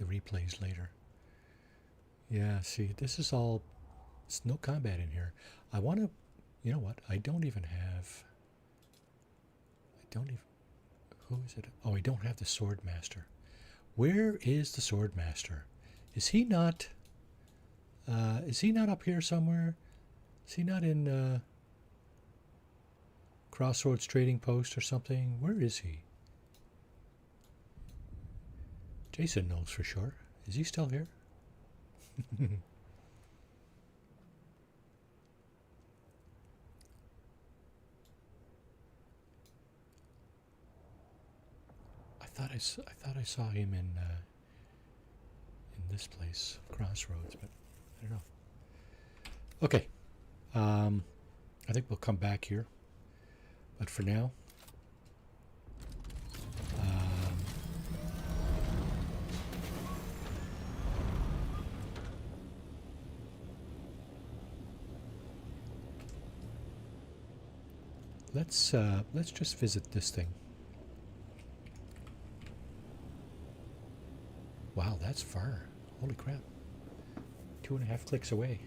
Speaker 3: replays later. Yeah, see, this is all. It's no combat in here. I want to. You know what? I don't even have. I don't even. Who is it? Oh, I don't have the sword master. Where is the sword master? Is he not? Is he not up here somewhere? Is he not in Crossroads Trading Post or something? Where is he? Jason knows for sure. Is he still here? I thought I saw him in this place, Crossroads, but I don't know. Okay, I think we'll come back here, but for now, let's just visit this thing. Wow, that's far. Holy crap. 2.5 clicks away.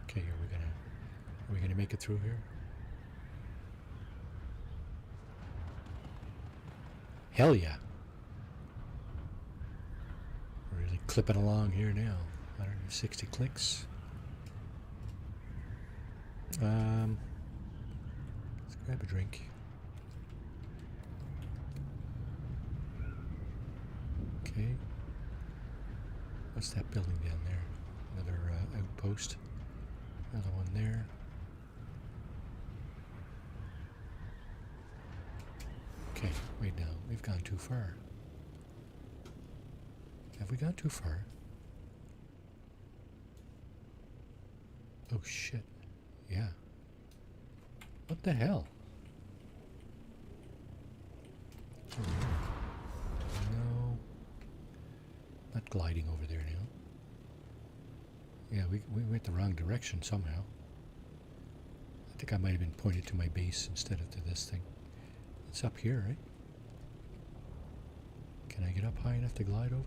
Speaker 3: Okay, are we gonna make it through here? Hell yeah. We're really clipping along here now. 160 clicks. Let's grab a drink. Okay. What's that building down there? Another outpost. Another one there. Okay, wait now. We've gone too far. Have we gone too far? Oh shit. Yeah. What the hell? No. Not gliding over there now. Yeah, we went the wrong direction somehow. I think I might have been pointed to my base instead of to this thing. It's up here, right? Can I get up high enough to glide over?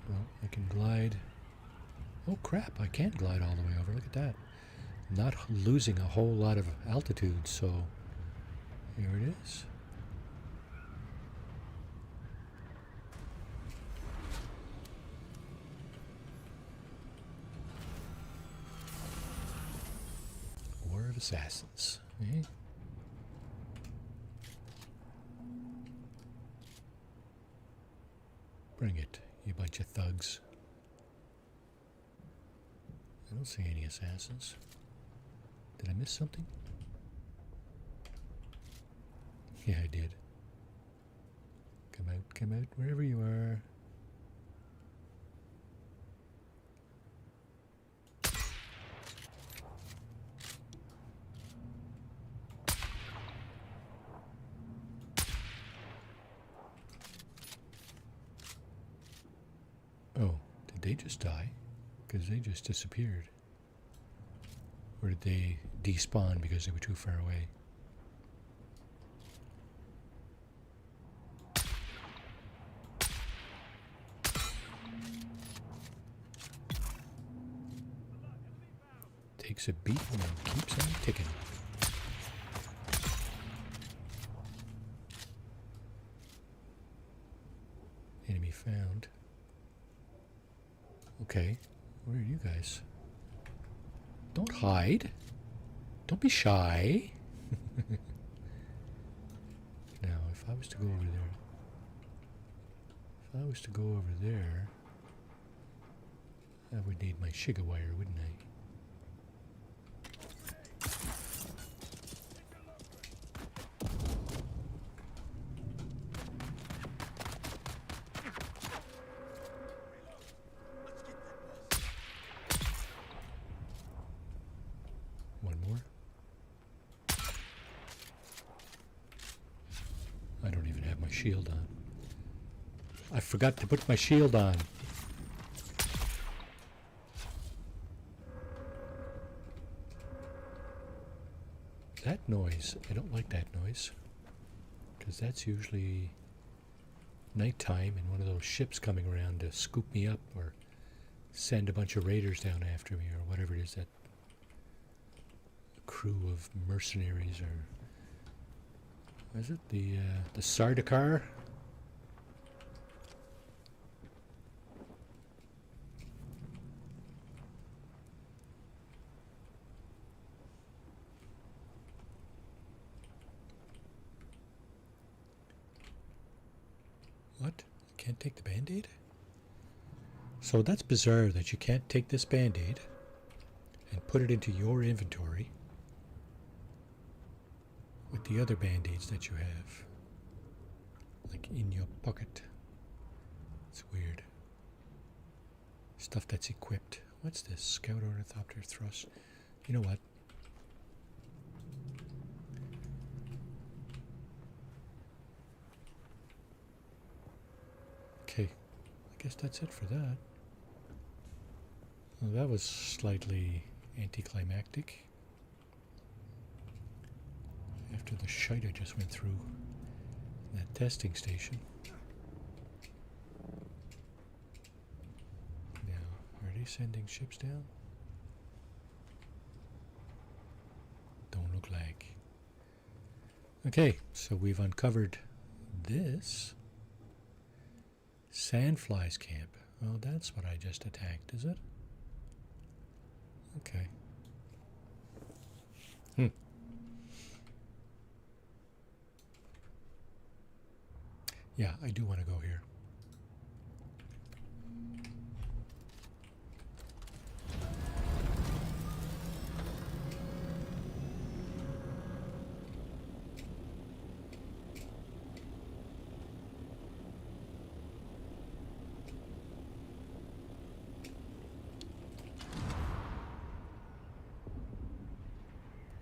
Speaker 3: Well, I can glide. Oh crap, I can glide all the way over. Look at that. Not losing a whole lot of altitude, so here it is. War of Assassins. Eh? Bring it, you bunch of thugs. I don't see any assassins. Did I miss something? Yeah, I did. Come out, wherever you are. Oh, did they just die? Because they just disappeared. Or did they despawn because they were too far away? Takes a beat and keeps on ticking. Enemy found. Okay, where are you guys? Don't hide. Don't be shy. Now, if I was to go over there, I would need my Shiga wire, wouldn't I? One more. I don't even have my shield on. I forgot to put my shield on. That noise, I don't like that noise. Because that's usually nighttime and one of those ships coming around to scoop me up or send a bunch of raiders down after me or whatever it is, that crew of mercenaries, or is it the Sardaukar? What? Can't take the Band-Aid? So that's bizarre that you can't take this Band-Aid and put it into your inventory with the other Band-Aids that you have, like in your pocket. It's weird. Stuff that's equipped. What's this? Scout Ornithopter Thrust. You know what? Okay, I guess that's it for that. Well, that was slightly anticlimactic. After the shite I just went through that testing station. Now, are they sending ships down? Don't look like. Okay, so we've uncovered this. Sandflies camp. Oh, that's what I just attacked, is it? Okay. Yeah, I do want to go here.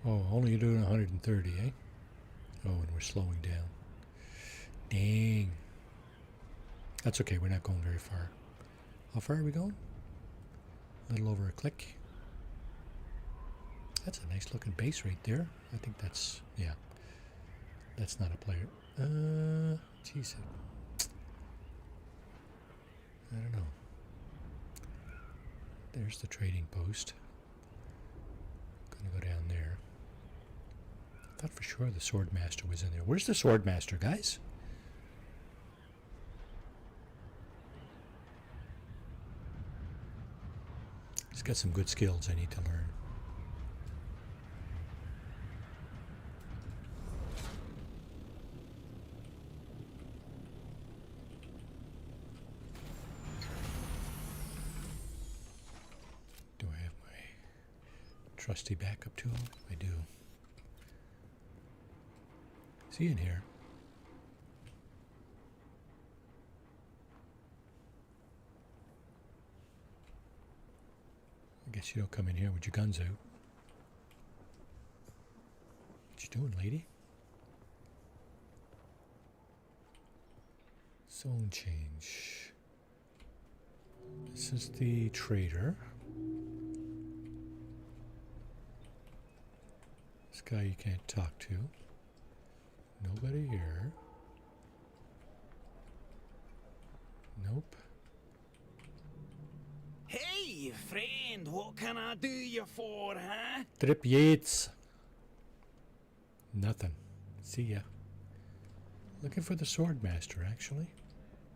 Speaker 3: Oh, only doing 130, eh? Oh, and we're slowing down. Dang. That's okay, we're not going very far. How far are we going? A little over a click. That's a nice looking base right there. I think that's, yeah. That's not a player. Jeez. I don't know. There's the trading post. Gonna go down there. I thought for sure the Swordmaster was in there. Where's the Swordmaster, guys? He's got some good skills I need to learn. Do I have my trusty backup tool? I do. Is he in here? I guess you don't come in here with your guns out. What you doing, lady? Zone change. This is the trader. This guy you can't talk to. Nobody here. Nope.
Speaker 5: Hey, friend, what can I do you for, huh?
Speaker 3: Trip Yates. Nothing. See ya. Looking for the Swordmaster, actually.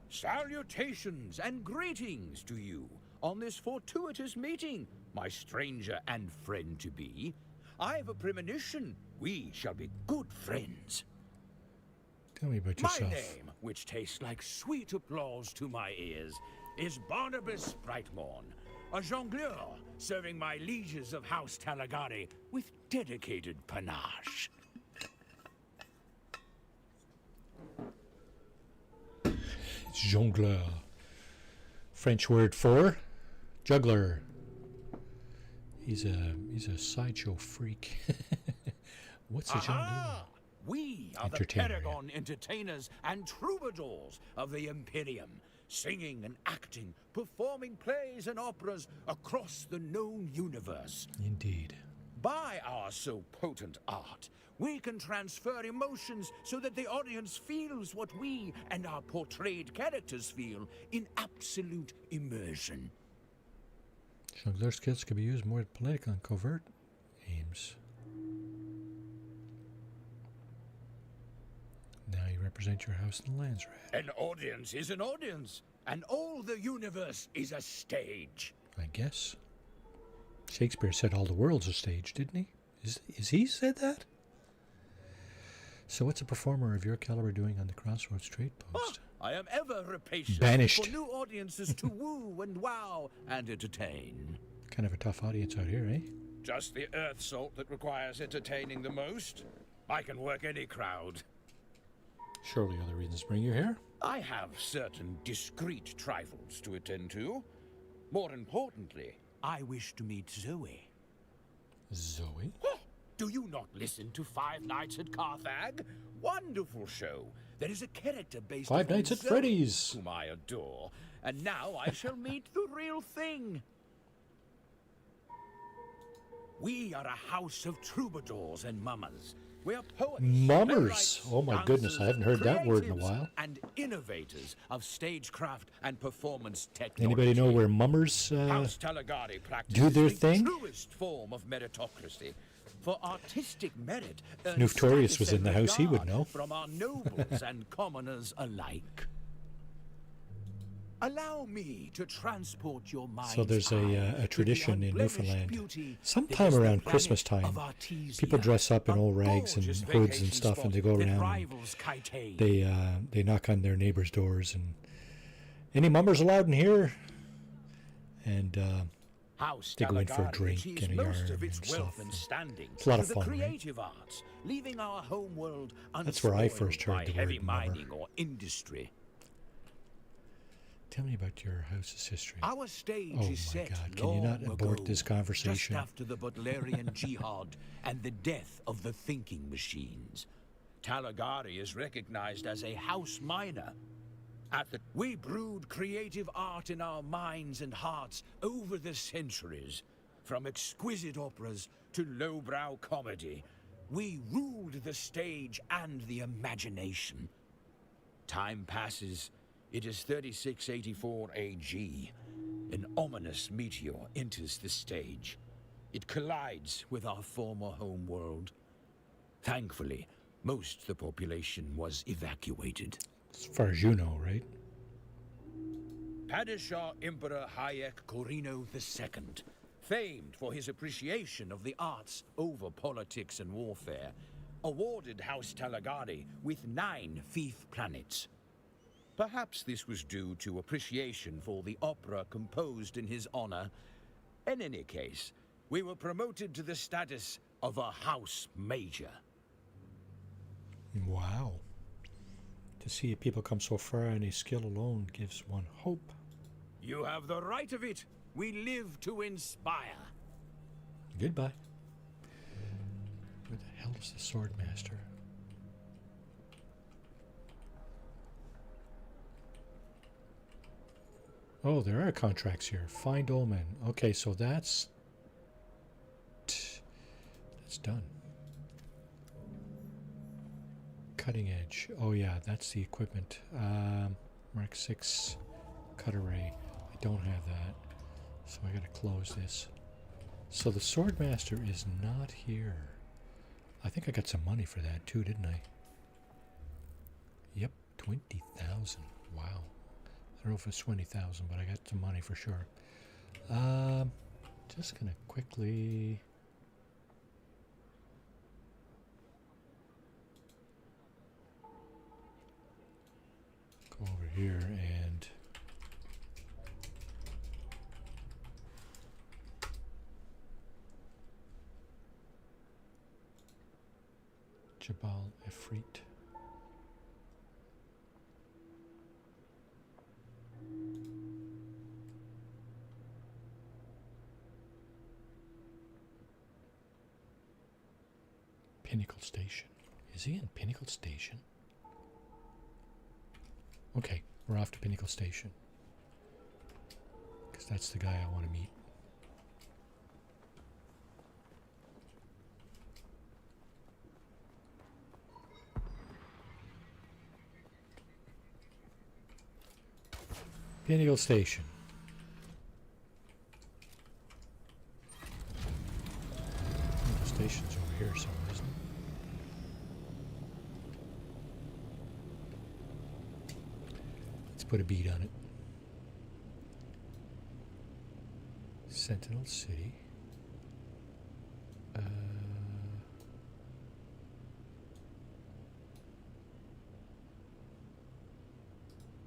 Speaker 9: Salutations and greetings to you on this fortuitous meeting, my stranger and friend-to-be. I've a premonition we shall be good friends.
Speaker 3: Tell me about
Speaker 9: My
Speaker 3: yourself.
Speaker 9: name, which tastes like sweet applause to my ears, is Barnabas Brightmorn, a jongleur serving my lieges of House Talagari with dedicated panache.
Speaker 3: It's jongleur. French word for juggler. He's a sideshow freak. What's a jongleur?
Speaker 9: We are the
Speaker 3: Entertainer, yeah.
Speaker 9: paragon entertainers and troubadours of the Imperium, singing and acting, performing plays and operas across the known universe.
Speaker 3: Indeed.
Speaker 9: By our so potent art, we can transfer emotions so that the audience feels what we and our portrayed characters feel in absolute immersion.
Speaker 3: Jongleur skills can be used more in political and covert aims. Now you represent your house in the lands, Red.
Speaker 9: An audience is an audience, and all the universe is a stage.
Speaker 3: I guess. Shakespeare said all the world's a stage, didn't he? Is he said that? So what's a performer of your caliber doing on the Crossroads Trade Post?
Speaker 9: I am ever rapacious
Speaker 3: Banished.
Speaker 9: for new audiences to woo and wow and entertain.
Speaker 3: Kind of a tough audience out here, eh?
Speaker 9: Just the earth salt that requires entertaining the most. I can work any crowd.
Speaker 3: Surely other reasons bring you here.
Speaker 9: I have certain discreet trifles to attend to. More importantly, I wish to meet Zoe.
Speaker 3: Zoe?
Speaker 9: Oh, do you not listen to Five Nights at Carthage? Wonderful show. There is a character based
Speaker 3: Five
Speaker 9: upon
Speaker 3: Nights at
Speaker 9: Zoe,
Speaker 3: Freddy's.
Speaker 9: whom I adore. And now I shall meet the real thing. We are a house of troubadours and mummers. We are poets,
Speaker 3: Mummers.
Speaker 9: playwrights,
Speaker 3: Oh my goodness, I haven't heard that word in a
Speaker 9: creatives,
Speaker 3: while.
Speaker 9: And innovators of stagecraft and performance technology.
Speaker 3: Anybody know where mummers
Speaker 9: House Talagari
Speaker 3: do their
Speaker 9: practices the
Speaker 3: thing?
Speaker 9: truest form of meritocracy. For artistic merit,
Speaker 3: Nuftorius was in the house, he would know.
Speaker 9: From our nobles and commoners alike. Allow me to transport your mind.
Speaker 3: So there's a tradition in Newfoundland. Sometime around Christmas time, people dress up in old rags and hoods and stuff, and they go around. And they knock on their neighbors' doors and any mummers allowed in here? And they go in for a drink and a yarn and stuff. It's a lot of fun, right?
Speaker 9: Creative arts, leaving our home world
Speaker 3: That's where I
Speaker 9: unspoiled
Speaker 3: first heard
Speaker 9: by
Speaker 3: the word
Speaker 9: heavy
Speaker 3: mummer.
Speaker 9: mining or industry.
Speaker 3: Tell me about your house's history.
Speaker 9: Our stage
Speaker 3: Oh
Speaker 9: is
Speaker 3: my
Speaker 9: set
Speaker 3: God, can you not
Speaker 9: long
Speaker 3: abort
Speaker 9: ago,
Speaker 3: this conversation?
Speaker 9: Just after the Butlerian Jihad and the death of the thinking machines. Talagari is recognized as a house miner. We brewed creative art in our minds and hearts over the centuries. From exquisite operas to lowbrow comedy, we ruled the stage and the imagination. Time passes. It is 3684 AG. An ominous meteor enters the stage. It collides with our former home world. Thankfully, most of the population was evacuated.
Speaker 3: As far as you know, right?
Speaker 9: Padishah Emperor Hayek Corino II, famed for his appreciation of the arts over politics and warfare, awarded House Talagari with 9 fief planets. Perhaps this was due to appreciation for the opera composed in his honor. In any case, we were promoted to the status of a house major.
Speaker 3: Wow. To see people come so far, any skill alone gives one hope.
Speaker 9: You have the right of it. We live to inspire.
Speaker 3: Goodbye. Where the hell is the Swordmaster? Oh, there are contracts here. Find Omen. Okay, so that's done. Cutting edge. Oh yeah, that's the equipment. Mark 6 cut array. I don't have that, so I gotta close this. So the Swordmaster is not here. I think I got some money for that too, didn't I? Yep, 20,000. Wow. I don't know if it's 20,000, but I got some money for sure. Just gonna quickly. Go over here and Jabal Efreet. Pinnacle Station. Is he in Pinnacle Station? Okay, we're off to Pinnacle Station. Because that's the guy I want to meet. Pinnacle Station. The station's over here somewhere, isn't it? Let's put a beat on it. Sentinel City.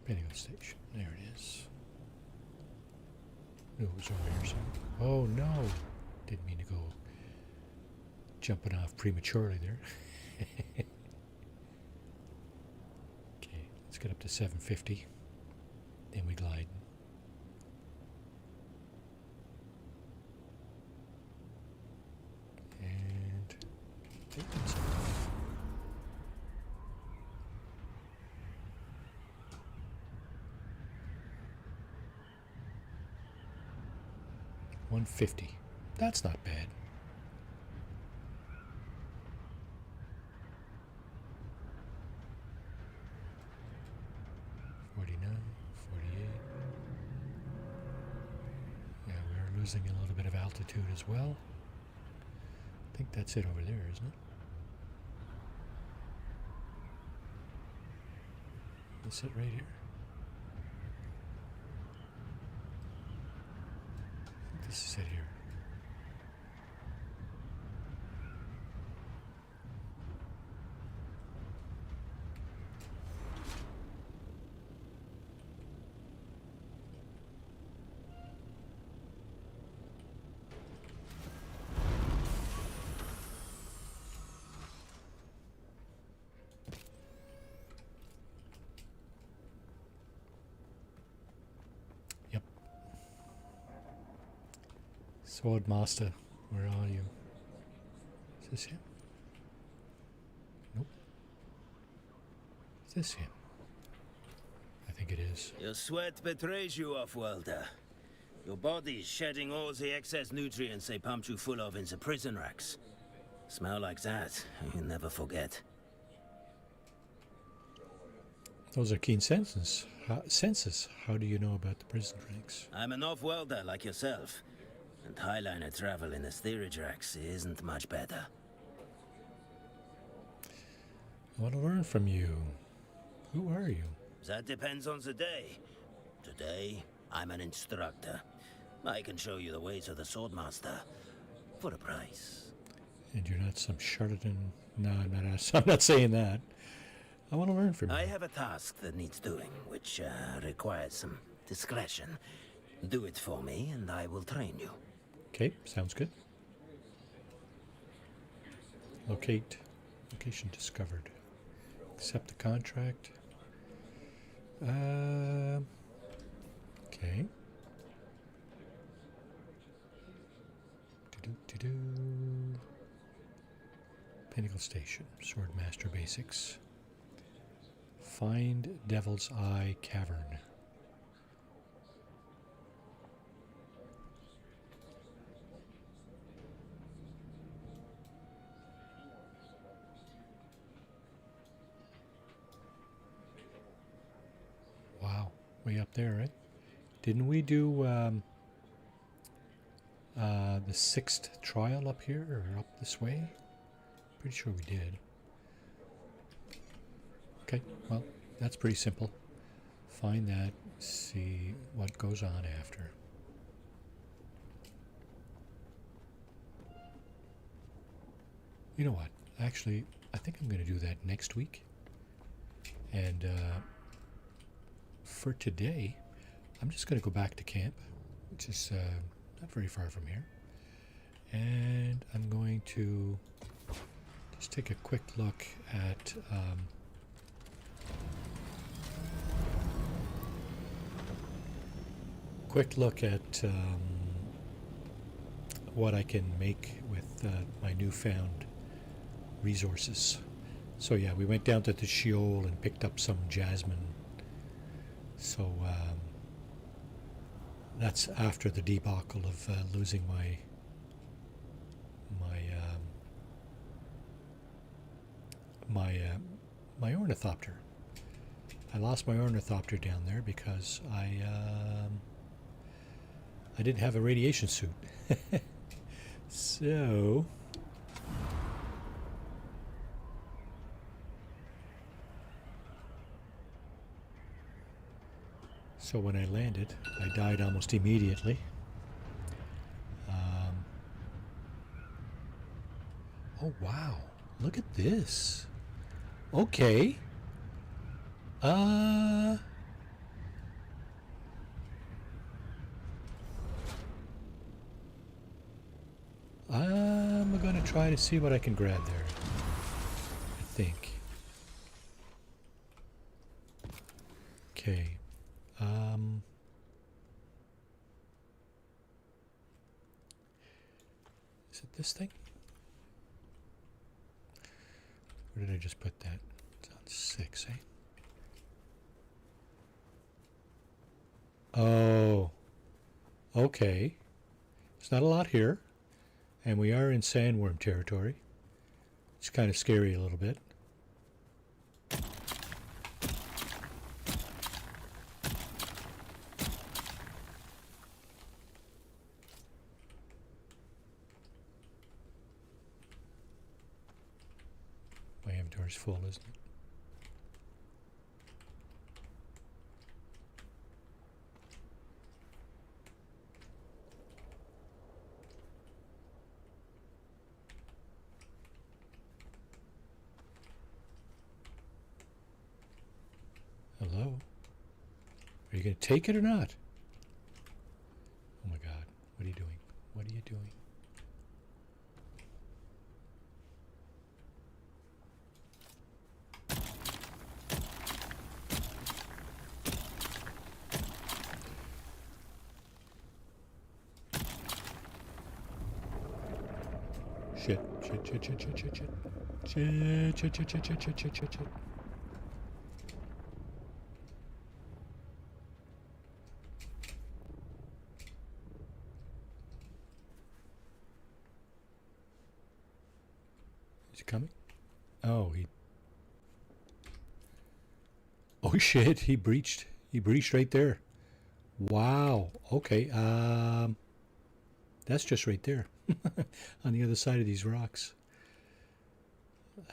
Speaker 3: Pinnacle Station. There it is. Knew it was over here somewhere. Oh no! Didn't mean to go jumping off prematurely there. Okay, let's get up to 750. Then we glide. And take this off. $150. That's not bad. Yeah, we're losing a little bit of altitude as well. I think that's it over there, isn't it? That's it right here. I think this is it here. Swordmaster, where are you? Is this him? Nope. Is this him? I think it is.
Speaker 5: Your sweat betrays you, off-worlder. Your body's shedding all the excess nutrients they pumped you full of in the prison racks. Smell like that, you never forget.
Speaker 3: Those are keen senses. How do you know about the prison ranks?
Speaker 5: I'm an off-worlder like yourself. And Highliner travel in the steerage racks isn't much better.
Speaker 3: I want to learn from you. Who are you?
Speaker 5: That depends on the day. Today, I'm an instructor. I can show you the ways of the Swordmaster for a price.
Speaker 3: And you're not some charlatan. No, I'm not saying that. I want to learn from you.
Speaker 5: I have a task that needs doing, which requires some discretion. Do it for me, and I will train you.
Speaker 3: Okay, sounds good. Location discovered. Accept the contract. Okay. Pinnacle Station. Swordmaster Basics. Find Devil's Eye Cavern. Wow, way up there, right? Didn't we do the 6th trial up here or up this way? Pretty sure we did. Okay, well, that's pretty simple. Find that, see what goes on after. You know what? Actually, I think I'm going to do that next week. And for today, I'm just going to go back to camp, which is not very far from here. And I'm going to just take a quick look at what I can make with my newfound resources. So yeah, we went down to the Sheol and picked up some jasmine. So that's after the debacle of losing my ornithopter. I lost my ornithopter down there because I didn't have a radiation suit. So when I landed, I died almost immediately. Oh wow, look at this. Okay. I'm gonna try to see what I can grab there. I think. Okay. Is it this thing? Where did I just put that? It's on 6, eh? Oh. Okay. It's not a lot here. And we are in sandworm territory. It's kind of scary a little bit. My inventory's full, isn't it? Hello? Are you going to take it or not? Oh my god. What are you doing? What are you doing? Shit. Shit, shit, shit, shit, shit, shit. Shit, shit, shit, shit, shit, shit, shit, shit, shit. Is he coming? Oh, he... Oh shit, he breached. He breached right there. Wow. Okay, that's just right there. On the other side of these rocks.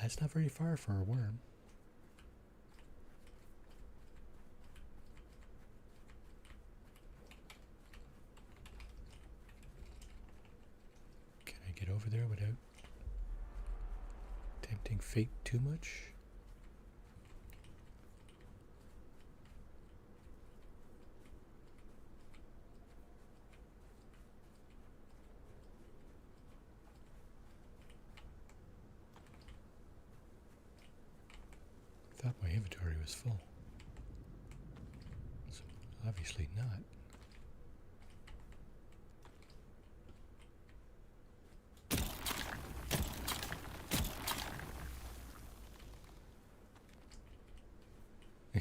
Speaker 3: That's not very far for a worm. Can I get over there without tempting fate too much? I thought my inventory was full. So obviously not.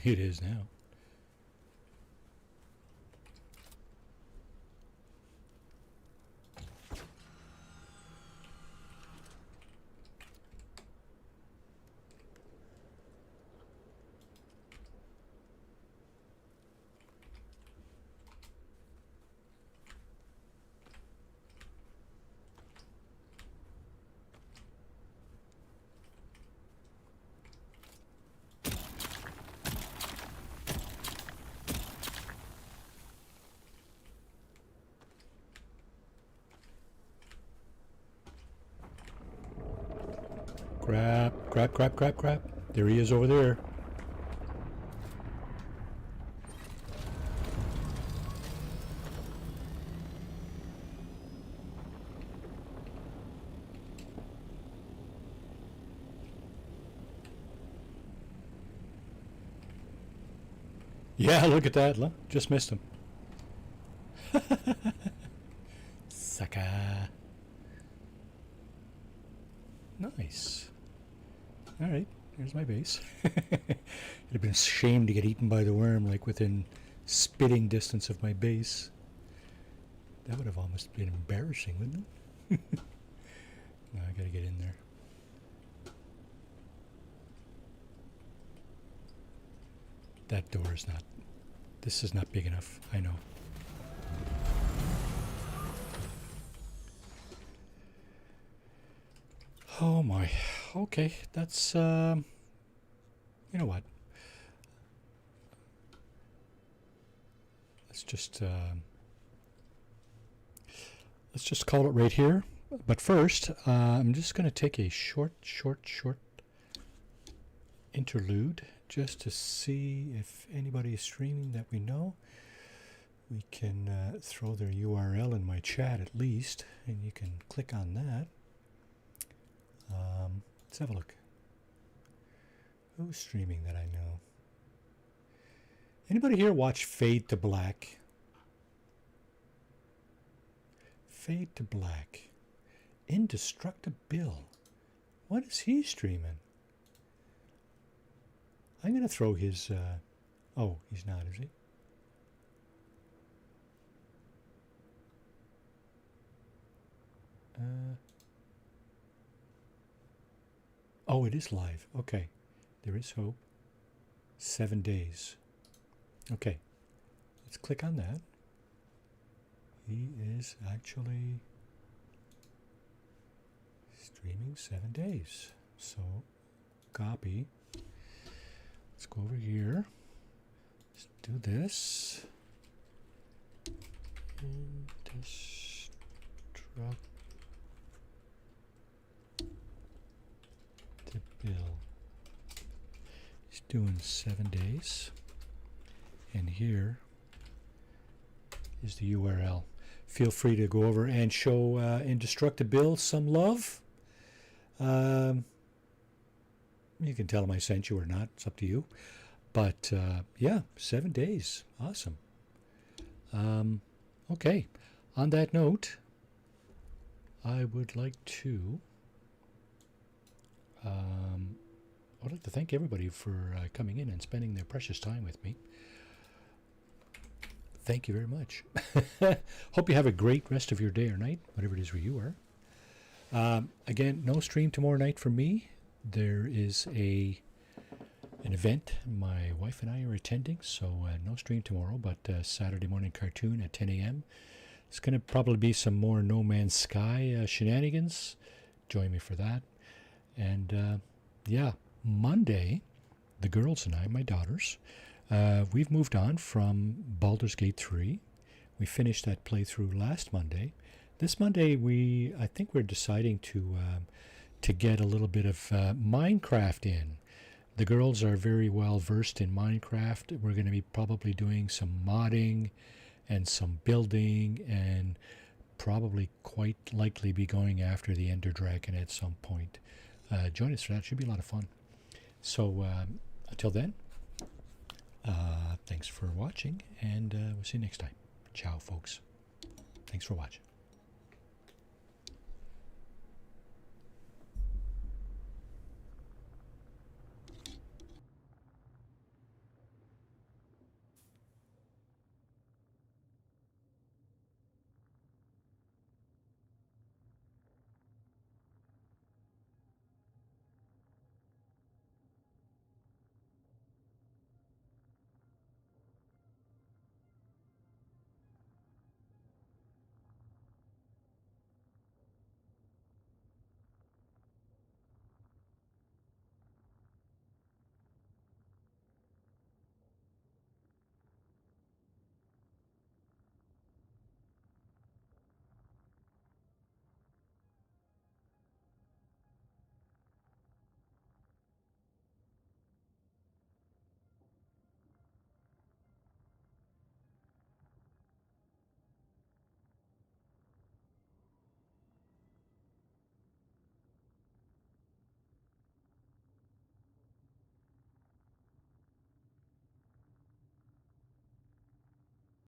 Speaker 3: It is now. Crap, crap, crap, crap, crap. There he is over there. Yeah, look at that. Look, just missed him. Sucker. Nice. All right. There's my base. It'd have been a shame to get eaten by the worm, like within spitting distance of my base. That would have almost been embarrassing, wouldn't it? No, I gotta get in there. That door is not... This is not big enough, I know. Oh my. Okay, that's... you know what? Let's just call it right here. But first, I'm just going to take a short interlude just to see if anybody is streaming that we know. We can throw their URL in my chat at least, and you can click on that. Let's have a look. Who's streaming that I know? Anybody here watch Fade to Black? Fade to Black. Indestructible. What is he streaming? I'm going to throw his... oh, he's not, is he? Oh, it is live. Okay. There is hope. 7 days. Okay. Let's click on that. He is actually streaming 7 days. So, copy. Let's go over here. Let's do this. Bill. He's doing 7 days. And here is the URL. Feel free to go over and show Indestructible some love. You can tell him I sent you or not. It's up to you. But yeah, 7 days. Awesome. Okay. On that note, I would like to I'd like to thank everybody for coming in and spending their precious time with me. Thank you very much. Hope you have a great rest of your day or night, whatever it is where you are. Again, no stream tomorrow night for me. There is an event my wife and I are attending, so no stream tomorrow, but Saturday morning cartoon at 10 a.m. It's going to probably be some more No Man's Sky shenanigans. Join me for that. And yeah, Monday, the girls and I, my daughters, we've moved on from Baldur's Gate 3. We finished that playthrough last Monday. This Monday, I think we're deciding to get a little bit of Minecraft in. The girls are very well versed in Minecraft. We're going to be probably doing some modding and some building, and probably quite likely be going after the Ender Dragon at some point. Join us for that. Should be a lot of fun. So until then, thanks for watching, and we'll see you next time. Ciao, folks. Thanks for watching.